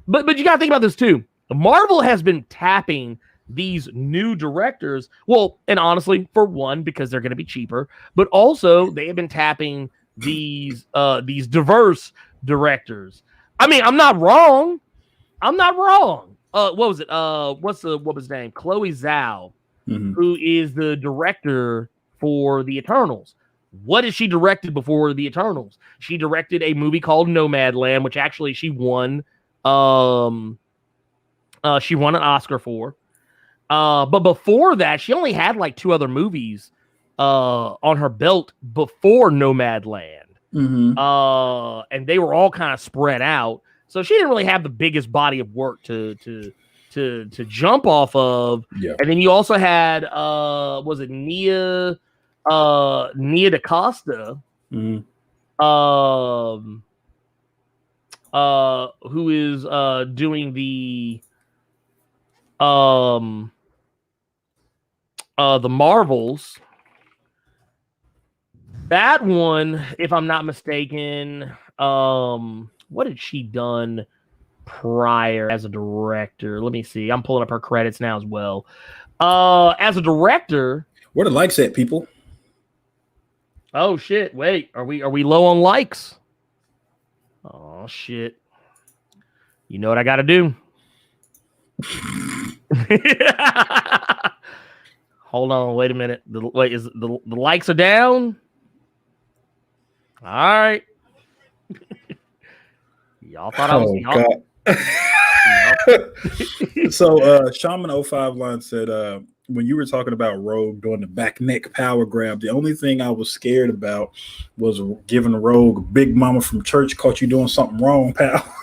But you gotta think about this too. Marvel has been tapping these new directors. Well, and honestly, for one, because they're going to be cheaper, but also they have been tapping these diverse directors. I mean, I'm not wrong. What was it? What was his name? Chloe Zhao, who is the director for the Eternals. What has she directed before the Eternals? She directed a movie called Nomadland, which actually she won an Oscar for. But before that, she only had like 2 other movies on her belt before Nomadland. And they were all kind of spread out. So she didn't really have the biggest body of work to jump off of. Yeah. And then you also had was it Nia DaCosta, who is doing the Marvels. That one, if I'm not mistaken, what had she done prior as a director? Let me see. I'm pulling up her credits now as well. As a director, where the likes at, people? Oh shit! Wait, are we low on likes? Oh shit! You know what I got to do? Hold on, wait a minute. The likes are down? All right. Y'all thought I was So Shaman 05 line said when you were talking about Rogue doing the back neck power grab, the only thing I was scared about was giving Rogue Big Mama from church caught you doing something wrong, pal.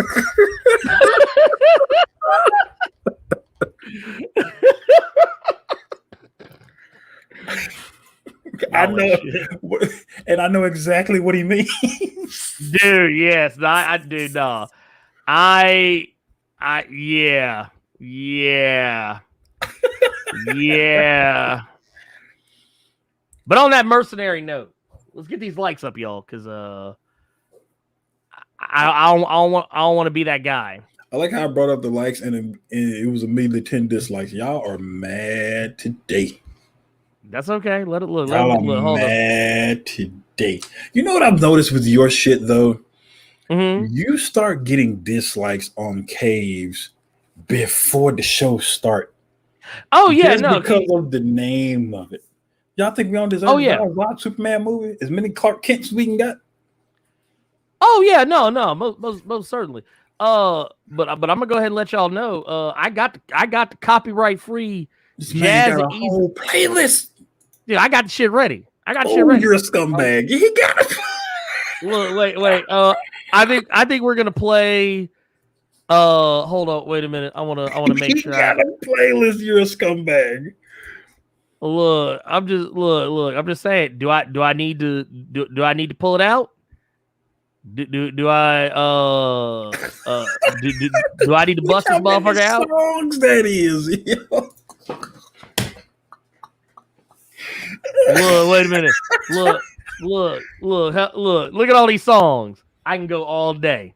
I know, and I know exactly what he means, dude. Yes, I do. No, yeah. But on that mercenary note, let's get these likes up, y'all, because I don't want to be that guy. I like how I brought up the likes, and it was immediately 10 dislikes. Y'all are mad today. That's okay. Let it look. Y'all are mad today. You know what I've noticed with your shit though? You start getting dislikes on caves before the show start. Oh yeah, no, because of the name of it. Y'all think we don't deserve to watch Superman movie? As many Clark Kents we can get? Oh yeah, no, most certainly. But I'm gonna go ahead and let y'all know. I got the copyright free jazz got a whole playlist. Dude, I got the shit ready. You're a scumbag. He got it. Look, wait. I think we're gonna play. Hold on, wait a minute. I wanna make sure. Got a playlist. You're a scumbag. Look, I'm just saying. Do I need to pull it out? Do I do I need to bust this motherfucker out? Songs that is. Look, wait a minute. Look at all these songs. I can go all day.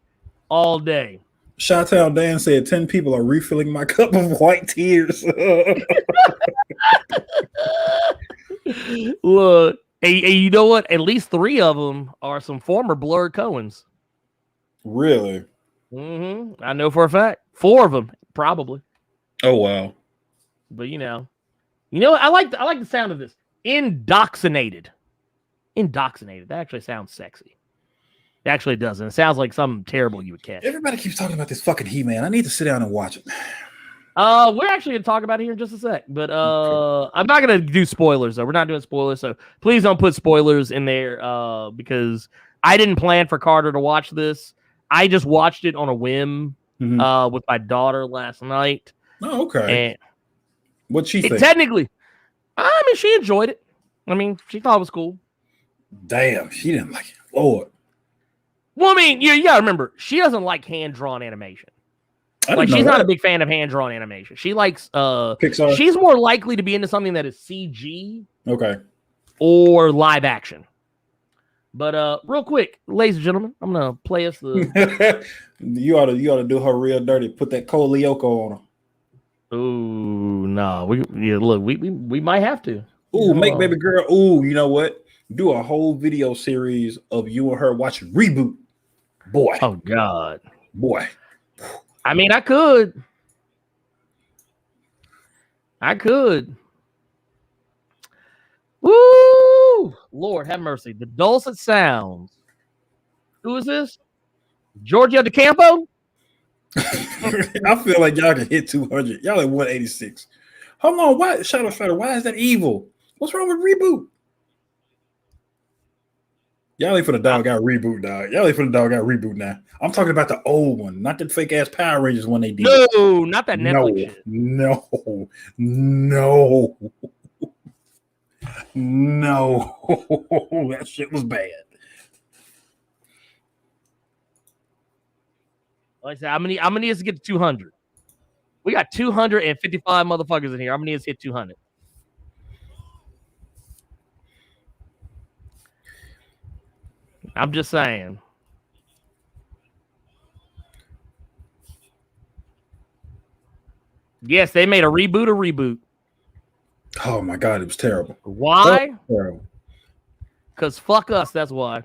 Chi-Town Dan said 10 people are refilling my cup of white tears. Look, and you know what? At least 3 of them are some former Blerd Cohens. Really? I know for a fact. 4 of them, probably. Oh wow. But you know, I like the sound of this. Indoxinated. That actually sounds sexy. It actually doesn't. It sounds like something terrible you would catch. Everybody keeps talking about this fucking He-Man. I need to sit down and watch it. We're actually gonna talk about it here in just a sec, but I'm not gonna do spoilers though. We're not doing spoilers, so please don't put spoilers in there because I didn't plan for Carter to watch this. I just watched it on a whim with my daughter last night. Oh, okay. And what'd she think? Technically, I mean, she enjoyed it. I mean, she thought it was cool. Damn, she didn't like it. Lord. Well, I mean, you gotta remember, she doesn't like hand-drawn animation. Like, she's not a big fan of hand-drawn animation. She likes Pixar. She's more likely to be into something that is CG, okay, or live action. But real quick, ladies and gentlemen, I'm gonna play us the. you ought to do her real dirty. Put that Cole Lyoko on her. Ooh, no, we might have to. Ooh, make baby girl. Ooh, you know what? Do a whole video series of you and her watching Reboot. Boy. Oh God. Boy. I mean, I could. Woo! Lord have mercy. The dulcet sounds. Who is this? Giorgio DeCampo? I feel like y'all can hit 200. Y'all at 186. Hold on. Why, Shadow Fighter? Why is that evil? What's wrong with Reboot? Y'all ain't for the dog got Reboot, dog. Y'all ain't for the dog got Reboot now. I'm talking about the old one, not the fake ass Power Rangers one they did. No, not that Netflix shit. No. That shit was bad. Like I said, I'm gonna need us to get to 200. We got 255 motherfuckers in here. I'm gonna need us to hit 200. I'm just saying. Yes, they made a reboot. Oh my God, it was terrible. Why? Terrible. Because fuck us, that's why.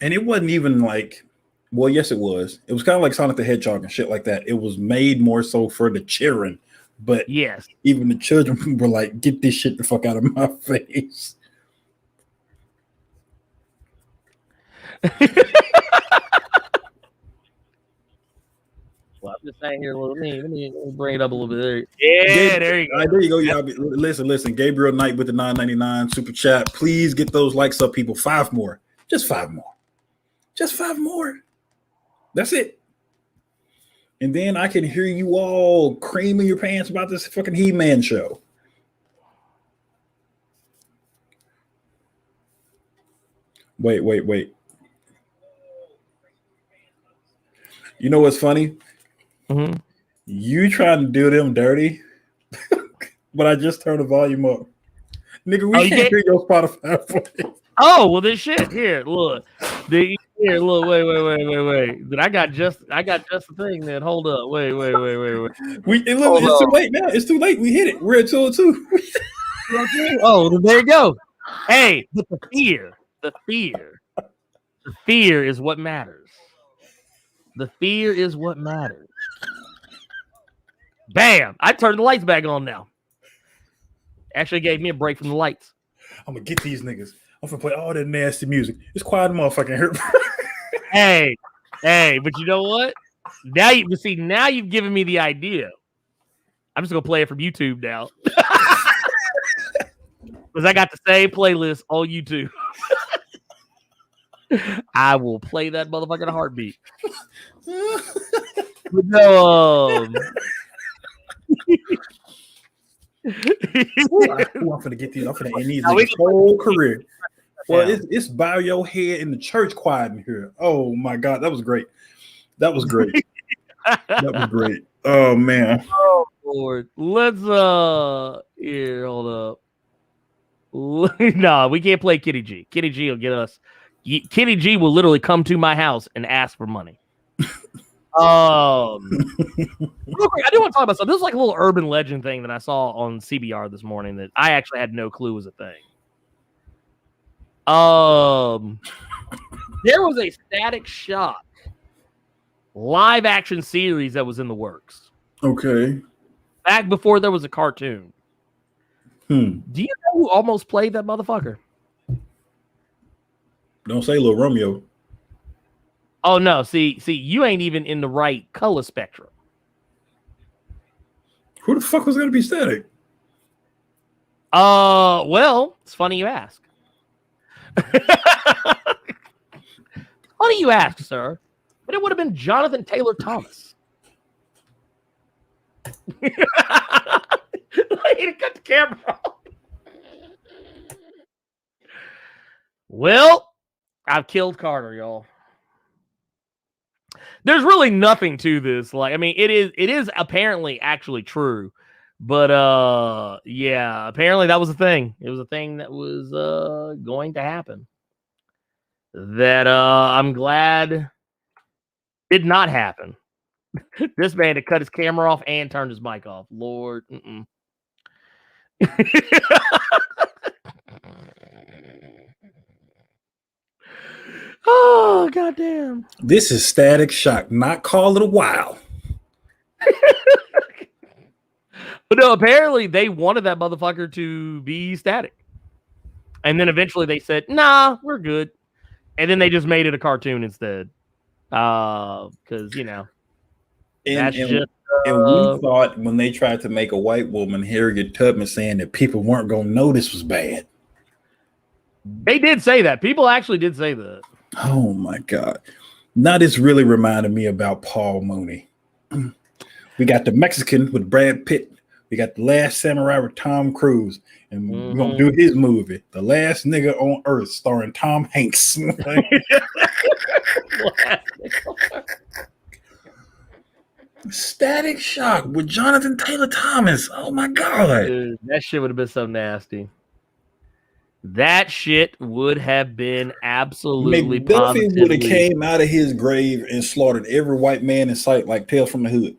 And it wasn't even like, well, yes, it was. It was kind of like Sonic the Hedgehog and shit like that. It was made more so for the children, but yes, even the children were like, get this shit the fuck out of my face. Well, I'm just saying here. Let me bring it up a little bit. There. Yeah, there you go. There you go. Y'all listen. Gabriel Knight with the $9.99 super chat. Please get those likes up, people. 5 more. Just 5 more. Just 5 more. That's it. And then I can hear you all creaming your pants about this fucking He-Man show. Wait. You know what's funny? Mm-hmm. You trying to do them dirty, but I just turned the volume up. Nigga, we can't hear your Spotify voice. Oh, well, this shit. Here, look. Wait. I got just the thing then. Hold up. Wait. It's too late now. It's too late. We hit it. We're at 202. Oh, there you go. Hey, but the fear is what matters. The fear is what matters. Bam! I turned the lights back on now. Actually gave me a break from the lights. I'm gonna get these niggas. I'm gonna play all that nasty music. It's quiet, motherfucking hurt. Hey, but you know what? Now you've given me the idea. I'm just gonna play it from YouTube now. Because I got the same playlist on YouTube. I will play that motherfucking heartbeat. But no, I'm gonna get these. I'm gonna end these niggas' whole career. Well, Yeah. it's bow your head in the church choir in here. Oh my God, that was great. That was great. That was great. Oh man. Oh Lord. Let's here, hold up. No, we can't play Kitty G. Kitty G will get us. Kitty G will literally come to my house and ask for money. Real quick, I do want to talk about something. This is like a little urban legend thing that I saw on CBR this morning that I actually had no clue was a thing. There was a Static Shock live action series that was in the works. Okay. Back before there was a cartoon. Do you know who almost played that motherfucker? Don't say Lil Romeo. Oh no, see, you ain't even in the right color spectrum. Who the fuck was gonna be Static? Well, it's funny you ask. Funny you ask, sir. But it would have been Jonathan Taylor Thomas. I need to cut the camera off. Well, I've killed Carter, y'all. There's really nothing to this. Like, I mean, it is apparently actually true. But yeah, apparently that was a thing. It was a thing that was going to happen. That I'm glad did not happen. This man had cut his camera off and turned his mic off. Lord. Oh, goddamn. This is Static Shock, not Call It a While. But no, apparently they wanted that motherfucker to be Static. And then eventually they said, nah, we're good. And then they just made it a cartoon instead. Because, you know. And we thought when they tried to make a white woman Harriet Tubman saying that people weren't going to know this was bad. They did say that. People actually did say that. Oh my God. Now this really reminded me about Paul Mooney. We got the Mexican with Brad Pitt. We got The Last Samurai with Tom Cruise. And we're going to do his movie, The Last Nigga on Earth, starring Tom Hanks. Static Shock with Jonathan Taylor Thomas. Oh my God. Dude, that shit would have been so nasty. That shit would have been absolutely McDuffie would have came out of his grave and slaughtered every white man in sight like Tales from the Hood.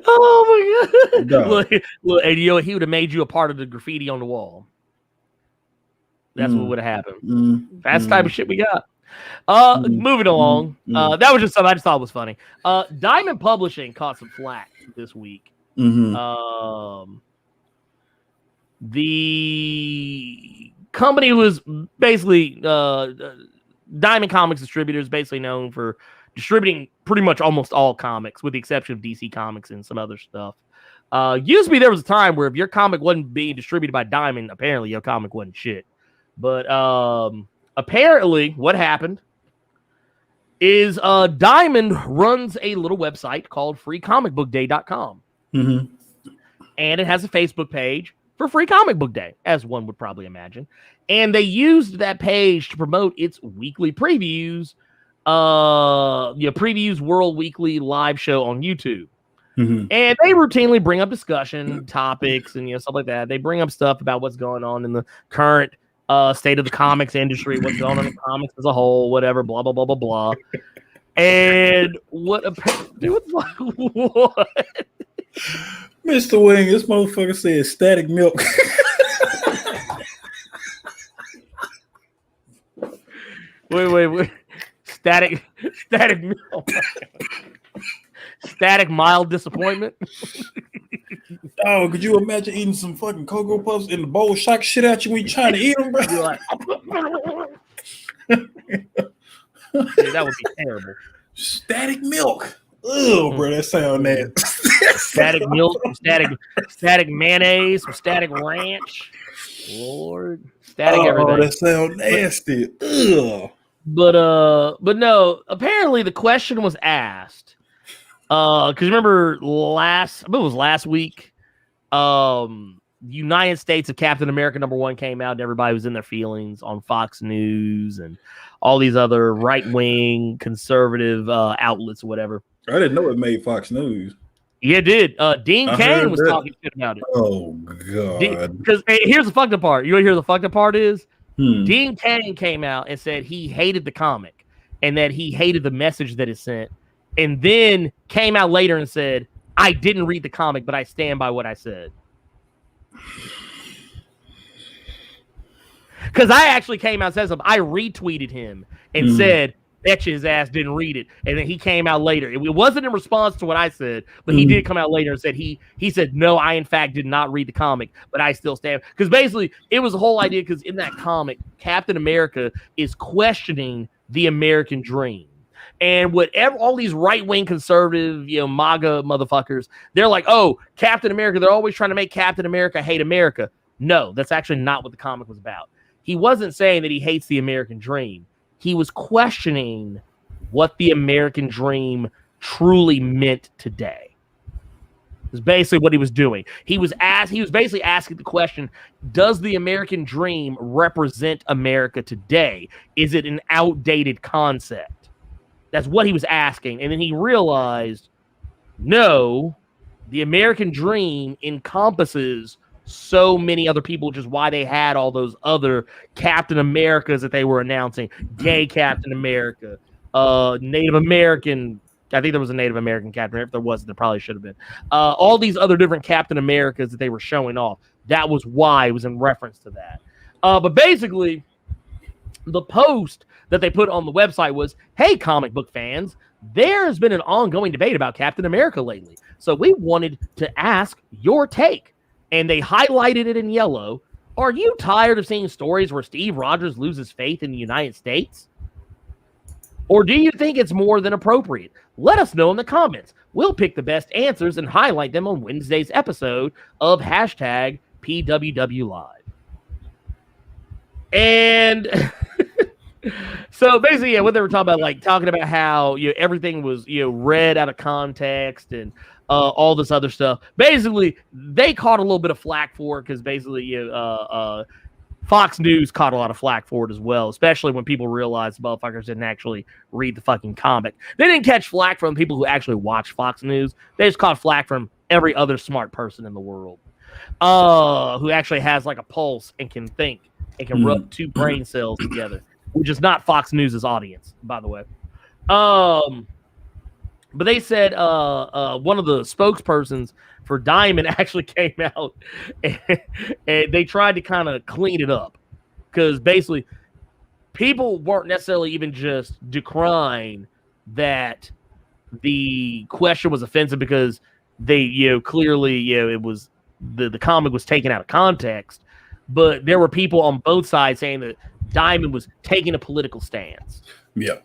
Oh my God. No. Look, and you know, he would have made you a part of the graffiti on the wall. That's what would have happened. That's the type of shit we got. Moving along. That was just something I just thought was funny. Diamond Publishing caught some flack this week. The company was basically Diamond Comics Distributors, basically known for distributing pretty much almost all comics, with the exception of DC Comics and some other stuff. Used to be there was a time where if your comic wasn't being distributed by Diamond, apparently your comic wasn't shit. But apparently what happened is Diamond runs a little website called freecomicbookday.com. And it has a Facebook page for Free Comic Book Day, as one would probably imagine. And they used that page to promote its weekly previews, Previews World Weekly live show on YouTube. And they routinely bring up discussion topics and stuff like that. They bring up stuff about what's going on in the current state of the comics industry, what's going on in comics as a whole, whatever, blah, blah, blah, blah, blah. And what Mr. Wing, this motherfucker said static milk. Wait. Static milk. Static mild disappointment. Oh, could you imagine eating some fucking Cocoa Puffs in the bowl, shock shit out you when you're trying to eat them, bro? You're like, dude, that would be terrible. Static milk. Oh, bro, that sound nasty. Static milk, static mayonnaise, some static ranch. Lord, static everything. That sound nasty. Ugh. But no, apparently the question was asked. Because remember I believe it was last week, United States of Captain America #1 came out and everybody was in their feelings on Fox News and all these other right-wing conservative outlets or whatever. I didn't know it made Fox News. Yeah, it did. Dean Cain was talking shit about it. Oh, God. Because here's the fucked up part. You want to hear the fucked up part is? Dean Cain came out and said he hated the comic and that he hated the message that it sent. And then came out later and said, I didn't read the comic, but I stand by what I said. Because I actually came out and said something. I retweeted him and said, betcha his ass didn't read it. And then he came out later. It wasn't in response to what I said, but he did come out later and said he said, no, I in fact did not read the comic, but I still stand. Because basically it was the whole idea because in that comic, Captain America is questioning the American dream. And whatever all these right-wing conservative, MAGA motherfuckers, they're like, oh, Captain America, they're always trying to make Captain America hate America. No, that's actually not what the comic was about. He wasn't saying that he hates the American dream. He was questioning what the American dream truly meant today. Is basically what he was doing. He was basically asking the question, does the American dream represent America today? Is it an outdated concept? That's what he was asking. And then he realized, no, the American dream encompasses so many other people, which is why they had all those other Captain Americas that they were announcing. Gay Captain America, Native American. I think there was a Native American Captain America. If there wasn't, there probably should have been. All these other different Captain Americas that they were showing off. That was why it was in reference to that. But basically, the post that they put on the website was, hey, comic book fans, there has been an ongoing debate about Captain America lately. So we wanted to ask your take. And they highlighted it in yellow. Are you tired of seeing stories where Steve Rogers loses faith in the United States? Or do you think it's more than appropriate? Let us know in the comments. We'll pick the best answers and highlight them on Wednesday's episode of #PWW Live. And so basically, what they were talking about, talking about how everything was read out of context and all this other stuff. Basically, they caught a little bit of flack for it because basically, Fox News caught a lot of flack for it as well, especially when people realized motherfuckers didn't actually read the fucking comic. They didn't catch flack from people who actually watch Fox News. They just caught flack from every other smart person in the world who actually has a pulse and can think and can rub two brain cells together, which is not Fox News' audience, by the way. But they said one of the spokespersons for Diamond actually came out and they tried to kind of clean it up because basically people weren't necessarily even just decrying that the question was offensive because they clearly it was the comic was taken out of context, but there were people on both sides saying that Diamond was taking a political stance. Yeah.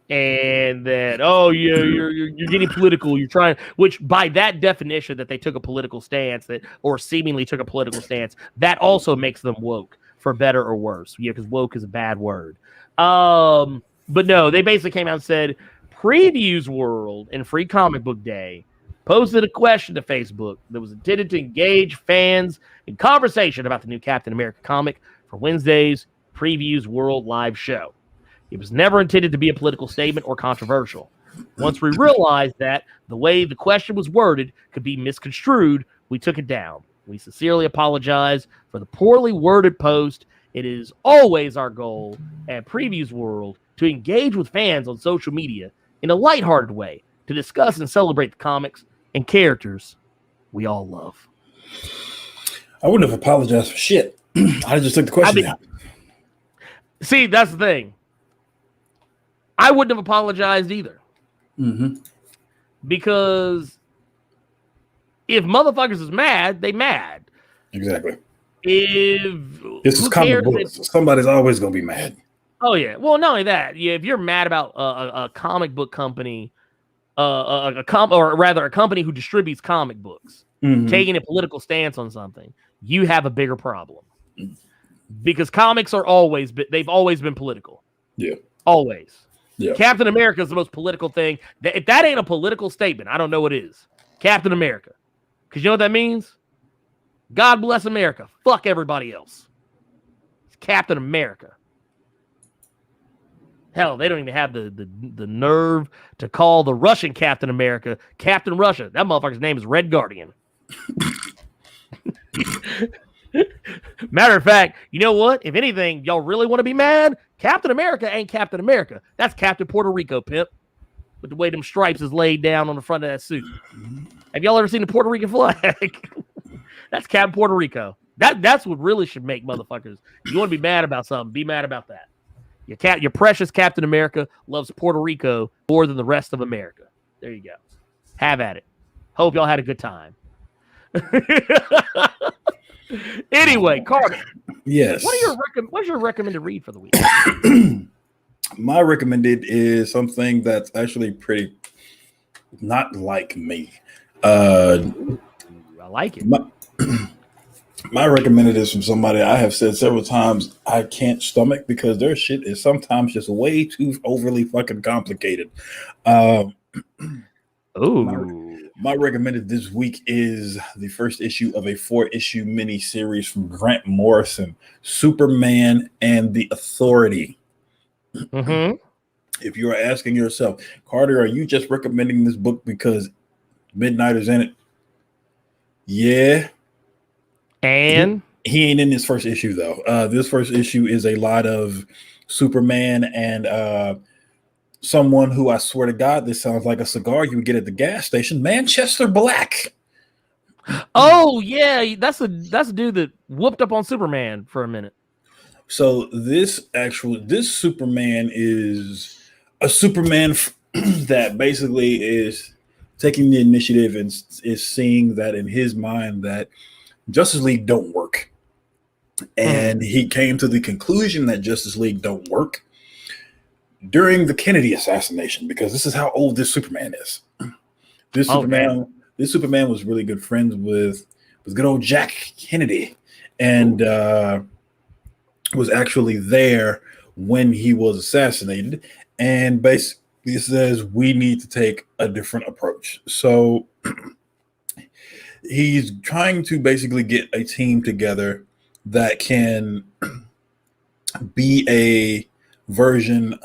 And that, you're getting political. You're trying, which by that definition that they took a political stance or seemingly took a political stance, that also makes them woke for better or worse. Yeah, because woke is a bad word. But no, they basically came out and said, Previews World and Free Comic Book Day posted a question to Facebook that was intended to engage fans in conversation about the new Captain America comic for Wednesday's Previews World live show. It was never intended to be a political statement or controversial. Once we realized that the way the question was worded could be misconstrued, we took it down. We sincerely apologize for the poorly worded post. It is always our goal at Previews World to engage with fans on social media in a lighthearted way to discuss and celebrate the comics and characters we all love. I wouldn't have apologized for shit. I just took the question down. See, that's the thing. I wouldn't have apologized either. Because if motherfuckers is mad, they mad. Exactly. If this is comic books, somebody's always going to be mad. Oh, yeah. Well, not only that, if you're mad about a comic book company, a company who distributes comic books, taking a political stance on something, you have a bigger problem. Because comics they've always been political. Yeah. Always. Yeah. Captain America is the most political thing. If that ain't a political statement, I don't know what is. Captain America. Because you know what that means? God bless America. Fuck everybody else. It's Captain America. Hell, they don't even have the nerve to call the Russian Captain America Captain Russia. That motherfucker's name is Red Guardian. Matter of fact, you know what? If anything, y'all really want to be mad? Captain America ain't Captain America. That's Captain Puerto Rico, pimp. With the way them stripes is laid down on the front of that suit. Have y'all ever seen the Puerto Rican flag? That's Captain Puerto Rico. That's what really should make motherfuckers. You want to be mad about something, be mad about that. Your precious Captain America loves Puerto Rico more than the rest of America. There you go. Have at it. Hope y'all had a good time. Anyway, Carter. Yes. What's your recommended read for the week? My recommended is something that's actually pretty not like me. I like it. My recommended is from somebody I have said several times I can't stomach because their shit is sometimes just way too overly fucking complicated. Ooh. My recommended this week is the first issue of a 4-issue mini-series from Grant Morrison, Superman and the Authority. Mm-hmm. If you are asking yourself, Carter, are you just recommending this book because Midnighter's in it? Yeah. And he ain't in this first issue, though. This first issue is a lot of Superman and someone who, I swear to God, this sounds like a cigar you would get at the gas station, Manchester Black. oh yeah, that's the dude that whooped up on Superman for a minute. So this Superman is a Superman that basically is taking the initiative and is seeing that in his mind that Justice League don't work. And he came to the conclusion that Justice League don't work during the Kennedy assassination, because this is how old this Superman is. This Superman was really good friends with good old Jack Kennedy, and was actually there when he was assassinated, and basically says we need to take a different approach. So he's trying to basically get a team together that can be a version.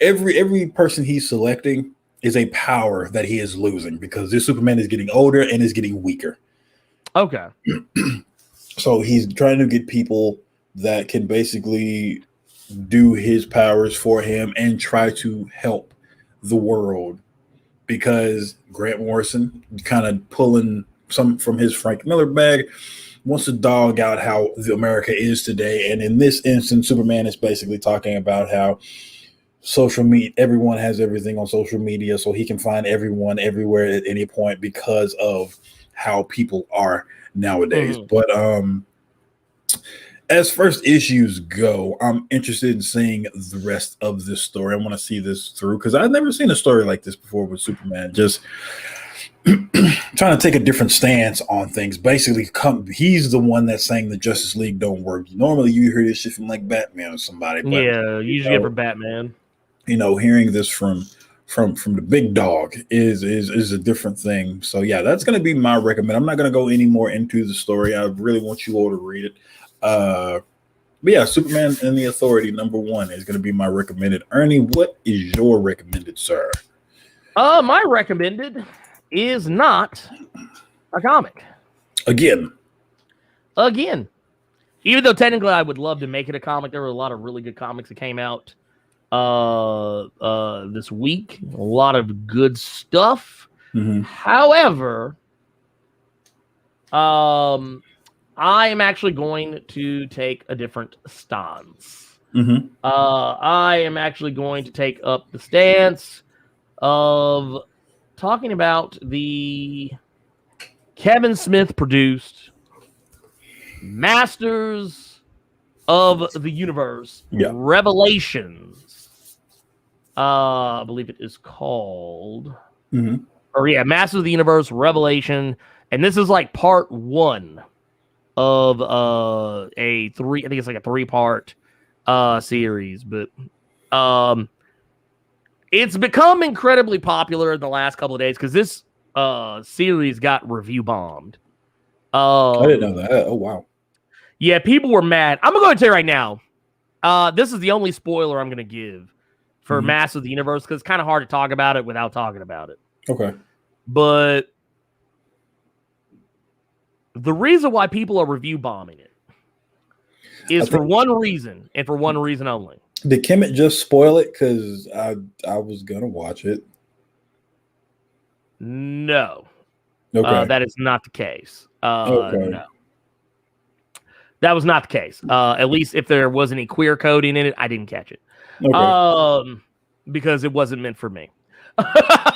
Every person he's selecting is a power that he is losing, because this Superman is getting older and is getting weaker. Okay. So he's trying to get people that can basically do his powers for him and try to help the world, because Grant Morrison, kind of pulling some from his Frank Miller bag, wants to dog out how America is today. And in this instance, Superman is basically talking about how social media, everyone has everything on social media, so he can find everyone everywhere at any point because of how people are nowadays. But as first issues go, I'm interested in seeing the rest of this story. I want to see this through, because I've never seen a story like this before with Superman just trying to take a different stance on things. Basically, he's the one that's saying the Justice League don't work. Normally you hear this shit from like Batman or somebody, but usually get for Batman. Hearing this from the big dog is a different thing. So yeah, that's going to be my recommend. I'm not going to go any more into the story. I really want you all to read it. But yeah, Superman and the Authority #1 is going to be my recommended. Ernie, what is your recommended, sir? My recommended is not a comic. Again. Even though technically I would love to make it a comic, there were a lot of really good comics that came out this week. A lot of good stuff. However, I am actually going to take a different stance. I am actually going to take up the stance of talking about the Kevin Smith produced Masters of the Universe Revelations. I believe it is called. Masters of the Universe Revelation. And this is like part 1 of I think it's like a 3-part series. But It's become incredibly popular in the last couple of days because this series got review bombed. I didn't know that. Oh wow. Yeah, people were mad. I'm gonna go and tell you right now. This is the only spoiler I'm gonna give for Masters of the Universe because it's kind of hard to talk about it without talking about it. Okay. But the reason why people are review bombing it is for one reason and for one reason only. Did Kemet just spoil it? Because I was gonna watch it. No. Okay. That is not the case. Okay. No. That was not the case. At least if there was any queer coding in it, I didn't catch it. Okay. Because it wasn't meant for me. But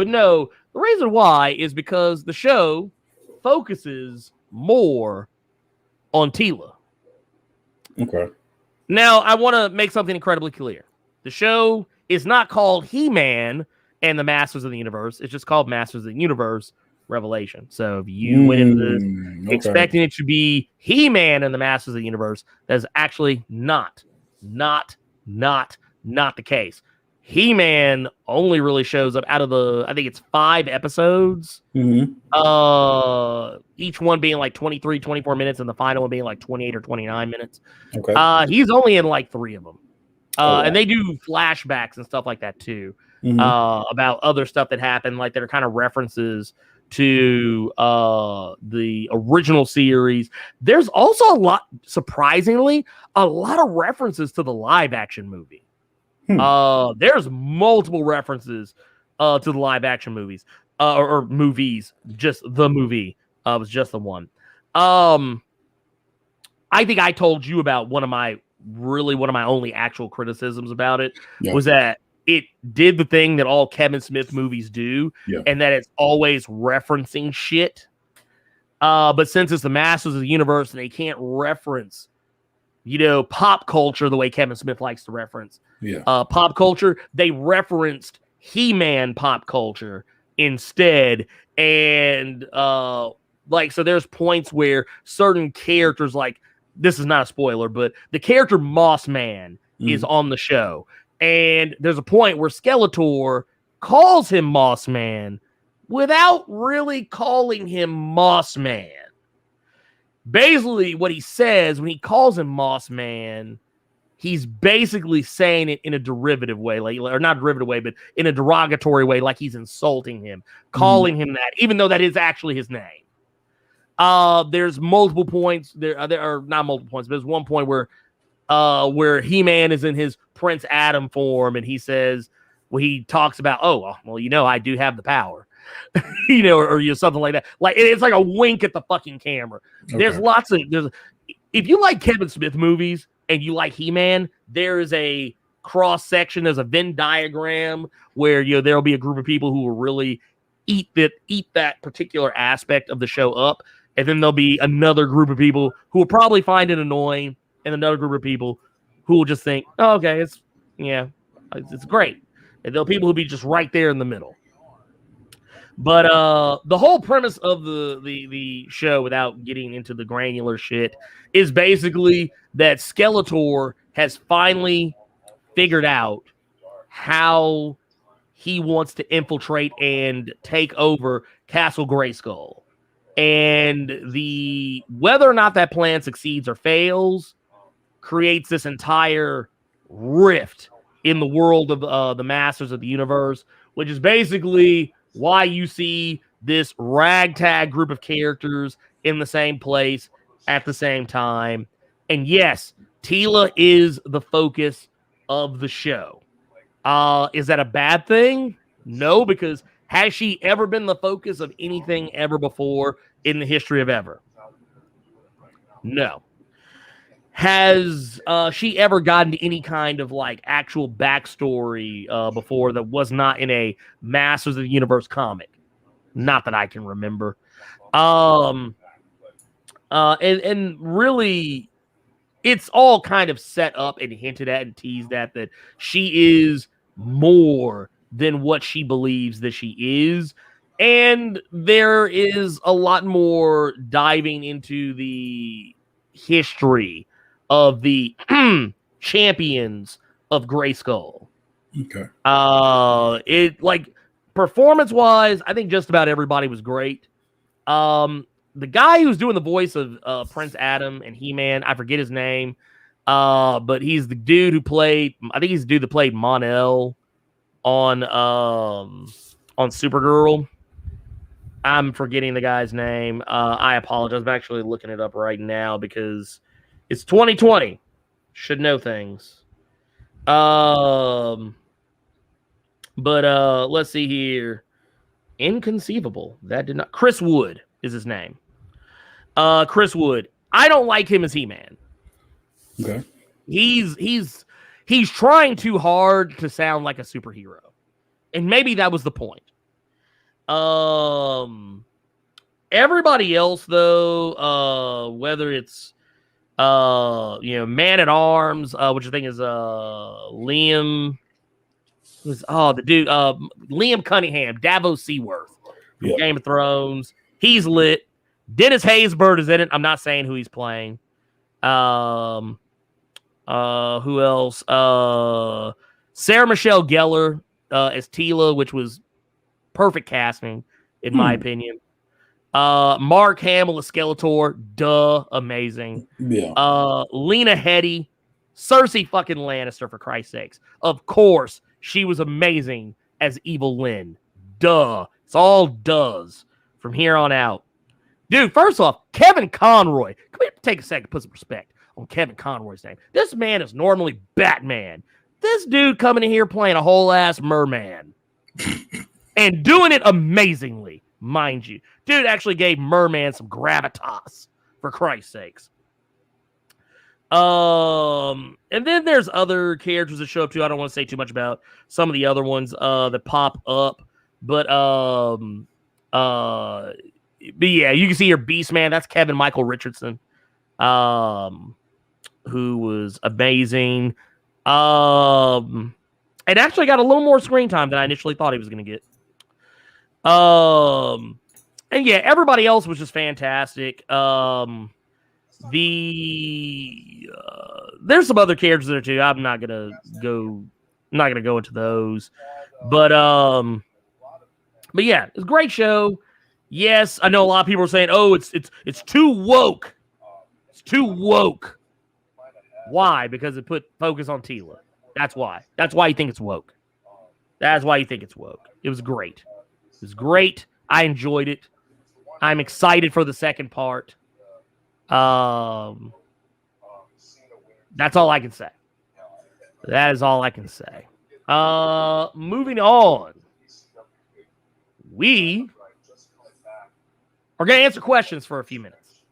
no, the reason why is because the show focuses more on Teela. Okay. Now, I want to make something incredibly clear. The show is not called He-Man and the Masters of the Universe. It's just called Masters of the Universe Revelation. So if you went into this expecting it to be He-Man and the Masters of the Universe, that is actually not the case. He-Man only really shows up out of the, I think it's 5 episodes. Each one being like 23, 24 minutes, and the final one being like 28 or 29 minutes. Okay. He's only in like 3 of them. And they do flashbacks and stuff like that too. About other stuff that happened, like that are kind of references to the original series. There's also surprisingly, a lot of references to the live action movie. There's multiple references to the live action movies or movies. Just the movie was just the one. I think I told you about one of my only actual criticisms about it was that it did the thing that all Kevin Smith movies do, and that it's always referencing shit. But since it's the Masters of the Universe and they can't reference, pop culture the way Kevin Smith likes to reference pop culture, they referenced He-Man pop culture instead. And so there's points where certain characters, like, this is not a spoiler, but the character Moss Man is on the show. And there's a point where Skeletor calls him Moss Man without really calling him Moss Man. Basically, what he says when he calls him Moss Man, he's basically saying it in a derivative way, or not derivative way, but in a derogatory way, like he's insulting him, calling him that, even though that is actually his name. There's multiple points. There are not multiple points, but there's one point where He-Man is in his Prince Adam form, and he says, he talks about, I do have the power, or something like that. Like, it's like a wink at the fucking camera. Okay. If you like Kevin Smith movies and you like He-Man, there is a cross section. There's a Venn diagram where there'll be a group of people who will really eat that particular aspect of the show up, and then there'll be another group of people who will probably find it annoying, and another group of people who will just think, oh, okay, it's great. And there'll be people who'll be just right there in the middle. But the whole premise of the show, without getting into the granular shit, is basically that Skeletor has finally figured out how he wants to infiltrate and take over Castle Grayskull. And whether or not that plan succeeds or fails creates this entire rift in the world of the Masters of the Universe, which is basically why you see this ragtag group of characters in the same place at the same time. And yes, Teela is the focus of the show. Is that a bad thing? No, because has she ever been the focus of anything ever before in the history of ever? No. Has she ever gotten to any kind of like actual backstory before that was not in a Masters of the Universe comic? Not that I can remember. And really, it's all kind of set up and hinted at and teased at that she is more than what she believes that she is. And there is a lot more diving into the history of the champions of Grayskull. Okay. It like performance wise, I think just about everybody was great. The guy who's doing the voice of Prince Adam and He-Man, I forget his name. But he's the dude who played, I think he's the dude that played Mon-El on Supergirl. I'm forgetting the guy's name. I apologize. I'm actually looking it up right now because it's 2020. Should know things. But let's see here. Inconceivable. That did not. Chris Wood is his name. Chris Wood. I don't like him as He-Man. Okay. He's trying too hard to sound like a superhero. And maybe that was the point. Everybody else though, whether it's Man at Arms, which I think is Liam the dude Liam Cunningham, Davos Seaworth from Game of Thrones. He's lit. Dennis Haysbert is in it. I'm not saying who he's playing. Who else? Sarah Michelle Gellar as Tila, which was perfect casting, in my opinion. Mark Hamill as Skeletor, amazing. Yeah. Lena Headey, Cersei fucking Lannister, for Christ's sakes. Of course, she was amazing as Evil Lynn. It's all does from here on out. Dude, first off, Kevin Conroy. Come here, take a second to put some respect on Kevin Conroy's name. This man is normally Batman. This dude coming in here playing a whole ass merman. And doing it amazingly, mind you. Dude actually gave Merman some gravitas, for Christ's sakes. And then there's other characters that show up too. I don't want to say too much about some of the other ones that pop up. But yeah, you can see your Beastman. That's Kevin Michael Richardson, who was amazing. And actually got a little more screen time than I initially thought he was going to get. And yeah, everybody else was just fantastic. There's some other characters there too. I'm not gonna go into those, but yeah, it's a great show. Yes, I know a lot of people are saying, "Oh, it's too woke." It's too woke. Why? Because it put focus on Tila. That's why. That's why you think it's woke. That's why you think it's woke. It was great. It was great. I enjoyed it. I'm excited for the second part. That's all I can say. That is all I can say. Moving on. We are going to answer questions for a few minutes.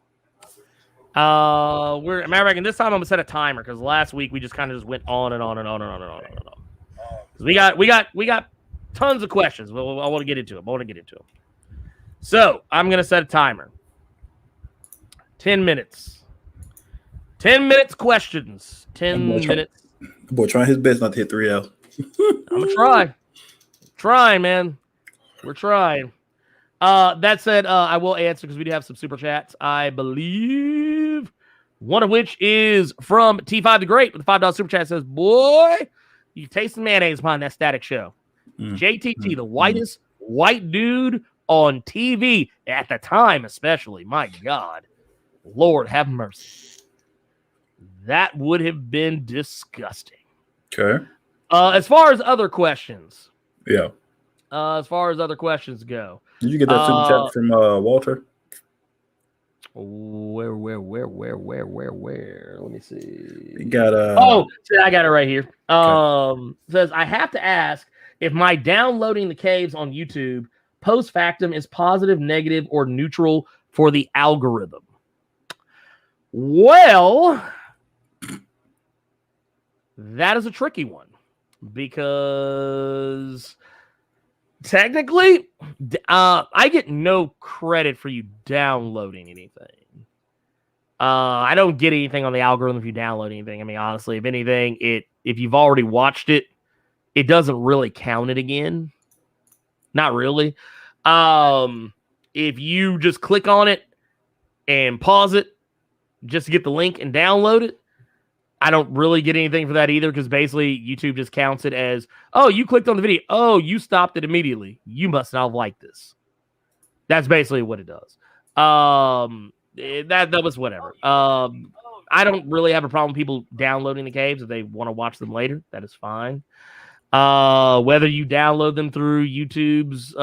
I reckon this time I'm going to set a timer because last week we just kind of just went on and on and on and on and on and on. We got tons of questions. I want to get into them. So I'm going to set a timer. 10 minutes. 10 minutes questions. 10 minutes. Boy, trying his best not to hit 3L. I'm going to try. Trying, man. We're trying. That said, I will answer because we do have some super chats. I believe one of which is from T5 the Great with the $5 super chat. Says, boy, you taste the mayonnaise behind that Static show. JTT, the whitest white dude on TV at the time, especially. My God. Lord have mercy. That would have been disgusting. Okay. As far as other questions. Yeah. As far as other questions go. Did you get that super chat from Walter? Where? Let me see. You got I got it right here. Okay. Says, I have to ask if my downloading the caves on YouTube post factum is positive, negative, or neutral for the algorithm. Well, that is a tricky one because technically, I get no credit for you downloading anything. I don't get anything on the algorithm if you download anything. I mean, honestly, if anything, if you've already watched it, it doesn't really count it again. Not really. If you just click on it and pause it just to get the link and download it, I don't really get anything for that either, because basically YouTube just counts it as, oh, you clicked on the video. Oh, you stopped it immediately. You must not have liked this. That's basically what it does. That was whatever. I don't really have a problem with people downloading the caves if they want to watch them later. That is fine. Whether you download them through YouTube's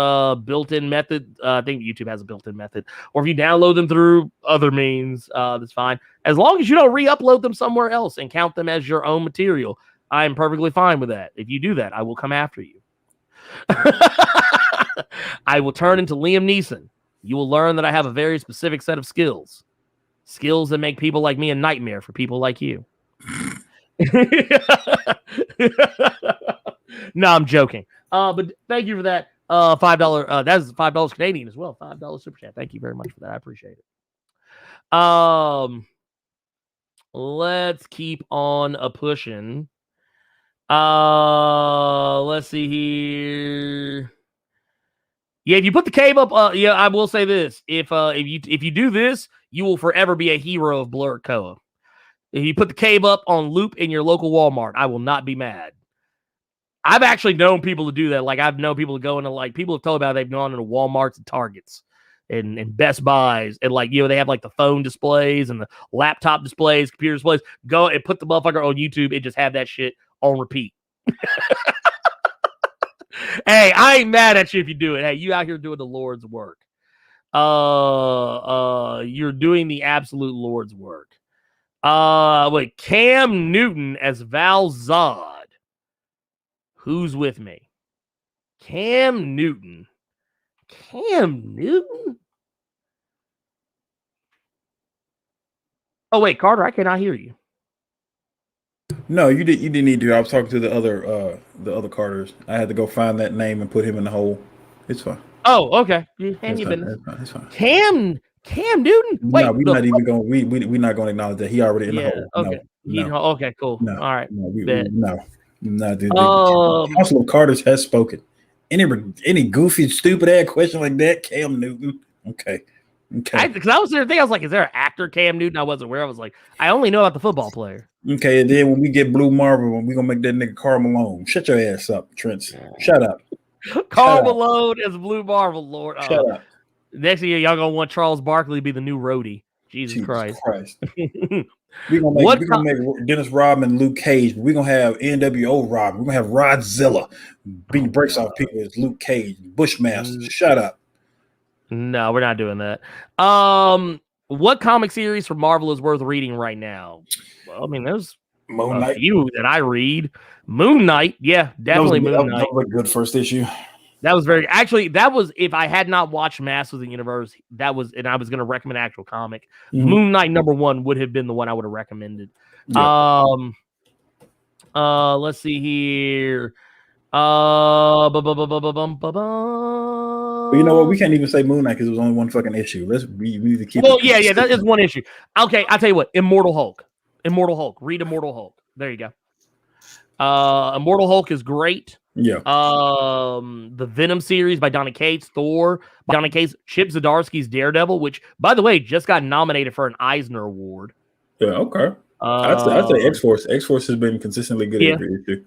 built-in method, I think YouTube has a built-in method, or if you download them through other means, that's fine. As long as you don't re-upload them somewhere else and count them as your own material, I am perfectly fine with that. If you do that, I will come after you. I will turn into Liam Neeson. You will learn that I have a very specific set of skills. Skills that make people like me a nightmare for people like you. No, I'm joking. But thank you for that. $5. That's $5 Canadian as well. $5 super chat. Thank you very much for that. I appreciate it. Let's keep on pushing. Let's see here. Yeah, if you put the cave up, yeah, I will say this: if you do this, you will forever be a hero of Blerd Co-op. If you put the cave up on loop in your local Walmart, I will not be mad. I've actually known people to do that. Like, I've known people to go into, like, people have told me about they've gone into Walmarts and Targets and Best Buys, and, like, they have like the phone displays and the laptop displays, computer displays. Go and put the motherfucker on YouTube and just have that shit on repeat. Hey, I ain't mad at you if you do it. Hey, you out here doing the Lord's work. You're doing the absolute Lord's work. Wait, Cam Newton as Val-Zod. Who's with me? Cam Newton. Cam Newton? Oh, wait, Carter, I cannot hear you. No, you didn't need to. I was talking to the other Carters. I had to go find that name and put him in the hole. It's fine. Oh, okay. It's fine. Cam Newton? Wait, no, we're not even going. We're not going to acknowledge that he already in the hole. Okay. No. Okay, cool. No, all right. No, dude. Council of Carters has spoken. Any goofy, stupid ass question like that, Cam Newton. Okay. Because I was there thinking, I was like, is there an actor Cam Newton? I wasn't aware. I was like, I only know about the football player. Okay, and then when we get Blue Marvel, we're gonna make that nigga Karl Malone. Shut your ass up, Trent. Shut up. Karl Malone is Blue Marvel, Lord. Shut up. Next year, y'all gonna want Charles Barkley to be the new roadie. Jesus Christ. We're gonna make Dennis Rodman and Luke Cage, but we're gonna have NWO Rob. We're gonna have Rodzilla beating brakes off people as Luke Cage, Bushmaster. Shut up. No, we're not doing that. What comic series from Marvel is worth reading right now? Well, I mean, there's a few that I read. Moon Knight, yeah, definitely Moon Knight. That was a good first issue. That was that was, if I had not watched Masters of the Universe, and I was going to recommend an actual comic, Moon Knight #1 would have been the one I would have recommended. Yeah. Let's see here. But you know what? We can't even say Moon Knight because it was only one fucking issue. We need to keep. Well, yeah, that is one issue. Okay, I'll tell you what. Immortal Hulk. Read Immortal Hulk. There you go. Immortal Hulk is great. Yeah. The Venom series by Donny Cates, Thor by Donny Cates, Chip Zdarsky's Daredevil, which, by the way, just got nominated for an Eisner Award. Yeah. Okay. I'd say X-Force. X-Force has been consistently good every issue.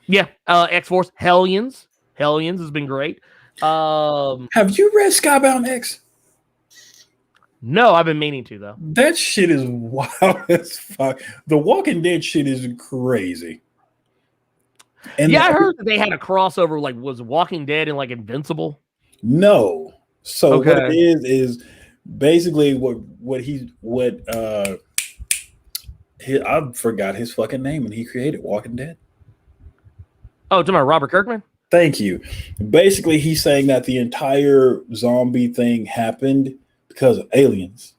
Yeah. X-Force. Hellions has been great. Have you read Skybound X? No, I've been meaning to, though. That shit is wild as fuck. The Walking Dead shit is crazy. And I heard that they had a crossover, like, was Walking Dead and like Invincible? No. So what it is basically I forgot his fucking name, and he created Walking Dead. Oh, talking about Robert Kirkman? Thank you. Basically, he's saying that the entire zombie thing happened because of aliens.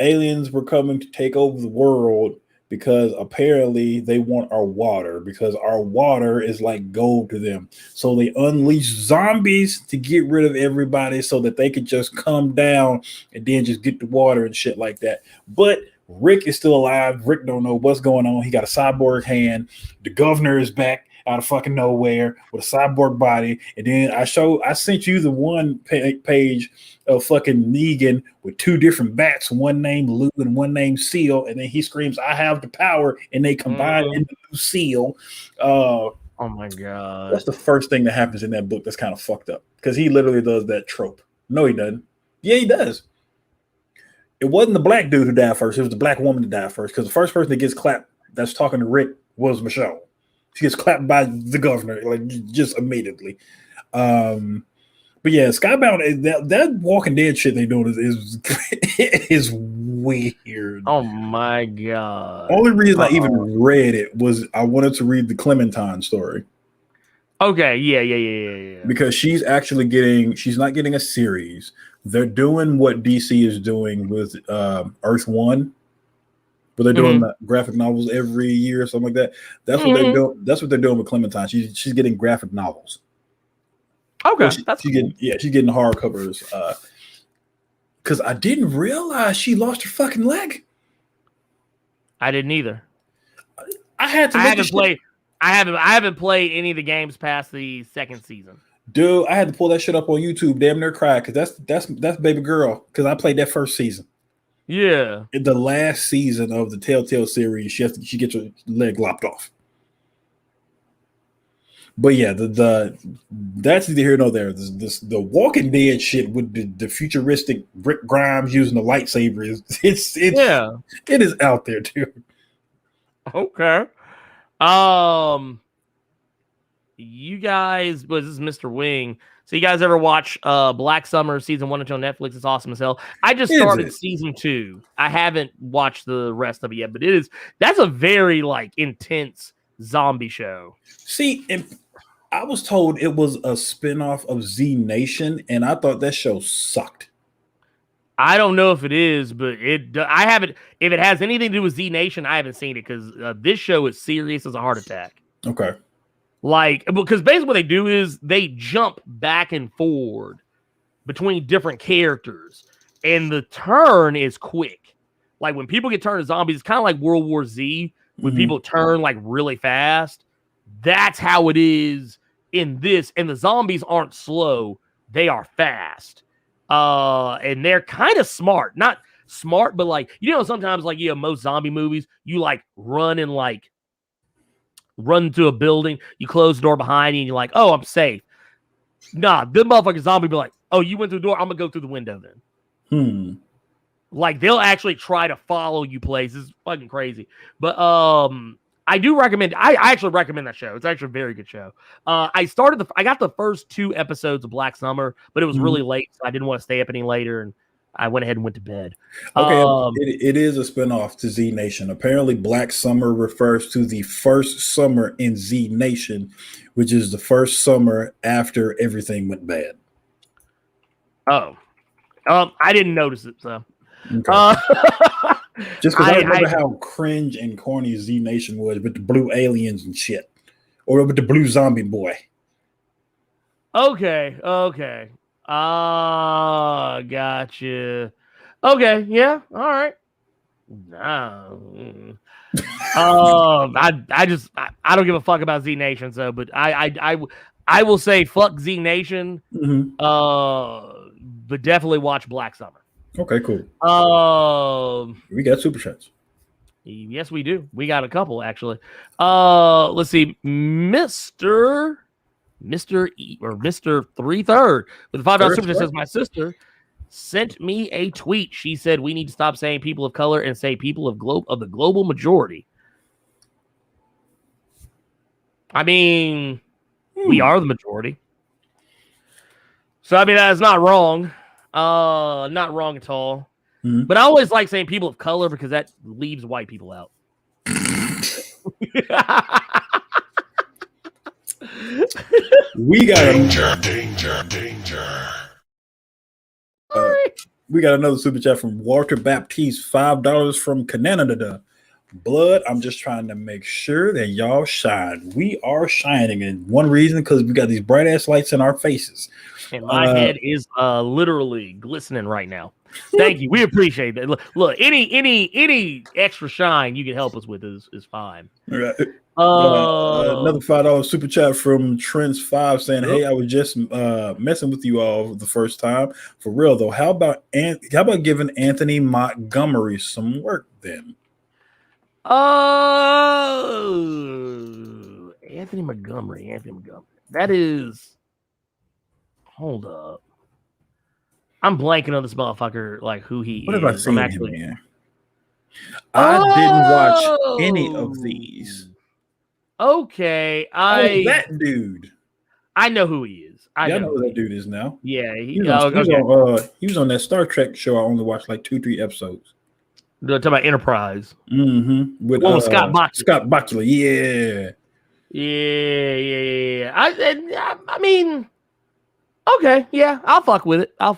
Aliens were coming to take over the world because apparently they want our water, because our water is like gold to them. So they unleash zombies to get rid of everybody so that they could just come down and then just get the water and shit like that. But Rick is still alive. Rick don't know what's going on. He got a cyborg hand. The governor is back. out of fucking nowhere with a cyborg body, and then I sent you the one page of fucking Negan with two different bats, one named Lou and one named Seal, and then he screams, "I have the power," and they combine into Seal. Oh my god! What's the first thing that happens in that book that's kind of fucked up? Because he literally does that trope. No, he doesn't. Yeah, he does. It wasn't the black dude who died first. It was the black woman that died first. Because the first person that gets clapped that's talking to Rick was Michonne. She gets clapped by the governor, like just immediately. But yeah, Skybound, that Walking Dead shit they doing is weird. Oh my god! Only reason I even read it was I wanted to read the Clementine story. Okay, yeah. Because she's not getting a series. They're doing what DC is doing with Earth One, but they're doing graphic novels every year or something like that. That's what they're doing. That's what they're doing with Clementine. She's getting graphic novels. Okay, well, she's getting hardcovers. Because I didn't realize she lost her fucking leg. I didn't either. I haven't played any of the games past the second season. Dude, I had to pull that shit up on YouTube. Damn near cried because that's Baby Girl. Because I played that first season. Yeah, in the last season of the Telltale series, she gets her leg lopped off. But yeah, that's neither here nor there. The Walking Dead shit with the futuristic Rick Grimes using the lightsaber it is out there too. Okay. You guys, this is Mr. Wing. So you guys ever watch Black Summer season 1 on Netflix? It's awesome as hell. I just started season 2. I haven't watched the rest of it yet, but that's a very intense zombie show. See, and I was told it was a spinoff of Z Nation, and I thought that show sucked. I don't know if it is, but I haven't. If it has anything to do with Z Nation, I haven't seen it because this show is serious as a heart attack. Okay. Because basically what they do is they jump back and forward between different characters, and the turn is quick. Like when people get turned to zombies, it's kind of like World War Z when people turn really fast. That's how it is in this, and the zombies aren't slow; they are fast. And they're kind of smart, not smart, but sometimes most zombie movies, you run to a building, you close the door behind you, and you're like, oh, I'm safe. Nah, the motherfucking zombie be like, oh, you went through the door, I'm gonna go through the window then. They'll actually try to follow you places. It's fucking crazy. But I do recommend. I actually recommend that show. It's actually a very good show. I got the first 2 episodes of Black Summer, but it was really late, so I didn't want to stay up any later, and I went ahead and went to bed. Okay, it is a spinoff to Z Nation. Apparently, Black Summer refers to the first summer in Z Nation, which is the first summer after everything went bad. Oh, I didn't notice it, so. Okay. Just because I remember how cringe and corny Z Nation was with the blue aliens and shit, or with the blue zombie boy. Okay. Gotcha. Okay, yeah, all right. No. I don't give a fuck about Z Nation, but I will say fuck Z Nation. But definitely watch Black Summer. Okay, cool. We got super chats. Yes, we do. We got a couple actually. Let's see, Mr. 3/3 with a $5 super chat says, my sister sent me a tweet. She said we need to stop saying people of color and say people of the global majority. I mean, we are the majority. So I mean that is not wrong. Not wrong at all. But I always like saying people of color because that leaves white people out. We got danger. We got another super chat from Walter Baptiste, $5 from Canada. Blood, I'm just trying to make sure that y'all shine. We are shining, and one reason because we got these bright ass lights in our faces. And my head is literally glistening right now. Thank you. We appreciate that. Look, any extra shine you can help us with is fine. Right. Another $5 super chat from Trents5 saying, "Hey, I was just messing with you all the first time. For real though, how about giving Anthony Montgomery some work then?" Oh, Anthony Montgomery. That is. Hold up. I'm blanking on this motherfucker. Like who he is. What have I seen I'm him in? I didn't watch any of these. Okay, that dude. I know who he is. I know who that dude is now. Yeah, he was on that Star Trek show. I only watched like 2-3 episodes. Talking about Enterprise. Mm-hmm. With Scott Bakula. Scott Bakula, yeah. I mean, okay, yeah, I'll fuck with it. I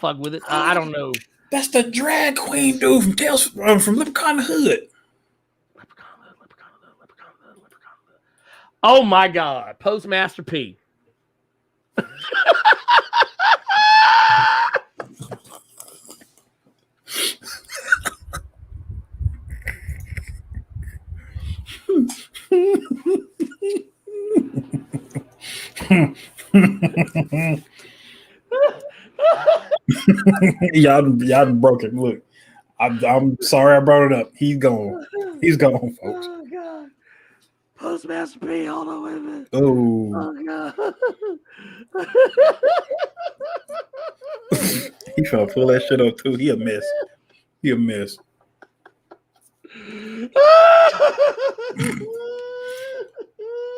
don't know. That's the drag queen dude from Tales from Leprechaun Hood. Oh my God, Postmaster P. y'all broke it. Look, I'm sorry I brought it up. He's gone, folks. Oh God, Postmaster P. Hold on, wait a minute. Oh God. He trying to pull that shit up too. He a mess.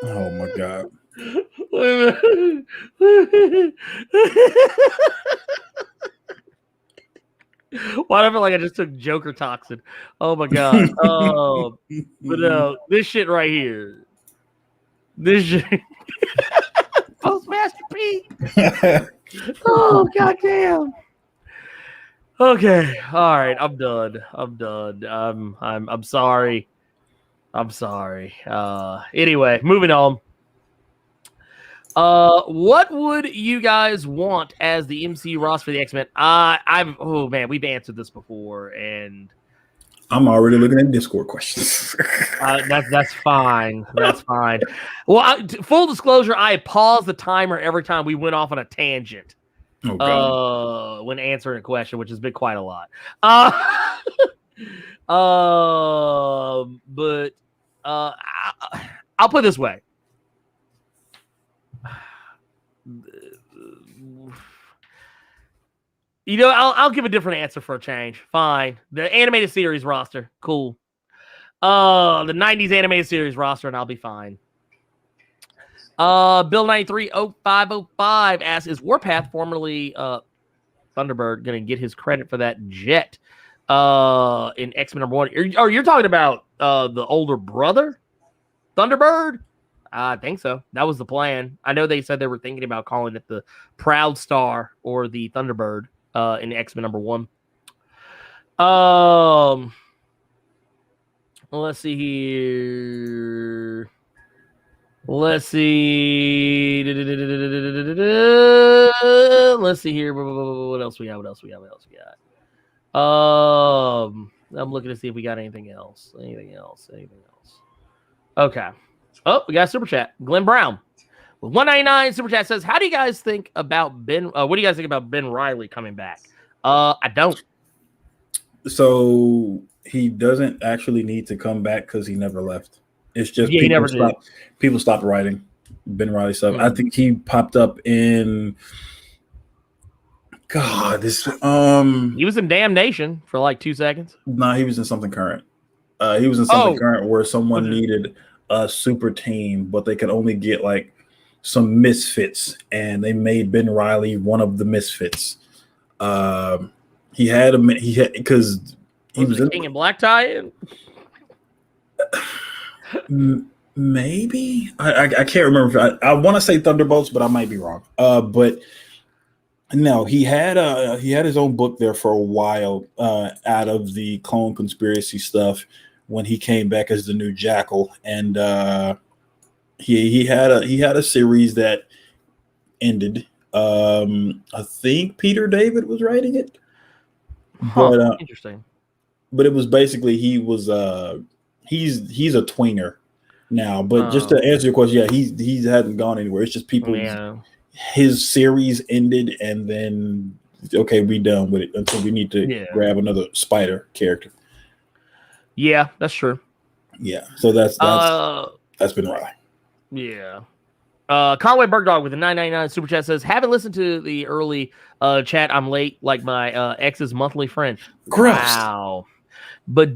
Oh my God. Why do I feel like I just took Joker toxin? Oh my God. But no, this shit right here. This shit. Postmaster P. Oh goddamn. Okay. All right. I'm done. I'm sorry. Anyway, moving on. What would you guys want as the MCU roster for the X-Men? Oh man, we've answered this before, and I'm already looking at Discord questions. That's fine. That's fine. Well, full disclosure, I paused the timer every time we went off on a tangent. When answering a question, which has been quite a lot. But I'll put it this way. You know, I'll give a different answer for a change. Fine. The animated series roster, cool. The 90s animated series roster, and I'll be fine. Bill 930505 asks, is Warpath, formerly Thunderbird, going to get his credit for that jet in X-Men #1? Or you're talking about the older brother, Thunderbird? I think so. That was the plan. I know they said they were thinking about calling it the Proud Star or the Thunderbird in X-Men #1. Let's see here. Let's see here. What else we got? I'm looking to see if we got anything else. Okay. Oh, we got a super chat. Glenn Brown with 199 super chat says, "How do you guys think about Ben? What do you guys think about Ben Reilly coming back?" I don't. So he doesn't actually need to come back because he never left. It's just people stopped writing Ben Reilly stuff. I think he popped up in he was in Damnation for like 2 seconds. No, he was in something current. He was in something current where someone needed a super team, but they could only get like some misfits, and they made Ben Reilly one of the misfits. He was in King and Black Tie. Maybe I can't remember. I want to say Thunderbolts, but I might be wrong. But no, he had his own book there for a while out of the Clone Conspiracy stuff when he came back as the new Jackal, and he had a series that ended. I think Peter David was writing it. But interesting. But it was basically he's a tweener. now. But just to answer your question, yeah, he hasn't gone anywhere. It's just people. Yeah. His series ended, and then okay, we done with it until we need to grab another Spider character. Yeah, that's true. Yeah, so that's been right. Yeah. Conway Bergdog with a $9.99 super chat says, haven't listened to the early chat. I'm late, like my ex's monthly friend. Gross. Wow. But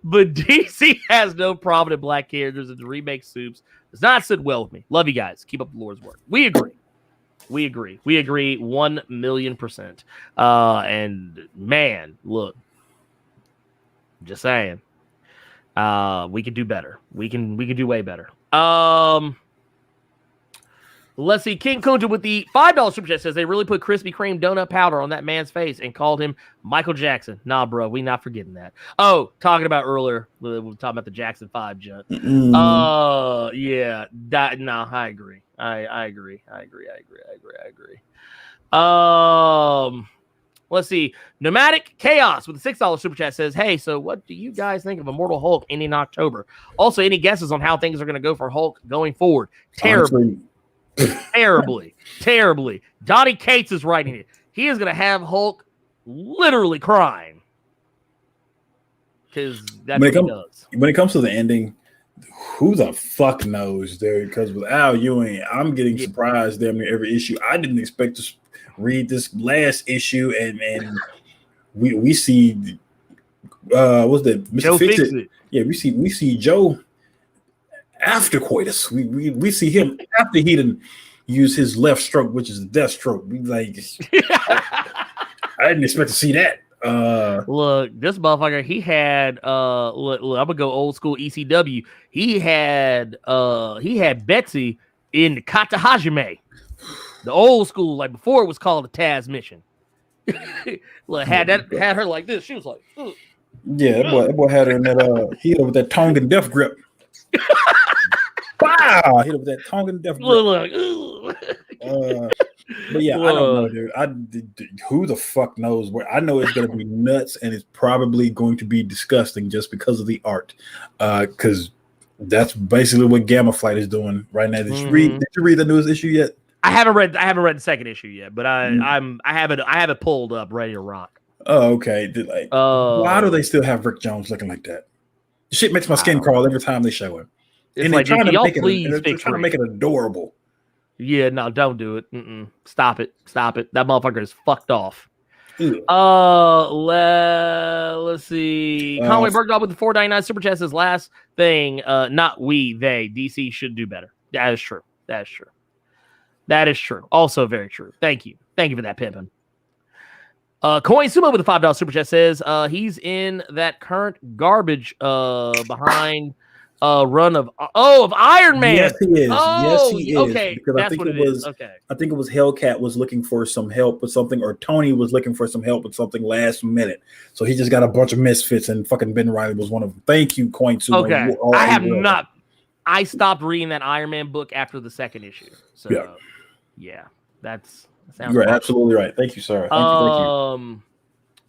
but DC has no problem in black characters and the remake soups does not sit well with me. Love you guys. Keep up the Lord's work. We agree. 1,000,000%. And man, look, just saying, we could do better. We can do way better. Let's see. King Kunta with the $5 super chat says they really put Krispy Kreme donut powder on that man's face and called him Michael Jackson. Nah, bro, we not forgetting that. Oh, talking about earlier, we were talking about the Jackson 5 junk. Yeah, no, I agree. I agree. Let's see. Nomadic Chaos with a $6 super chat says, hey, so what do you guys think of Immortal Hulk ending October? Also, any guesses on how things are going to go for Hulk going forward? Terribly. Terribly. Donnie Cates is writing it. He is going to have Hulk literally crying. Because that's what he does. When it comes to the ending, who the fuck knows, dude? Because with Al Ewing, I'm getting surprised damn near every issue. I didn't expect to read this last issue, and we see what's that? Mr. Joe Fix-It. Yeah, we see Joe after coitus. We see him after he didn't use his left stroke, which is the death stroke. We like I didn't expect to see that. Look, this motherfucker, he had look, I'm gonna go old school ECW. He had Betsy in the Kata Hajime. The old school, like before it was called the Taz Mission. Look, had her like this. She was like, ugh. Yeah, that boy had her in that heel with that Tongan death grip. Wow, hit her with that Tongan death grip. But yeah, I don't know, dude. Who the fuck knows where? I know it's gonna be nuts, and it's probably going to be disgusting just because of the art. Because that's basically what Gamma Flight is doing right now. Did you read the newest issue yet? I haven't read the second issue yet, but I have it pulled up, ready to rock. Oh, okay. Why do they still have Rick Jones looking like that? Shit makes my skin crawl every time they show him. It's and like, they're trying to make it adorable. Yeah, no, don't do it. Stop it. That motherfucker is fucked off. Ew. Let's see. Conway Bergdahl with the $4.99 super chat says last thing. Not we, they. DC should do better. That is true. Also very true. Thank you for that, Pippin. Coin Sumo with a $5 super chat says he's in that current garbage behind run of Iron Man. Yes, he is. Okay, because that's what it is. Okay, I think it was Hellcat was looking for some help with something, or Tony was looking for some help with something last minute. So he just got a bunch of misfits, and fucking Ben Riley was one of them. Thank you, Coin Sumo. Okay, I have not. I stopped reading that Iron Man book after the second issue. So yeah, that's. You're absolutely right. Thank you, sir. Thank you.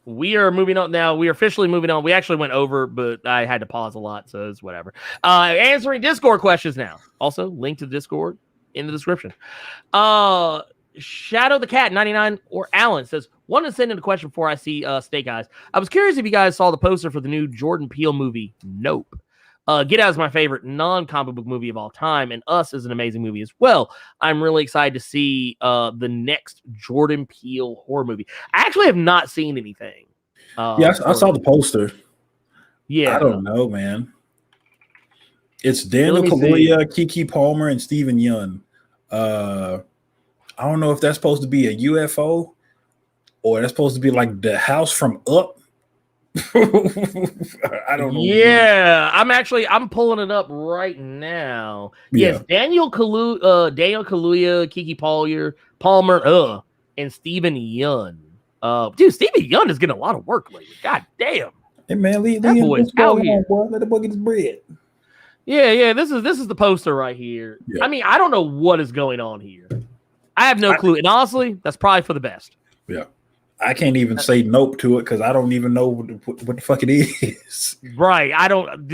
We are moving on now. We are officially moving on. We actually went over, but I had to pause a lot, so it's whatever. Answering Discord questions now. Also, link to the Discord in the description. Shadow the Cat 99 or Alan says, wanted to send in a question before I see Snake Eyes. I was curious if you guys saw the poster for the new Jordan Peele movie, Nope. Get Out is my favorite non-comic book movie of all time, and Us is an amazing movie as well. I'm really excited to see the next Jordan Peele horror movie. I actually have not seen anything. I saw the poster. Yeah. I don't know, man. It's Daniel Kaluuya, Keke Palmer, and Steven Yeun. I don't know if that's supposed to be a UFO or that's supposed to be like the house from Up. I don't know. Yeah, I'm pulling it up right now. Yes, Daniel Kaluuya, Keke Palmer, and Steven Yeun. Dude, Steven Yeun is getting a lot of work lately. God damn. Hey man, that boy's out here. Boy. Let the boy get his bread. Yeah. This is the poster right here. Yeah. I mean, I don't know what is going on here. I have no clue, and honestly, that's probably for the best. Yeah. I can't even say nope to it because I don't even know what the fuck it is. Right. I don't.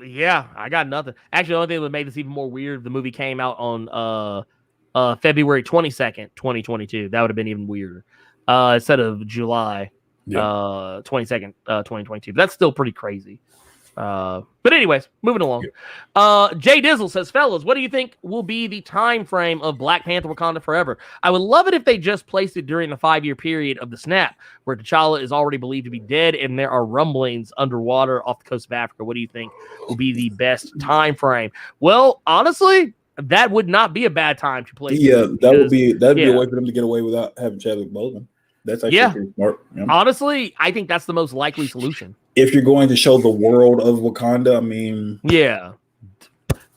Yeah, I got nothing. Actually, the only thing that would make this even more weird, the movie came out on February 22nd, 2022. That would have been even weirder. Instead of July 22nd, 2022. But that's still pretty crazy. But anyways, moving along. Jay Dizzle says, fellas, what do you think will be the time frame of Black Panther Wakanda Forever? I would love it if they just placed it during the 5-year period of the snap, where T'Challa is already believed to be dead and there are rumblings underwater off the coast of Africa. What do you think will be the best time frame? Well, honestly, that would not be a bad time to place. Yeah, that'd be a way for them to get away without having Chadwick Boseman. That's actually pretty smart. Yeah. Honestly, I think that's the most likely solution. If you're going to show the world of Wakanda, I mean,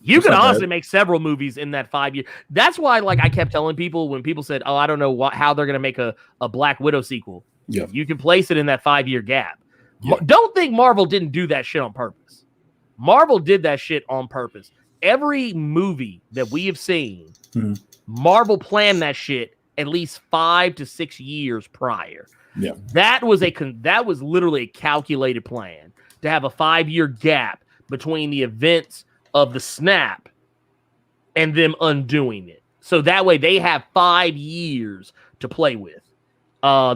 you could honestly make several movies in that 5 year. That's why, like, I kept telling people when people said, "Oh, I don't know how they're going to make a Black Widow sequel." Yeah, you can place it in that 5-year gap. Yeah. Don't think Marvel didn't do that shit on purpose. Marvel did that shit on purpose. Every movie that we have seen, Marvel planned that shit at least 5 to 6 years prior. Yeah, that was literally a calculated plan to have a 5-year gap between the events of the snap and them undoing it. So that way they have 5 years to play with.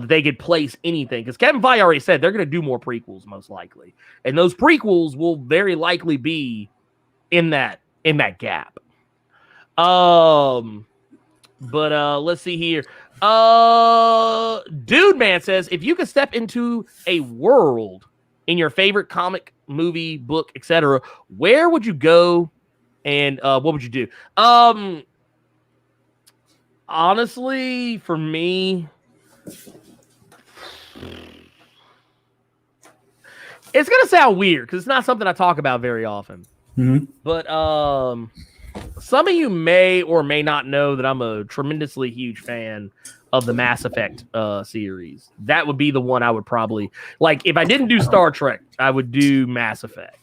They could place anything, because Kevin Feige already said they're going to do more prequels most likely, and those prequels will very likely be in that gap. But let's see here. Dude Man says, if you could step into a world in your favorite comic, movie, book, etc., where would you go and what would you do? Honestly, for me, it's gonna sound weird because it's not something I talk about very often. But some of you may or may not know that I'm a tremendously huge fan of the Mass Effect series. That would be the one I would probably like. If I didn't do Star Trek, I would do Mass Effect.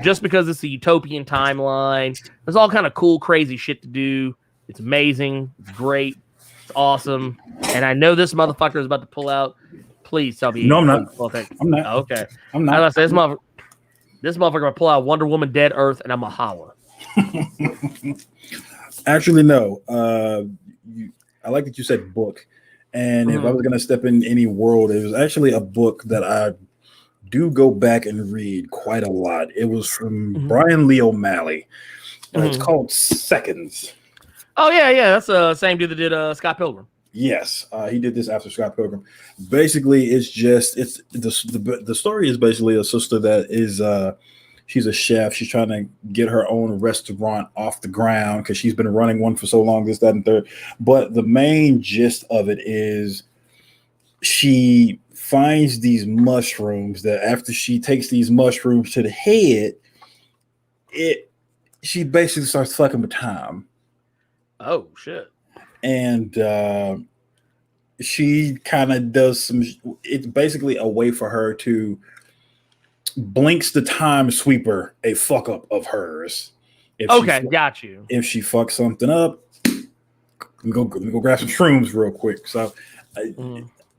Just because it's a utopian timeline. There's all kind of cool, crazy shit to do. It's amazing. It's great. It's awesome. And I know this motherfucker is about to pull out. Please tell me. No, I'm not. I'm not. Oh, okay. I'm not. I was gonna say, this motherfucker gonna pull out Wonder Woman, Dead Earth, and I'm a holla. Actually, no. I like that you said book. And if I was gonna step in any world, it was actually a book that I do go back and read quite a lot. It was from Brian Lee O'Malley. It's called Seconds. Oh yeah. That's the same dude that did Scott Pilgrim. Yes, he did this after Scott Pilgrim. Basically, it's the story is basically a sister that is she's a chef. She's trying to get her own restaurant off the ground because she's been running one for so long, this, that, and third. But the main gist of it is she finds these mushrooms that after she takes these mushrooms to the head, she basically starts fucking with time. Oh shit. And she kind of does some. It's basically a way for her to blinks the time sweeper a fuck up of hers. Got you. If she fucks something up, let me go grab some shrooms real quick. So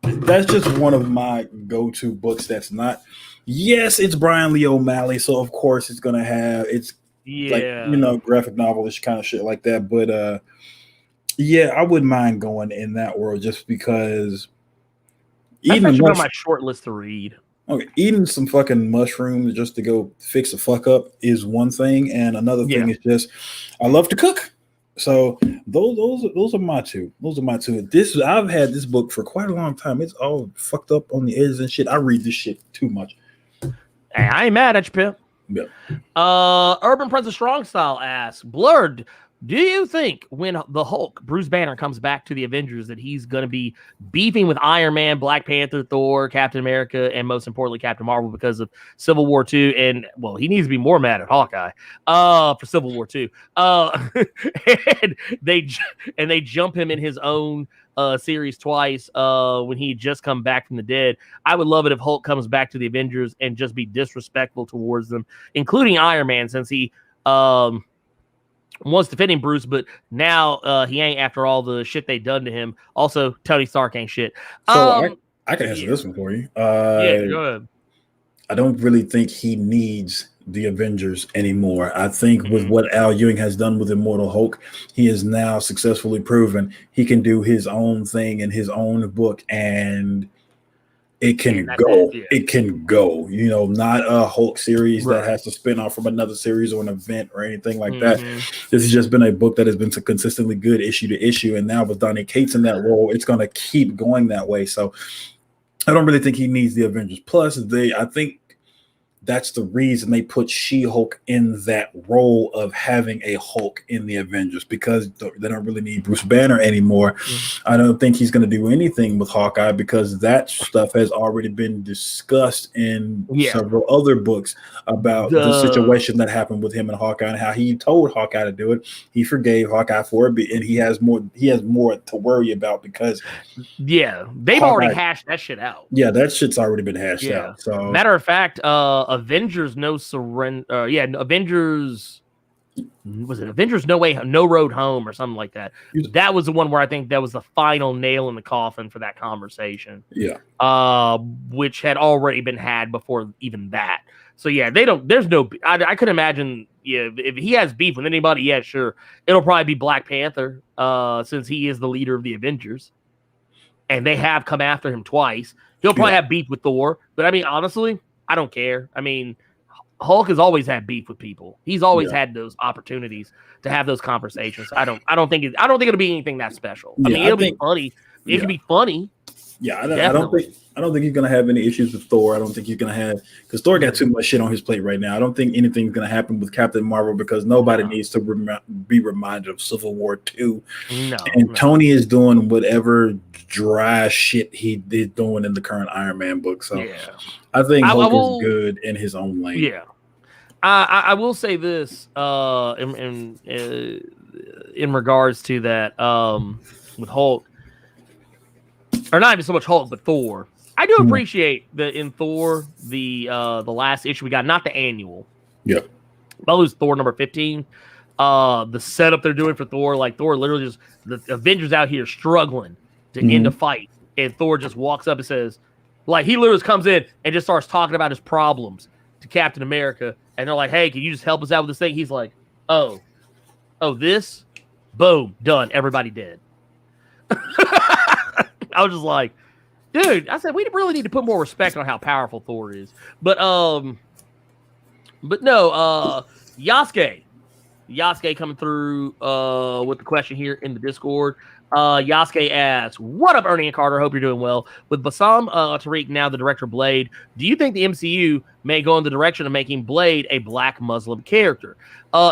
that's just one of my go-to books. That's not. Yes, it's Brian Lee O'Malley, so of course it's gonna have like graphic novelish kind of shit like that. But yeah, I wouldn't mind going in that world just because that's actually on my short list to read. Okay, eating some fucking mushrooms just to go fix a fuck up is one thing, and another thing is just I love to cook. So those are my two. Those are my two. I've had this book for quite a long time. It's all fucked up on the edges and shit. I read this shit too much. Hey, I ain't mad at you, Pip. Yeah. Urban Prince of Strong Style asks, Blerd, do you think when the Hulk, Bruce Banner, comes back to the Avengers that he's going to be beefing with Iron Man, Black Panther, Thor, Captain America, and most importantly, Captain Marvel because of Civil War II? And, well, he needs to be more mad at Hawkeye for Civil War II. And they jump him in his own series twice when he just come back from the dead. I would love it if Hulk comes back to the Avengers and just be disrespectful towards them, including Iron Man, since he was defending Bruce, but now he ain't after all the shit they done to him. Also, Tony Stark ain't shit. So I can answer this one for you. Yeah, go ahead. I don't really think he needs the Avengers anymore. I think with what Al Ewing has done with Immortal Hulk, he has now successfully proven he can do his own thing in his own book, and it can go. It can go. You know, not a Hulk series that has to spin off from another series or an event or anything like that. This has just been a book that has been consistently good issue to issue, and now with Donny Cates in that role, it's going to keep going that way. So I don't really think he needs the Avengers. Plus, I think that's the reason they put She-Hulk in that role of having a Hulk in the Avengers, because they don't really need Bruce Banner anymore. I don't think he's going to do anything with Hawkeye, because that stuff has already been discussed in several other books about the situation that happened with him and Hawkeye and how he told Hawkeye to do it. He forgave Hawkeye for it, and he has more to worry about because they've already hashed that shit out. Yeah, that shit's already been hashed out. So matter of fact, Avengers No Surrender. Avengers. Was it Avengers No Way, No Road Home or something like that? That was the one where I think that was the final nail in the coffin for that conversation. Yeah. Which had already been had before even that. So yeah, they don't. There's no. I could imagine. Yeah, if he has beef with anybody, yeah, sure, it'll probably be Black Panther. Since he is the leader of the Avengers, and they have come after him twice. He'll probably have beef with Thor. But I mean, honestly, I don't care. I mean, Hulk has always had beef with people. He's always had those opportunities to have those conversations. I don't think it'll be anything that special. I mean, it'll be funny. It can be funny. Yeah, I don't think he's gonna have any issues with Thor. I don't think he's gonna have, because Thor got too much shit on his plate right now. I don't think anything's gonna happen with Captain Marvel, because nobody needs to be reminded of Civil War 2. Tony is doing whatever dry shit he did doing in the current Iron Man book. So I think Hulk is good in his own lane. Yeah, I will say this in regards to that with Hulk. Or not even so much Hulk, but Thor. I do appreciate that in Thor, the last issue we got, not the annual. Yeah. But it was Thor number 15. The setup they're doing for Thor, like Thor literally just, the Avengers out here struggling to end a fight. And Thor just walks up and says, like, he literally comes in and just starts talking about his problems to Captain America. And they're like, hey, can you just help us out with this thing? He's like, oh, this? Boom, done. Everybody dead. I was just like, dude, I said, we really need to put more respect on how powerful Thor is. But no, Yasuke coming through with the question here in the Discord. Yasuke asks, what up, Ernie and Carter? Hope you're doing well. With Bassam Tariq now the director of Blade, do you think the MCU may go in the direction of making Blade a black Muslim character?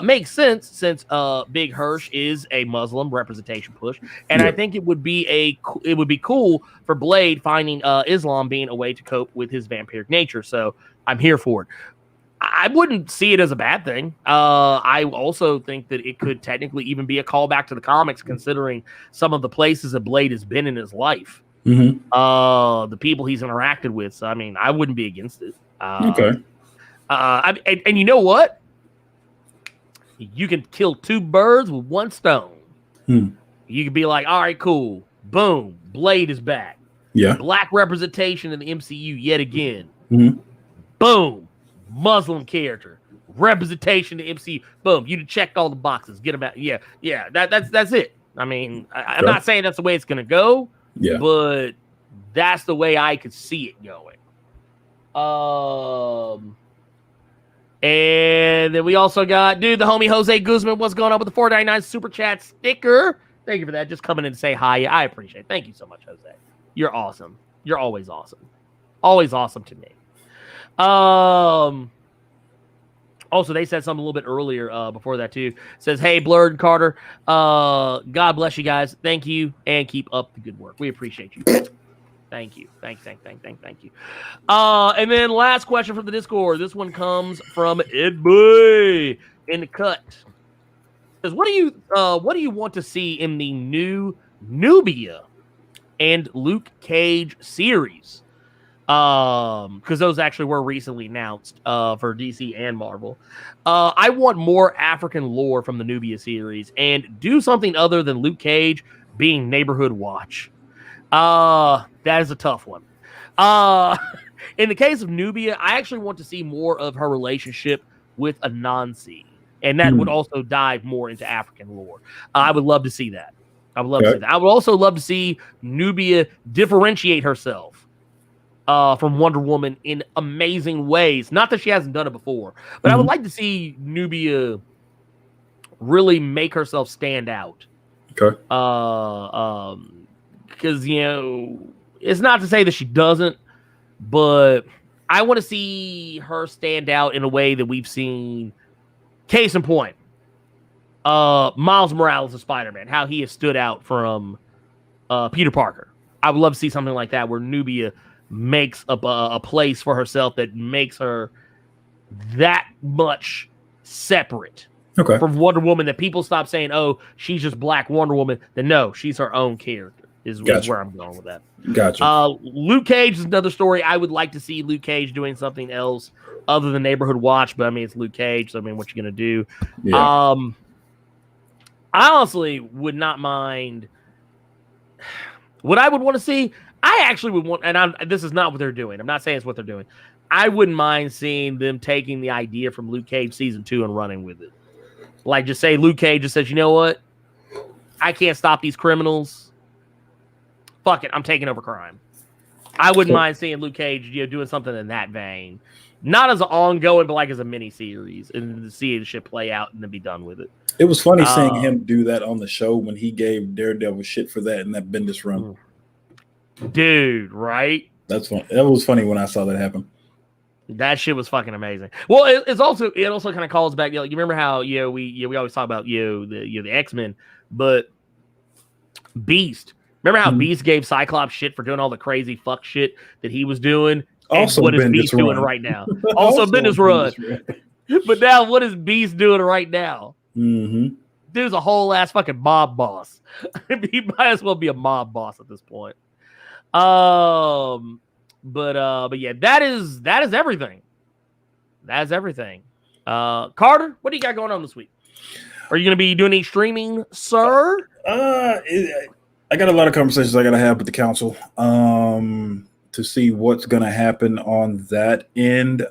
Makes sense, since Big Hirsch is a Muslim representation push, and I think it would be cool for Blade finding Islam being a way to cope with his vampiric nature. So I'm here for it. I wouldn't see it as a bad thing. I also think that it could technically even be a callback to the comics, considering some of the places that Blade has been in his life, the people he's interacted with. So I mean, I wouldn't be against it. Okay. And you know what? You can kill two birds with one stone. You could be like, all right, cool. Boom. Blade is back. Yeah. Black representation in the MCU yet again. Boom. Muslim character. Representation in the MCU. Boom. You checked all the boxes. Get them out. Yeah. That's it. I mean, I'm not saying that's the way it's going to go. Yeah. But that's the way I could see it going. And then we also got, the homie Jose Guzman. What's going on with the $4.99 super chat sticker? Thank you for that. Just coming in and say hi. I appreciate it. Thank you so much, Jose. You're awesome. You're always awesome. Always awesome to me. Also, they said something a little bit earlier before that too. It says, hey, Blerd, Carter. God bless you guys. Thank you, and keep up the good work. We appreciate you. Thank you. Thank you. And then last question from the Discord. This one comes from Ed Boy in the cut. It says, what do you want to see in the new Nubia and Luke Cage series? because those actually were recently announced for DC and Marvel. I want more African lore from the Nubia series and do something other than Luke Cage being neighborhood watch. That is a tough one. In the case of Nubia, I actually want to see more of her relationship with Anansi, and that would also dive more into African lore. I would love to see that. I would love to see that. I would also love to see Nubia differentiate herself from Wonder Woman in amazing ways. Not that she hasn't done it before, but I would like to see Nubia really make herself stand out. Okay. Because, it's not to say that she doesn't, but I want to see her stand out in a way that we've seen. Case in point, Miles Morales of Spider-Man, how he has stood out from Peter Parker. I would love to see something like that where Nubia makes a place for herself that makes her that much separate from Wonder Woman, that people stop saying, oh, she's just Black Wonder Woman. Then no, she's her own character is where I'm going with that. Gotcha. Luke Cage is another story. I would like to see Luke Cage doing something else other than Neighborhood Watch, but I mean, it's Luke Cage, so I mean, what you going to do? Yeah. I honestly would not mind. What I would want to see, I actually would want, and this is not what they're doing. I'm not saying it's what they're doing. I wouldn't mind seeing them taking the idea from Luke Cage season 2 and running with it. Like, just say Luke Cage just says, you know what? I can't stop these criminals. Fuck it, I'm taking over crime. I wouldn't mind seeing Luke Cage, doing something in that vein. Not as an ongoing, but like as a mini series, and to see the shit play out and then be done with it. It was funny seeing him do that on the show when he gave Daredevil shit for that in that Bendis run. Dude, right? That's fun. That was funny when I saw that happen. That shit was fucking amazing. Well, it also kind of calls back. You remember how we always talk about the X-Men, but Beast. Remember how Beast gave Cyclops shit for doing all the crazy fuck shit that he was doing? Also, what is Beast doing right now? Also, Bendis run. But now, what is Beast doing right now? Dude's a whole ass fucking mob boss. He might as well be a mob boss at this point. But yeah, that is everything. That's everything. Carter, what do you got going on this week? Are you going to be doing any streaming, sir? I got a lot of conversations I got to have with the council to see what's going to happen on that end.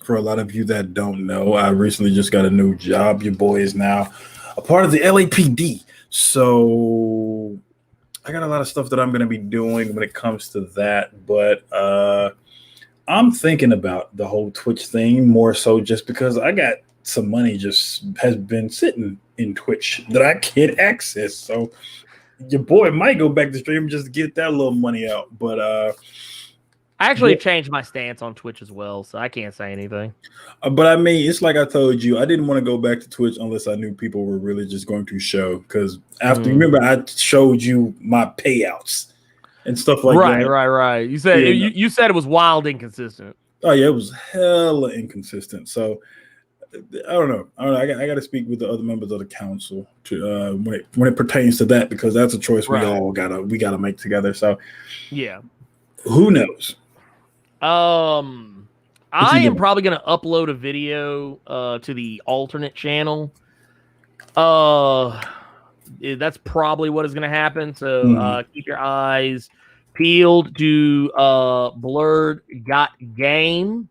For a lot of you that don't know, I recently just got a new job. Your boy is now a part of the LAPD. So I got a lot of stuff that I'm going to be doing when it comes to that. But I'm thinking about the whole Twitch thing more so just because I got some money just has been sitting in Twitch that I can't access. So your boy might go back to stream just to get that little money out. But I actually changed my stance on Twitch as well, so I can't say anything. But I mean, it's like I told you, I didn't want to go back to Twitch unless I knew people were really just going to show. Because after, remember, I showed you my payouts and stuff like that. Right. You said you said it was wild inconsistent. Oh yeah, it was hella inconsistent. So I don't know. I got to speak with the other members of the council to when it pertains to that, because that's a choice we all gotta make together. So yeah, who knows? I am probably going to upload a video to the alternate channel. That's probably what is going to happen. So keep your eyes peeled to Blerd Got Game.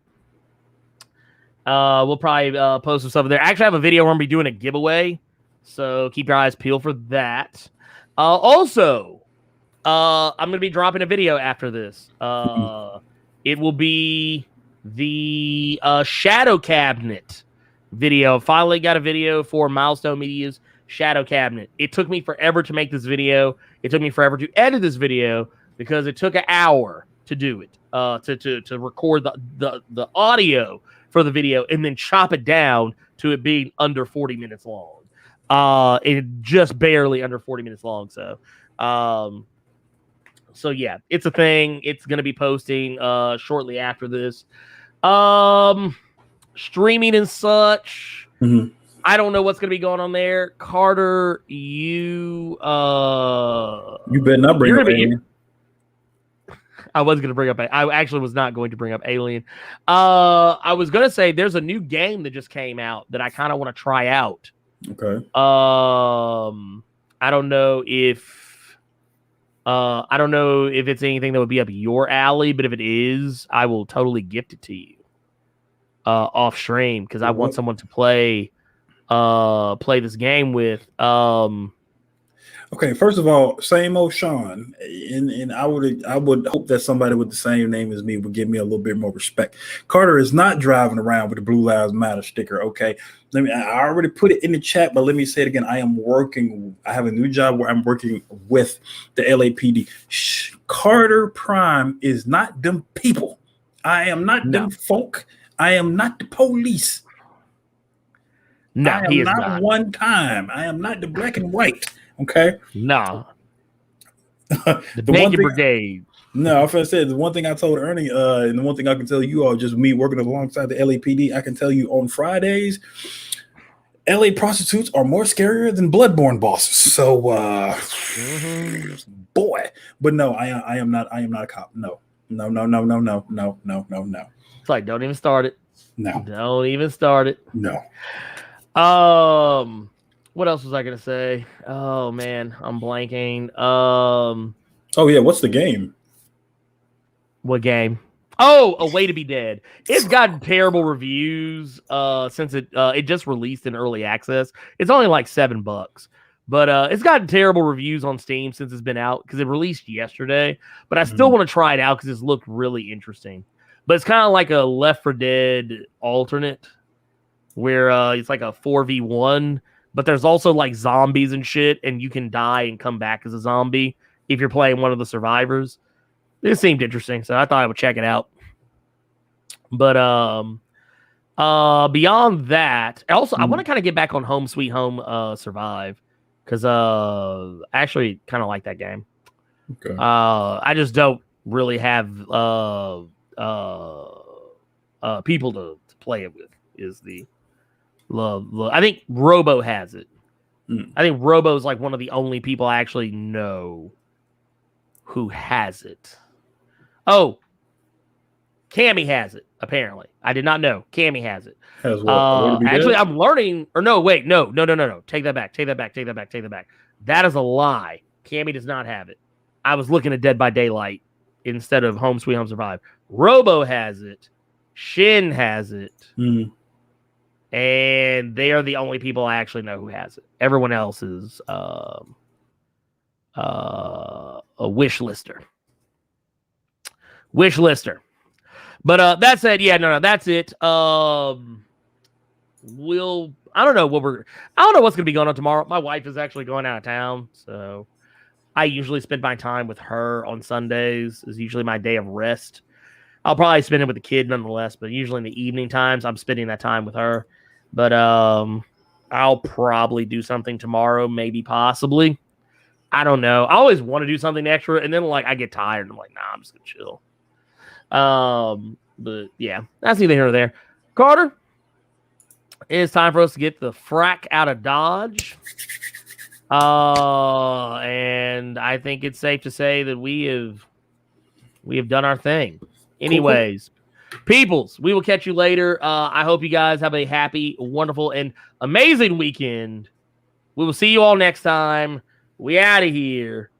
We'll probably post some stuff there. Actually, I have a video where I'm going to be doing a giveaway. So keep your eyes peeled for that. Also, I'm going to be dropping a video after this. It will be the Shadow Cabinet video. Finally got a video for Milestone Media's Shadow Cabinet. It took me forever to make this video. It took me forever to edit this video because it took an hour to do it, to record the audio for the video and then chop it down to it being under 40 minutes long. It just barely under 40 minutes long. So yeah, it's a thing. It's going to be posting shortly after this. Streaming and such. I don't know what's going to be going on there. Carter, you better not bring it in. I was going to bring up. I actually was not going to bring up Alien. I was going to say there's a new game that just came out that I kind of want to try out. Okay. I don't know if it's anything that would be up your alley, but if it is, I will totally gift it to you off stream because I want someone to play this game with. Okay, first of all, same old Sean, and I would hope that somebody with the same name as me would give me a little bit more respect. Carter is not driving around with the Blue Lives Matter sticker. Okay, I already put it in the chat, but let me say it again. I have a new job where I'm working with the LAPD. Carter Prime is not them people. I am not them folk. I am not the police. No, I am he is not one time. I am not the black and white. Okay. No. The Bacon Brigade. No, I was gonna say the one thing I told Ernie, and the one thing I can tell you all, just me working alongside the LAPD, I can tell you on Fridays, LA prostitutes are more scarier than bloodborne bosses. So, boy, but no, I am not a cop. No. It's like don't even start it. No. Don't even start it. No. What else was I gonna say? Oh man, I'm blanking. Oh yeah, what's the game? What game? Oh, A Way to Be Dead. It's gotten terrible reviews since it just released in early access. It's only like $7, but it's gotten terrible reviews on Steam since it's been out because it released yesterday. But I still want to try it out because it's looked really interesting. But it's kind of like a Left 4 Dead alternate, where it's like a 4v1. But there's also like zombies and shit, and you can die and come back as a zombie if you're playing one of the survivors. This seemed interesting, so I thought I would check it out. But beyond that, also I want to kind of get back on Home Sweet Home Survive because I actually kind of like that game. Okay. I just don't really have people to play it with. Is the love. I think Robo has it. I think Robo is like one of the only people I actually know who has it. Oh, Cammy has it, apparently. I did not know. Cammy has it. Has what? Actually, I'm learning. Or no, wait, no. Take that back. That is a lie. Cammy does not have it. I was looking at Dead by Daylight instead of Home Sweet Home Survive. Robo has it. Shin has it. And they are the only people I actually know who has it. Everyone else is a wish lister. But that said, that's it. I don't know what's gonna be going on tomorrow. My wife is actually going out of town, so I usually spend my time with her on Sundays. Is usually my day of rest. I'll probably spend it with the kid nonetheless, but usually in the evening times, I'm spending that time with her. But I'll probably do something tomorrow, maybe, possibly. I don't know. I always want to do something extra, and then like I get tired, and I'm like, nah, I'm just gonna chill. But yeah, that's neither here nor there. Carter, it's time for us to get the frack out of Dodge. And I think it's safe to say that we have done our thing. Anyways, peoples, we will catch you later. I hope you guys have a happy, wonderful, and amazing weekend. We will see you all next time. We out of here.